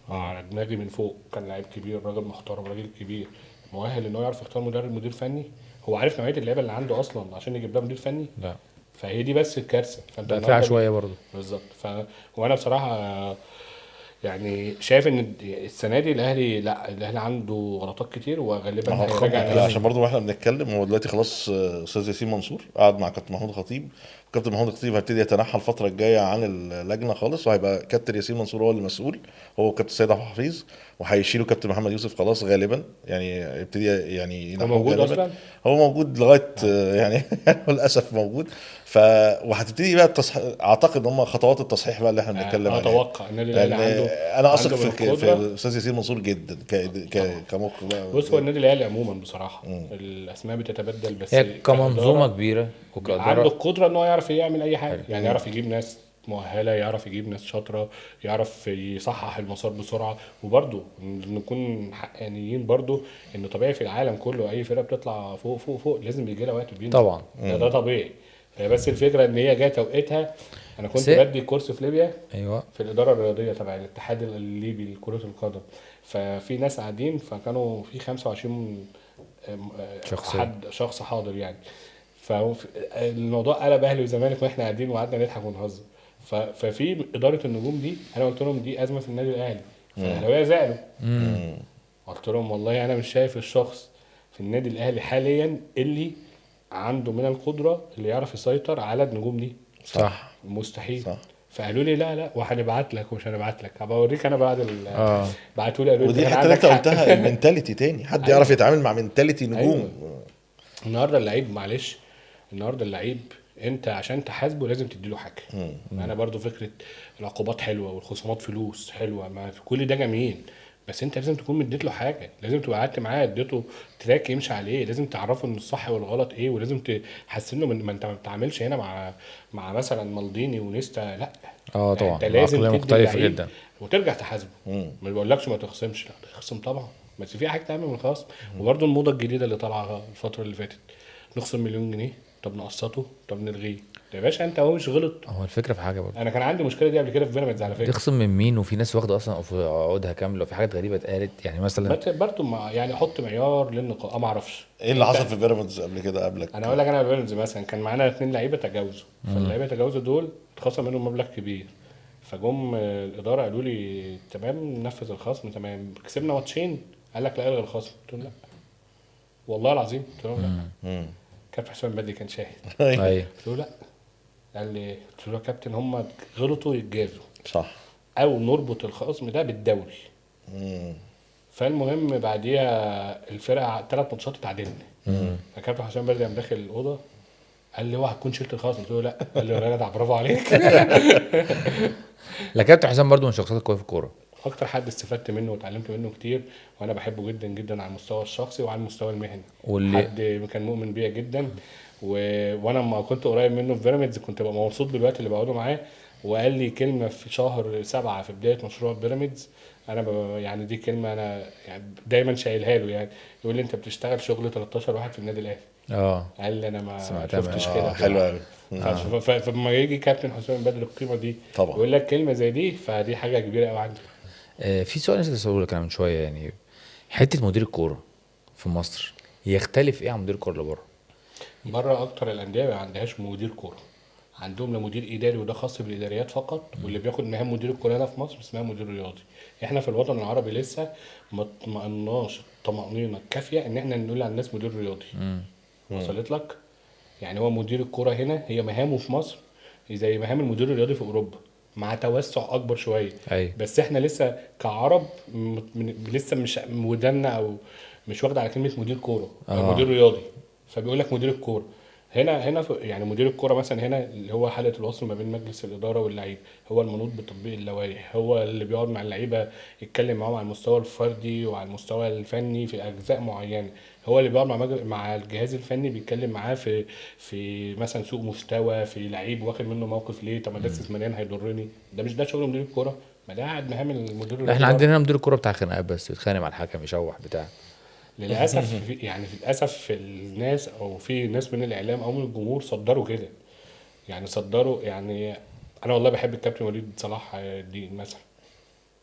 على دماغي من فوق، كان لعيب كبير، راجل محترم، راجل كبير مؤهل ان هو يعرف يختار مدير فني. هو عارف نوعيه اللعيبه اللي عنده اصلا عشان يجيب لها مدير فني؟ لا. فهي دي بس الكارثه. فانت في عشوائيه برضه. بالظبط. وانا بصراحه يعني شايف ان السنه دي الاهلي، لا، الاهلي عنده غلطات كتير، وغالبا هيراجع. عشان برضه واحنا بنتكلم، هو دلوقتي خلاص استاذ ياسين منصور قعد مع كابتن محمود خطيب. كابتن محمود خطيب هيبتدي يتنحى الفتره الجايه عن اللجنه خالص، وهيبقى كابتن ياسين منصور هو المسؤول، هو كابتن سيد عبد الحفيظ، وهيشيلوا كابتن محمد يوسف خلاص غالبا. يعني يبتدي يعني هو موجود اصلا، هو موجود لغايه يعني للاسف موجود. وهتبتدي بقى اعتقد هم خطوات التصحيح بقى اللي احنا بنتكلم عليها. اتوقع ان الاهلي عنده، انا اثق في الاستاذ ياسين منصور جدا كمخ بقى. بص، هو النادي الاهلي عموما بصراحه الاسماء بتتبدل، بس هي كمنظومه كبيره عنده القدره ان هو يعرف يعمل اي حاجه. يعني يعرف يجيب ناس مؤهله، يعرف يجيب ناس شاطره، يعرف يصحح المسار بسرعه. وبرده نكون حقانيين برده، ان طبيعي في العالم كله اي فرقه بتطلع فوق فوق فوق لازم بيجي لها وقت وبينزل طبعا. ده طبيعي. هي بس الفكره ان هي جايه توقيتها. انا كنت بدي كورس في ليبيا، ايوه، في الاداره الرياضيه تبع الاتحاد الليبي لكره القدم. ففي ناس قاعدين، فكانوا في 25 شخص حاضر يعني. فالموضوع قلب اهلي وزمالك، واحنا قاعدين وقعدنا نضحك ونهزر. ففي اداره النجوم دي، انا قلت لهم دي ازمه في النادي الاهلي، فالاهلاويه زعلوا. قلت لهم والله انا مش شايف الشخص في النادي الاهلي حاليا اللي عنده من القدره اللي يعرف يسيطر على النجوم دي. صح. مستحيل. صح. فقالوا لي لا وهنبعت لك ومش هنبعت لك، هبقى اوريك انا بعد بعتوا لي قالوا لي ودي حتى انت قلتها المينتاليتي تاني، حد يعرف يتعامل مع مينتاليتي نجوم. أيوة. النهارده اللعيب، معلش، النهارده اللعيب انت عشان تحاسبه لازم تديله حاجه. انا برضو فكره العقوبات حلوه والخصومات فلوس حلوه، ما في كل ده جميل، بس انت لازم تكون مديت له حاجه، لازم تبقى قعدت معاه اديته تراك يمشي عليه، لازم تعرفه ان الصح والغلط ايه، ولازم تحسنه من ما انت ما بتتعاملش هنا مع مثلا مالديني ونيستا، لا. طبعا انت لازم مختلفه جدا وترجع تحاسبه. ما بقولكش ما تخصمش، لا تخصم طبعا، بس في حاجه تعمل من الخصم. وبرده الموضه الجديده اللي طالعه الفتره اللي فاتت، نخصم مليون جنيه، طب نقسطه، طب نلغيه. يا باشا انت هو مش غلط. هو الفكره في حاجه برضه، انا كان عندي مشكله دي قبل كده في بيراميدز على فكره. تخصم من مين؟ وفي ناس واخده اصلا في عقودها كامله، وفي حاجات غريبه اتقالت يعني مثلا برضه يعني احط معيار للنقاء، ما اعرفش ايه اللي حصل في بيراميدز قبل كده قبلك. انا اقول لك، انا بيراميدز مثلا كان معانا 2 لعيبه تجاوزوا، فاللعيبه تجاوزوا دول اتخصم منهم مبلغ كبير، فجم الاداره قالوا لي تمام ننفذ الخصم، تمام كسبنا ماتشين، قال لك لا الغي الخصم. قلت له لا والله العظيم، قلت له لا. كابتن حسام بدري كان شاهد. ايوه. قلت له لا، قال لي، قلت له يا كابتن هم غلطوا يتجازوا، صح، او نربط الخصم ده بالدوري. فالمهم بعديها الفرقه 3 ماتشات اتعادلنا. فكابتن حسام بدري قام داخل الاوضه قال لي اوعى تكون شلت الخصم. قلت له لا. قال لي يا جدع برافو عليك. لا، كابتن حسام برضو من الشخصيات القويه في الكوره. اكتر حد استفدت منه واتعلمت منه كتير، وانا بحبه جدا جدا على المستوى الشخصي وعلى المستوى المهني. حد كان مؤمن بيا جدا وانا لما كنت قريب منه في بيراميدز كنت ببقى مبسوط بالوقت اللي بقعده معاه. وقال لي كلمه في شهر 7 في بدايه مشروع بيراميدز، انا يعني دي كلمه انا يعني دايما شايلها له. يعني يقول لي انت بتشتغل شغل 13 واحد في النادي الاهلي. قال لي انا ما سمعتها شفتش كده حلو بصراحة. قوي. فلما يجي كابتن حسام بدر القيمه دي طبعا. يقول لك كلمه زي دي، فدي حاجه كبيره قوي عندي. في سؤال نسيت اساله لك انا من شويه، يعني حته مدير الكوره في مصر يختلف ايه عن مدير الكوره اللي بره؟ بره اكتر الانديه ما عندهاش مدير كوره، عندهم لا مدير اداري وده خاص بالاداريات فقط، واللي بياخد مهام مدير الكوره هنا في مصر اسمها مدير رياضي. احنا في الوطن العربي لسه ما اطمئناش الطمانينه الكافيه ان احنا نقول على الناس مدير رياضي. وصلت لك؟ يعني هو مدير الكوره هنا هي مهامه في مصر زي مهام المدير الرياضي في اوروبا، مع توسع اكبر شويه. ايوه. بس احنا لسه كعرب لسه مش ودنا او مش واخد على كلمه مدير كوره او مدير رياضي، فبيقول لك مدير الكوره. هنا يعني مدير الكوره مثلا هنا اللي هو حاله الوصل ما بين مجلس الاداره واللعيب، هو المنوط بتطبيق اللوائح، هو اللي بيقعد مع اللعيبه يتكلم معاهم على المستوى الفردي وعلى المستوى الفني في اجزاء معينه، هو اللي بيقعد مع الجهاز الفني بيتكلم معاه في مثلا سوء مستوى في لعيب واخد منه موقف ليه، طب ما ده استثماريا هيضرني، ده مش ده شغل مدير الكوره، ما ده قاعد مهام المدير لا، الرياضي احنا برضه. عندنا هنا مدير الكوره بتاع خناقات بس، يتخانق مع الحكم يشوح بتاع. للاسف يعني للاسف في الناس او في ناس من الاعلام او من الجمهور صدروا كده، يعني صدروا يعني. انا والله بحب الكابتن وليد صلاح الدين مثلا،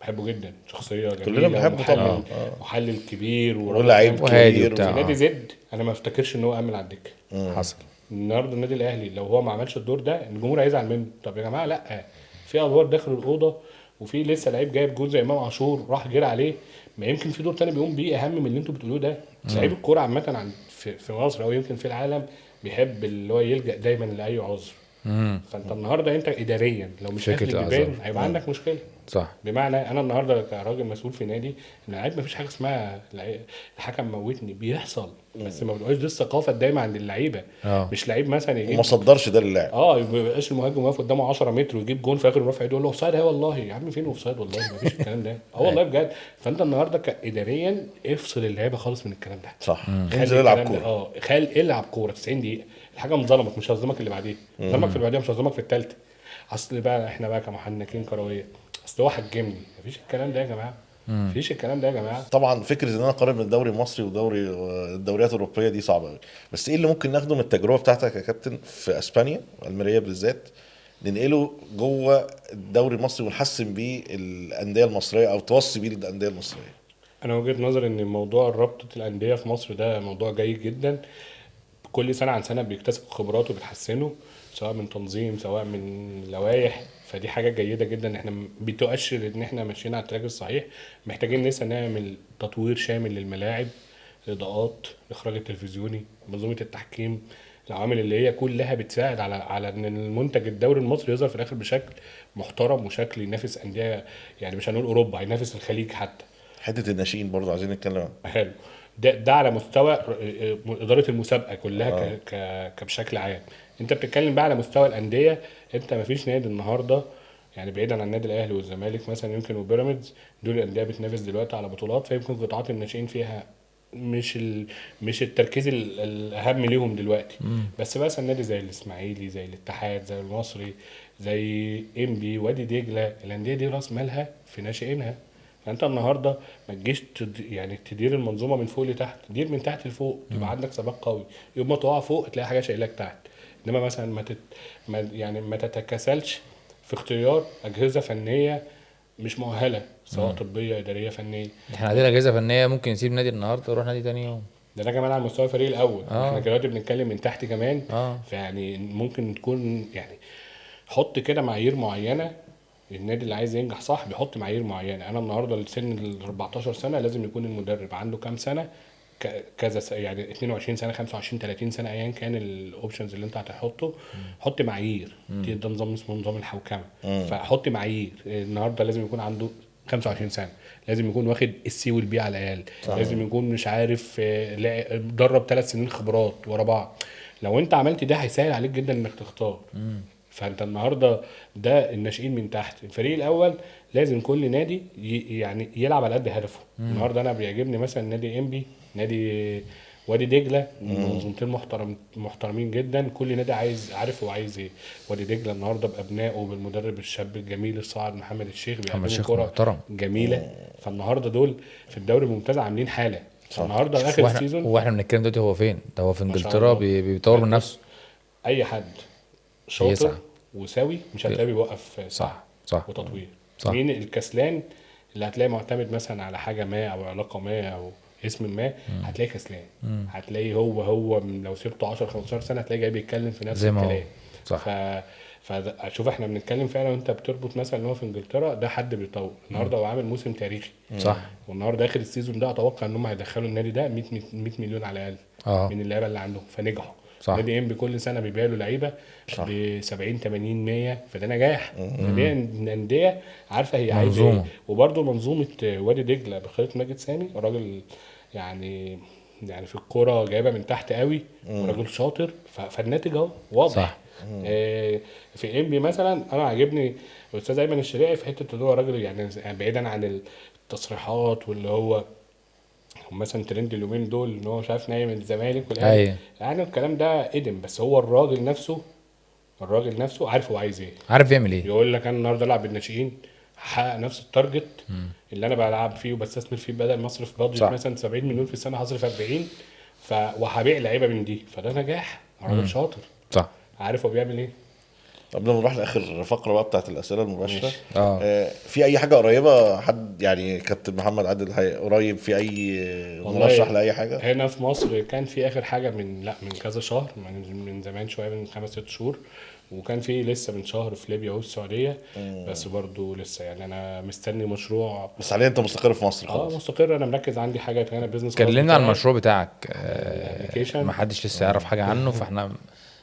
بحبه جدا، شخصيه كلنا جميله بنحبه طبعا. ومحلل محلل كبير وراجل ولاعيب فاهم. وهادي كبير وبتاع. في نادي زد انا ما افتكرش ان هو امن على الدكه. حصل. النهارده النادي الاهلي لو هو ما عملش الدور ده الجمهور هيزعل منه. طب يا جماعه لا، في ادوار داخل الاوضه، وفي لسه لعيب جايب جول زي امام عاشور راح جري عليه، ما يمكن في دور تاني بيقوم بيه اهم من اللي انتوا بتقولوه ده. لعيب الكوره عامه في مصر او يمكن في العالم بيحب اللي هو يلجأ دايما لاي عذر. فانت النهارده انت اداريا لو مش فكرة اهل الأعذار. الجبال هيبقى عندك مشكله. صح. بمعنى انا النهارده كراجل مسؤول في نادي، اللعيب مفيش حاجه اسمها الحكم موتني، بيحصل بس ما بتبقاش دي الثقافه الدايما عند اللعيبه. مش لعيب مثلا يجيب وما صدرش ده للاعب. ما يبقاش المهاجم واقف قدامه 10 متر ويجيب جون في اخر رفع يقول له اوفسايد. والله يا عم فين اوفسايد، والله مفيش الكلام ده. والله بجد. فانت النهارده كاداريا افصل اللعيبه خالص من الكلام ده. صح. خلي انزل العب الكلام ده كوره. خلي العب كوره 90 دقيقه. الحكم ظلمك مش هظلمك اللي بعديه، ظلمك في اللي بعديه مش هظلمك في الثالثه. اصل بقى احنا بقى كمحنكين كرويه اصل هو حجمني، مفيش الكلام ده يا جماعه. مفيش الكلام ده يا جماعه. طبعا فكره ان انا اقارن بين الدوري المصري ودوري الدوريات الاوروبيه دي صعبه قوي، بس ايه اللي ممكن ناخده من التجربه بتاعتك يا كابتن في اسبانيا الميريا بالذات ننقله جوه الدوري المصري ونحسن بيه الانديه المصريه او توصي بيه الانديه المصريه؟ انا وجهه نظري ان موضوع رابطه الانديه في مصر ده موضوع جيد جدا. كل سنه عن سنه بيكتسبوا خبرات وبيتحسنوا، سواء من تنظيم سواء من لوائح، فدي حاجه جيده جدا. احنا بتؤشر ان احنا ماشيين على التراك الصحيح. محتاجين لسه نعمل تطوير شامل للملاعب، الاضاءات، الاخراج التلفزيوني، منظومه التحكيم، العوامل اللي هي كلها بتساعد على ان المنتج الدوري المصري يظهر في الاخر بشكل محترم وشكل ينافس انديه. يعني مش هنقول اوروبا، هينافس الخليج حتى. حته الناشئين برضه عايزين نتكلم عنها. حلو. ده على مستوى اداره المسابقه كلها بشكل عام. انت بتتكلم بقى على مستوى الانديه. انت مفيش نادي النهارده يعني بعيدا عن النادي الاهلي والزمالك مثلا يمكن وبيراميدز، دول الانديه بتنافس دلوقتي على بطولات، فيمكن قطاعات الناشئين فيها مش التركيز الاهم ليهم دلوقتي. بس مثلا نادي زي الاسماعيلي، زي الاتحاد، زي المصري، زي انبي، وادي دجله، الانديه دي راس مالها في ناشئينها. فانت النهارده ما تجيش يعني تدير المنظومه من فوق لتحت، تدير من تحت لفوق، تبقى عندك سباق قوي. يوم ما تقع فوق تلاقي حاجه شايلاك تحت. انما مثلا ما تتكاسلش في اختيار اجهزه فنيه مش مؤهله، سواء طبيه اداريه فنيه. احنا عندنا اجهزه فنيه ممكن يسيب نادي النهارده ويروح نادي تاني يوم. ده كمان على مستوى الفريق الاول. احنا دلوقتي بنتكلم من تحت كمان. فيعني ممكن تكون يعني حط كده معايير معينه. النادي اللي عايز ينجح صح بيحط معايير معينه. انا النهارده لسن ال 14 سنه لازم يكون المدرب عنده كام سنه، كذا يعني 22 سنه 25 30 سنه ايا كان الاوبشنز اللي انت هتحطه. حط معايير. ده نظام اسمه نظام الحوكمه. فحط معايير. النهارده لازم يكون عنده 25 سنه، لازم يكون واخد السي والبي على الاقل، لازم يكون مش عارف درب 3 سنين خبرات ورا بعض. لو انت عملت ده هيسهل عليك جدا انك تختار. فانت النهارده ده الناشئين من تحت. الفريق الاول لازم كل نادي يعني يلعب على قد هدفه. النهارده انا بيعجبني مثلا نادي انبي، نادي وادي دجله، منظومتين محترمين جدا. كل نادي عارف هو عايز ايه. وادي دجله النهارده بابنائه وبالمدرب الشاب الجميل الصاعد محمد الشيخ محمد بيقدموا الشيخ كره محترم. جميله. فالنهارده دول في الدوري الممتاز عاملين حاله. فالنهارده شوف، اخر واحنا السيزون واحنا بنتكلم دلوقتي هو فين؟ ده هو في ما شاء انجلترا الله. بيطور من بص، نفسه. اي حد بيسعى. شاطر وساوي مش هتلاقيه بيوقف سعي صح. وتطوير. صح. مين الكسلان اللي هتلاقي معتمد مثلا على حاجه ما او علاقه ما او اسم ما؟ هتلاقيه كسلان. هتلاقيه هو لو سبته 10 15 سنه هتلاقيه جاي بيتكلم في نفس زي ما هو. الكلام. صح. فشوف احنا بنتكلم فعلا وانت بتربط مثلا ان هو في انجلترا ده حد بيطور. النهارده هو عامل موسم تاريخي. صح. والنهارده اخر السيزون ده اتوقع ان هم هيدخلوا النادي ده 100 مليون على الاقل من اللعيبه اللي عندهم، فنجحوا. صح. نادي ام بكل سنه بيبيع له لعيبه ب 70 80 100، فده نجاح. فدي انديه عارفه هي عايزه ايه. وبرده منظومه وادي دجله بقياده ماجد سامي، راجل يعني في الكوره جايبها من تحت قوي، وراجل شاطر. فالناتج اهو واضح. صح. في ام بي مثلا انا عاجبني الاستاذ ايمن الشريعي في حته اللي هو راجل يعني بعيدا عن التصريحات واللي هو مثلا ترند اليومين دول ان هو مش عارف نايم الزمالك والاهلي. ايوه. يعني الكلام ده قدم، بس هو الراجل نفسه عارف هو عايز ايه. عارف يعمل ايه. يقول لك انا النهارده العب بالناشئين هحقق نفس التارجت اللي انا بلعب فيه وبستثمر فيه، بدل ما اصرف بادجت مثلا 70 مليون في السنه هصرف 40 وهبيع لعيبه من دي. فده نجاح. راجل شاطر صح. عارف هو بيعمل ايه. قبل ما نروح لاخر فقره بقى بتاعت الاسئله المباشره، ماشي. في اي حاجه قريبه حد يعني كابتن محمد عادل قريب في اي والله مرشح لاي حاجه؟ هنا في مصر كان في اخر حاجه من كذا شهر، من زمان شويه، من 5 6 شهور. وكان في لسه من شهر في ليبيا والسعوديه. بس برضو لسه يعني انا مستني مشروع. بس حاليا انت مستقر في مصر خلاص؟ مستقر. انا مركز عندي حاجه هنا بيزنس. كلمنا عن المشروع بتاعك. الابليكيشن. ما حدش لسه يعرف حاجه عنه، فاحنا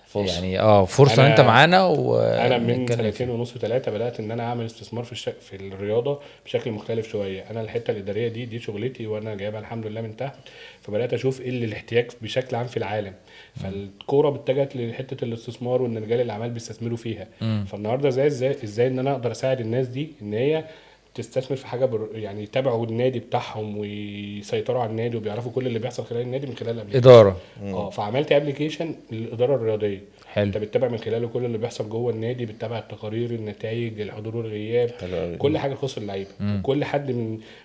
فرصة. يعني فرصه ان انت معانا. انا من ونتكلم 2 سنين و3 بدات ان انا اعمل استثمار في الرياضه بشكل مختلف شويه. انا الحته الاداريه دي شغلتي وانا جايبها الحمد لله من تحت. فبدات اشوف ايه اللي الاحتياج بشكل عام في العالم. فالكوره اتجهت لحته الاستثمار وان رجال الاعمال بيستثمروا فيها. فالنهارده ازاي ان انا اقدر اساعد الناس دي ان هي تستثمر في حاجه يعني يتابعوا النادي بتاعهم ويسيطروا على النادي وبيعرفوا كل اللي بيحصل خلال النادي من خلال الابلكيشن. اداره. فعملت ابلكيشن للاداره الرياضيه. حلو. انت بتتابع من خلاله كل اللي بيحصل جوه النادي، بتتابع التقارير، النتائج، الحضور والغياب، كل حاجه تخص اللعيبه. كل حد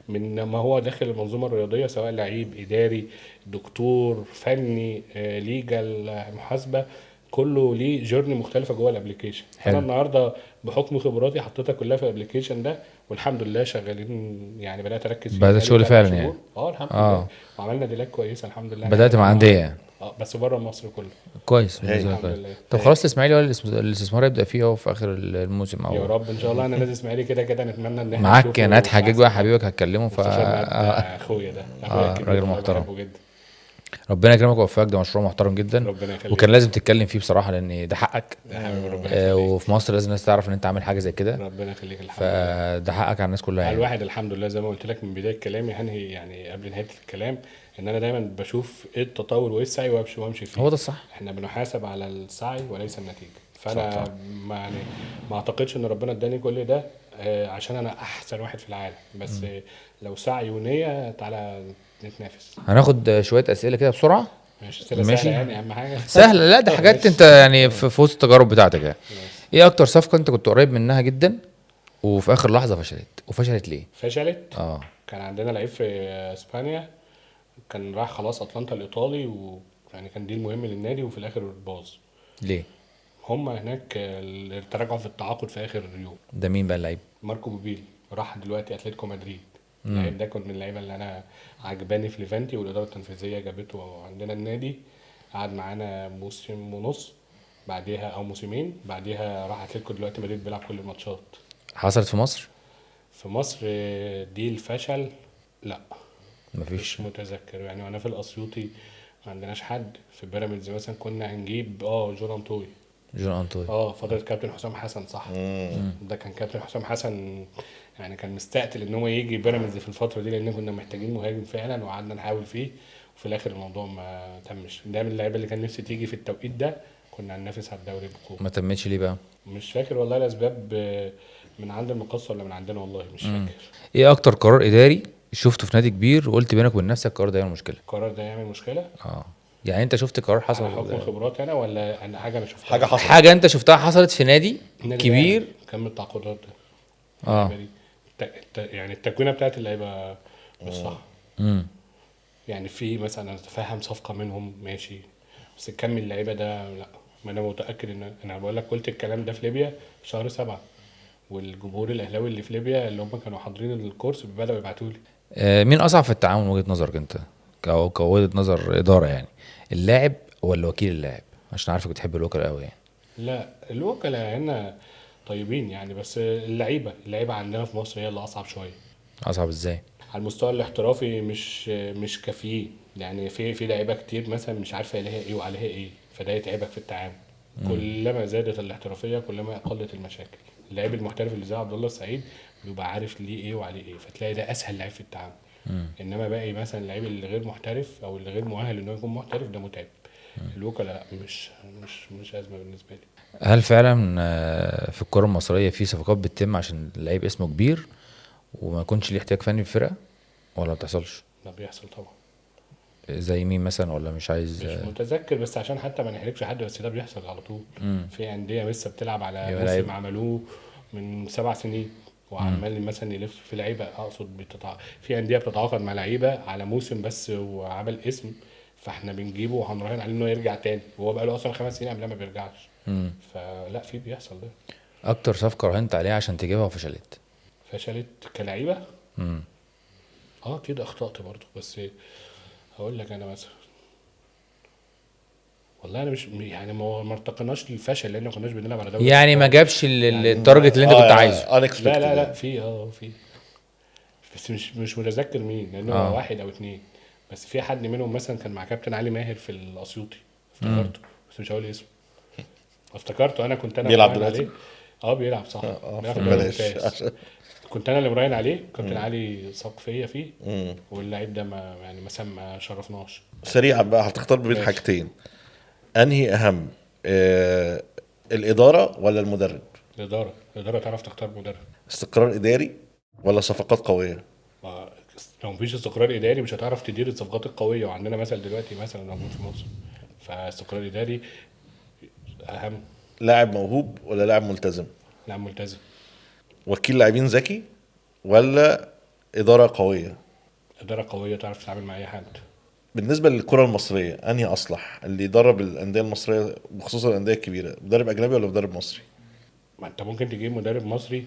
من ما هو داخل المنظومه الرياضيه، سواء لعيب، اداري، دكتور، فني، ليجل، محاسبه، كله ليه جورني مختلفه جوه الابلكيشن. انا النهارده بحكم خبراتي حطيتها كلها في الابلكيشن ده، والحمد لله شغالين. يعني بدات اركز فيه بدات شغل فعلا شهور. يعني. الحمد لله. وعملنا ديلات كويسه الحمد لله. بدات مع انديه. بس بره مصر كله. كويس. الحمد لله. طب خلاص الاسماعيلي هو الاستثمار يبدا فيه اهو في اخر الموسم يا رب ان شاء الله. انا نادي اسماعيلي كده نتمنى ان احنا معاك نهاد حجاج بقى حبيبك هتكلمه. اخويا ده اخويا راجل محترم. بحبه جدا. ربنا يكرمك ويوفقك. ده مشروع محترم جدا. ربنا يخليك. وكان لازم تتكلم فيه بصراحه لان ده حقك. يا حبيبي ربنا يخليك. وفي مصر لازم الناس تعرف ان انت عامل حاجه زي كده. ربنا يخليك. الحمد لله. فده حقك على الناس كلها يعني. الواحد الحمد لله زي ما قلت لك من بدايه كلامي هنهي يعني قبل نهايه الكلام ان انا دايما بشوف ايه التطور وايه السعي وامشي فيه. هو ده الصح. احنا بنحاسب على السعي وليس النتيجه. فانا ما اعتقدش ان ربنا اداني كل ده عشان انا احسن واحد في العالم. بس لو سعي ونيه تعالى نتنافس. هناخد شويه اسئله كده بسرعه. ماشي. يعني اهم حاجه سهله. لا ده حاجات انت يعني في وسط التجارب بتاعتك يعني. ايه اكتر صفقه انت كنت قريب منها جدا وفي اخر لحظه فشلت ليه؟ فشلت. كان عندنا لعيب في اسبانيا كان راح خلاص اتلانتا الايطالي، ويعني كان دي المهم للنادي وفي الاخر باظ. ليه؟ هم هناك تراجعوا في التعاقد في اخر يوم. ده مين بقى اللعيب؟ ماركو بوبيل راح دلوقتي اتلتيكو مدريد. اللعيب ده كان من اللعيبه اللي انا عجباني في ليفانتي، والاداره التنفيذيه جابته عندنا النادي. قعد معانا موسم ونص بعديها او موسمين بعديها راح اتلتيكو دلوقتي مدريد بيلعب كل الماتشات. حصلت في مصر؟ في مصر دي الفشل لا مفيش. مش متذكر يعني. وانا في الاسيوطي ما عندناش حد. في بيراميدز مثلا كنا هنجيب جون انطوي. فتره كابتن حسام حسن صح. ده كان كابتن حسام حسن يعني كان مستقتل ان هو يجي بيراميدز في الفتره دي لان كنا محتاجين مهاجم فعلا وقعدنا نحاول فيه وفي الاخر الموضوع ما تمش. ده من اللعيبه اللي كان نفسي تيجي في التوقيت ده كنا هننافس على الدوري بقوه. ما تمتش ليه بقى؟ مش فاكر والله الاسباب، من عند المقص ولا من عندنا، والله مش فاكر. ايه اكتر قرار اداري شفته في نادي كبير وقلت بينك وبين نفسك القرار ده يعمل مشكله؟ القرار ده يعمل مشكله اه، يعني انت شفت قرار على حكم حصل، خبرات انا، ولا انا حاجه انا شفتها؟ حاجه حصلت. حاجه انت شفتها حصلت في نادي النادي كبير. الأهلي كم التعاقدات ده اه. اللعيبه دي، يعني التكوينه بتاعت اللعيبه مش صح. امم يعني في مثلا انا اتفهم صفقه منهم ماشي، بس كم اللعيبه ده لا. ما انا متاكد ان انا بقول لك قلت الكلام ده في ليبيا في شهر 7، والجمهور الاهلاوي اللي في ليبيا اللي هم كانوا حاضرين الكورس بداوا يبعتوا لي. مين اصعب في التعامل من وجهه نظرك انت، كوجهه نظر اداره يعني، اللاعب ولا وكيل اللاعب؟ عشان عارفك بتحب الوكلاء قوي يعني. لا الوكلاء هنا طيبين يعني، بس اللعيبه عندنا في مصر هي اللي اصعب شويه. اصعب ازاي؟ على المستوى الاحترافي مش كافيين يعني. في لعيبه كتير مثلا مش عارفه ليها ايه وعليها ايه، فده يتعبك في التعامل. كلما زادت الاحترافيه كلما قلت المشاكل. اللعيب المحترف اللي زي عبد الله السعيد بيبقى عارف ليه ايه وعليه ايه، فتلاقي ده اسهل لعيب في التعامل. انما باقي مثلا اللعيب اللي غير محترف او اللي غير مؤهل انه يكون محترف ده متعب. الوكلاء لا، مش ازمه بالنسبه لي. هل فعلا في الكره المصريه في صفقات بتتم عشان اللعيب اسمه كبير وما يكونش ليه احتياج فني في الفرقه، ولا ما بتحصلش؟ ده بيحصل طبعا. زي مين مثلا، ولا مش عايز؟ مش متذكر، بس عشان حتى ما نحرجش حد، بس ده بيحصل على طول. في انديه لسه بتلعب على يبقى موسم لعيب. عملوه من 7 سنين، وعمال مثلا يلف في لعيبه. اقصد في انديه بتتعاقد مع لعيبه على موسم بس وعمل اسم، فاحنا بنجيبه وهنراهن عليه انه يرجع تاني، وهو بقى له اصلا 5 سنين قبل ما بيرجعش. فلا، في بيحصل ده. اكتر صفقه راهنت عليها عشان تجيبها وفشلت؟ فشلت كلعيبه. كده اخطأت برضو، بس هقول لك انا مثلا، والله انا مش يعني ما ارتقناش للفشل لان ما كناش بنلعب على دوري يعني ما الأبطال. جابش يعني التارجت اللي انت كنت عايزه. unexpected لا لا لا، يعني. في بس مش متذكر مين، لانه اه. واحد او اتنين. بس في حد منهم مثلا كان مع كابتن علي ماهر في الاسيوطي، افتكرته بس مش هقول اسمه. افتكرته، كنت انا بيلعب مراهن دلوقتي؟ عليه. بيلعب صح. بيلعب في الدوري فبلاش الممتاز. كنت انا اللي مراهن عليه، كابتن علي ثق فيا فيه. واللعيب ده ما يعني ما شرفناش. سريعا بقى، هتختار بين ماشي. حاجتين، انهي اهم، الاداره ولا المدرب؟ الاداره تعرف تختار مدرب. استقرار اداري ولا صفقات قويه؟ ما- لو مفيش استقرار اداري مش هتعرف تدير الصفقات القويه، وعندنا مثل دلوقتي مثلا موجود في مصر. فاستقرار اداري اهم. لاعب موهوب ولا لاعب ملتزم؟ لا، ملتزم. وكيل لاعبين ذكي ولا اداره قويه؟ اداره قويه تعرف تتعامل مع اي حد. بالنسبه للكره المصريه انهي اصلح، اللي يدرب الانديه المصريه بخصوص الانديه الكبيره، مدرب اجنبي ولا مدرب مصري؟ ما انت ممكن تجيب مدرب مصري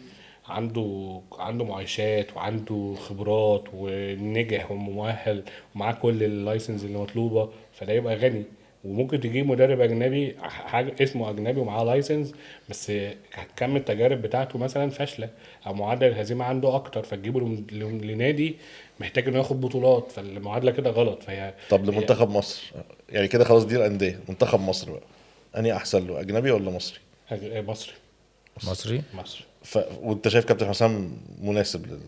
عنده معايشات وعنده خبرات ونجح ومؤهل ومعاه كل اللايسنس اللي مطلوبه، فده يبقى غني. وممكن تجيب مدرب اجنبي حاجه اسمه اجنبي ومعاه لايسنس، بس كم التجارب بتاعته مثلا فاشله، او معدل الهزيمه عنده اكتر، فتجيبه لنادي محتاج انه ياخد بطولات، فالمعادله كده غلط. طب هي لمنتخب مصر، يعني كده خلاص دي الانديه، منتخب مصر بقى انهي احسن له، اجنبي ولا مصري؟ مصري. مصري. مصري. وانت شايف كابتن حسام مناسب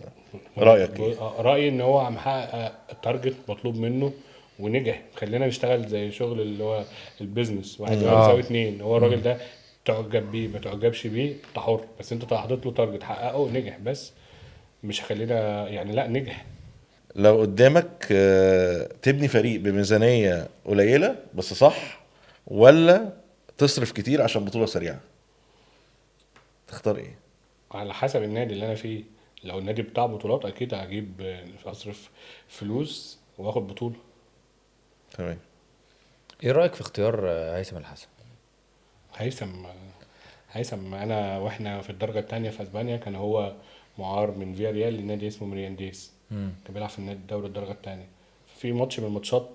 رايك ايه؟ رأيي ان هو محقق التارجت مطلوب منه ونجح. خلينا نشتغل زي شغل اللي هو البيزنس، واحد زائد واحد اه. يساوي اتنين. هو الراجل ده تعجب بيه ما تعجبش بيه انت حر، بس انت حاطط له تارجت حققه نجح. بس مش خلينا يعني، لا نجح. لو قدامك تبني فريق بميزانيه قليله بس صح، ولا تصرف كتير عشان بطوله سريعه، تختار ايه؟ على حسب النادي اللي انا فيه. لو النادي بتاع بطولات اكيد هجيب، اصرف فلوس واخد بطولة. تمام. ايه رايك في اختيار هيثم الحسن؟ هيثم واحنا في الدرجة التانية في اسبانيا كان هو معار من فيا ريال لنادي اسمه مريانديس. كان بيلعب في النادي الدوري الدرجة التانية. في ماتش من الماتشات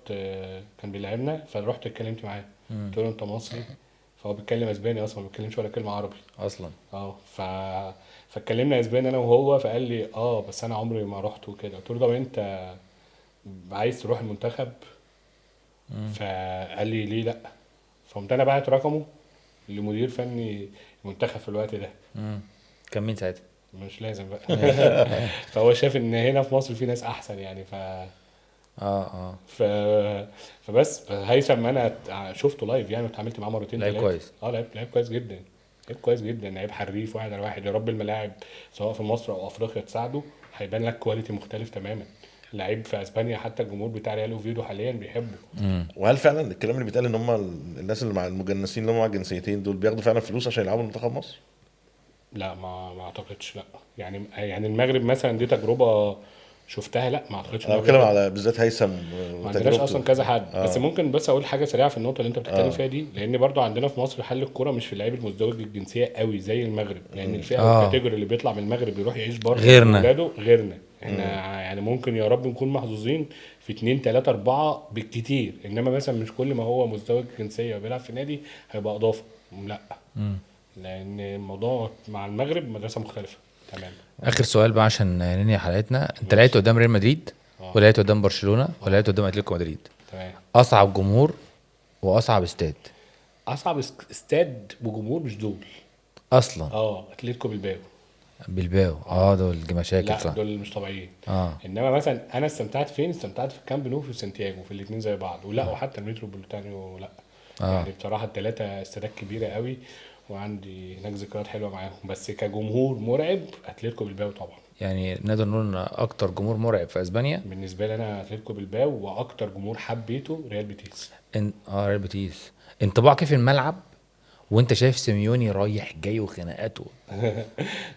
كان بيلعبنا، فروحت اتكلمت معاه قلت له انت مصري؟ فهو بيتكلم اسباني اصلا، ما بيتكلمش ولا كلمة عربي. اصلا. اه فاتكلمنا اسباني انا وهو، فقال لي بس انا عمري ما رحت وكده. قلت له طب انت عايز تروح المنتخب؟ فقال لي ليه لا. فقمت انا بعت رقمه لمدير فني المنتخب في الوقت ده. كان مين ساعتها؟ مش لازم بقى. فهو شاف ان هنا في مصر في ناس احسن يعني، اه ف... فبس هيثم انا شفته لايف يعني، واتعاملت معاه مرتين لعيب تلاتة. كويس. لعيب كويس جدا. لعيب كويس جدا، لعيب حريف واحد على واحد. يا رب الملاعب سواء في مصر او افريقيا تساعده، هيبان لك كواليتي مختلف تماما. لعيب في اسبانيا حتى الجمهور بتاع ريال اوفيدو حاليا بيحبه. وهل فعلا الكلام اللي بيتقال ان هم الناس اللي مع المجنسين اللي هم مع الجنسيتين دول بياخدوا فعلا فلوس عشان يلعبوا منتخب مصر؟ لا ما اعتقدش، لا. يعني المغرب مثلا دي تجربه شفتها، لا ما اعتقدش انا إن هو بتكلم بياخد. على بالذات هيثم ما عندناش وتجربته. اصلا كذا حد. بس ممكن بس اقول حاجه سريعه في النقطه اللي انت بتتكلم فيها دي، لان برضو عندنا في مصر حل الكوره مش في اللعيب المزدوج الجنسيه قوي زي المغرب، لان الفئه والكاتيجوري اللي بيطلع من المغرب يروح يعيش بره غيرنا. ولاده غيرنا. احنا يعني ممكن يا رب نكون محظوظين في 2 3 4 بالكتير، انما مثلا مش كل ما هو مزدوج الجنسيه وبيلعب في نادي هيبقى اضافه. لا، لان الموضوع مع المغرب مدرسه مختلفه تمام. اخر سؤال بقى عشان ننهي حلقتنا، انت ماشي. لعبت قدام ريال مدريد ولعبت قدام برشلونه ولعبت قدام اتلتيكو مدريد، تمام. اصعب جمهور واصعب استاد اصعب استاد وجمهور مش دول. اصلا؟ اتلتيكو بالباو. بلباو. دول مشاكل لا صح. دول مش طبيعيين. اه انما مثلا انا استمتعت فين؟ استمتعت في الكامب نو في سانتياغو، في الاثنين زي بعض. ولا وحتى المتروبوليتانيو لا. يعني بصراحه الثلاثه استادات كبيره قوي، وعندي هناك ذكريات حلوه معاهم. بس كجمهور مرعب اتلتيكو بالباو طبعا. يعني نقدر نقول ان اكتر جمهور مرعب في اسبانيا بالنسبه لي انا اتلتيكو بالباو، واكتر جمهور حبيته ريال بيتيس. ريال بيتيس. انطباعك إيه في الملعب وانت شايف سيميوني رايح جاي وخناقاته؟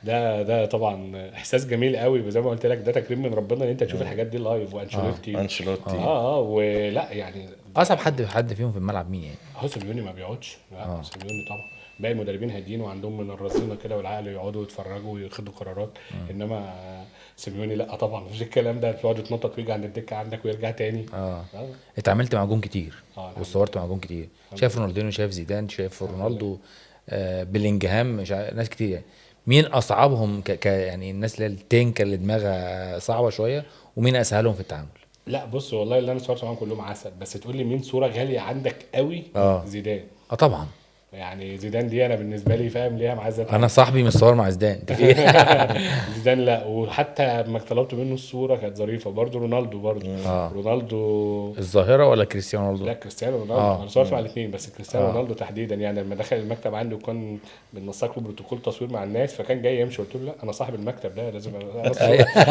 ده طبعا احساس جميل قوي، زي ما قلت لك ده تكريم من ربنا ان انت تشوف الحاجات دي لايف. وانشيلوتي انشيلوتي. ولا يعني اصعب حد فيهم في الملعب مين يعني؟ هو سيميوني ما بيقعدش. لا سيميوني طبعا. باقي المدربين هاديين وعندهم من الرزينه كده والعقل، يقعدوا يتفرجوا وياخدوا قرارات. انما سيميوني لا طبعا، مفيش الكلام ده. تقعد تنطط ويجي عند الدكه عندك ويرجع تاني. اتعاملت مع جون كتير الحمد واتصورت مع جون كتير، شايف رونالدينو، شايف زيدان، شايف رونالدو، بلينجهام، مش ناس كتير يعني. مين اصعبهم يعني الناس اللي هي التنكه اللي دماغها صعبه شويه، ومين اسهلهم في التعامل؟ لا بص، والله اللي انا صورت معاهم كلهم عسل. بس تقول لي مين صوره غاليه عندك قوي؟ زيدان. طبعا. يعني زيدان دي انا بالنسبه لي فاهم ليها معزه. انا صاحبي متصور مع زيدان، انت في إيه؟ زيدان لا. وحتى لما طلبت منه الصوره كانت ظريفه. برضو رونالدو برضو. رونالدو الظاهره ولا كريستيانو رونالدو؟ لا كريستيانو رونالدو. انا صورت مع الاثنين، بس كريستيانو رونالدو تحديدا. يعني لما دخل المكتب عندي وكان بنسق له بروتوكول تصوير مع الناس، فكان جاي يمشي، قلت له لا انا صاحب المكتب ده لازم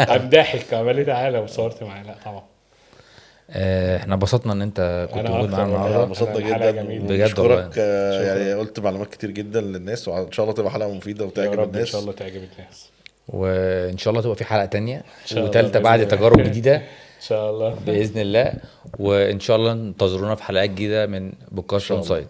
قام ضاحك عمال لي تعالى وصورت معاه. لا طبعا. احنا انبسطنا ان انت كنت أنا موجود أكتر معانا والله. النهارده. انبسطنا الحلقة جدا جميلة. بجد والله. ونشكرك. يعني قلت معلومات كتير جدا للناس، وان شاء الله تبقى حلقه مفيده يا وتعجب رب ان الناس. شاء الله تعجب الناس. وان شاء الله تبقى في حلقه تانية شاء الله وثالثه بإذن بعد الله. تجارب جديده ان شاء الله. باذن الله. وان شاء الله انتظرونا في حلقات جديده من بودكاست شاء اون الله. سايد.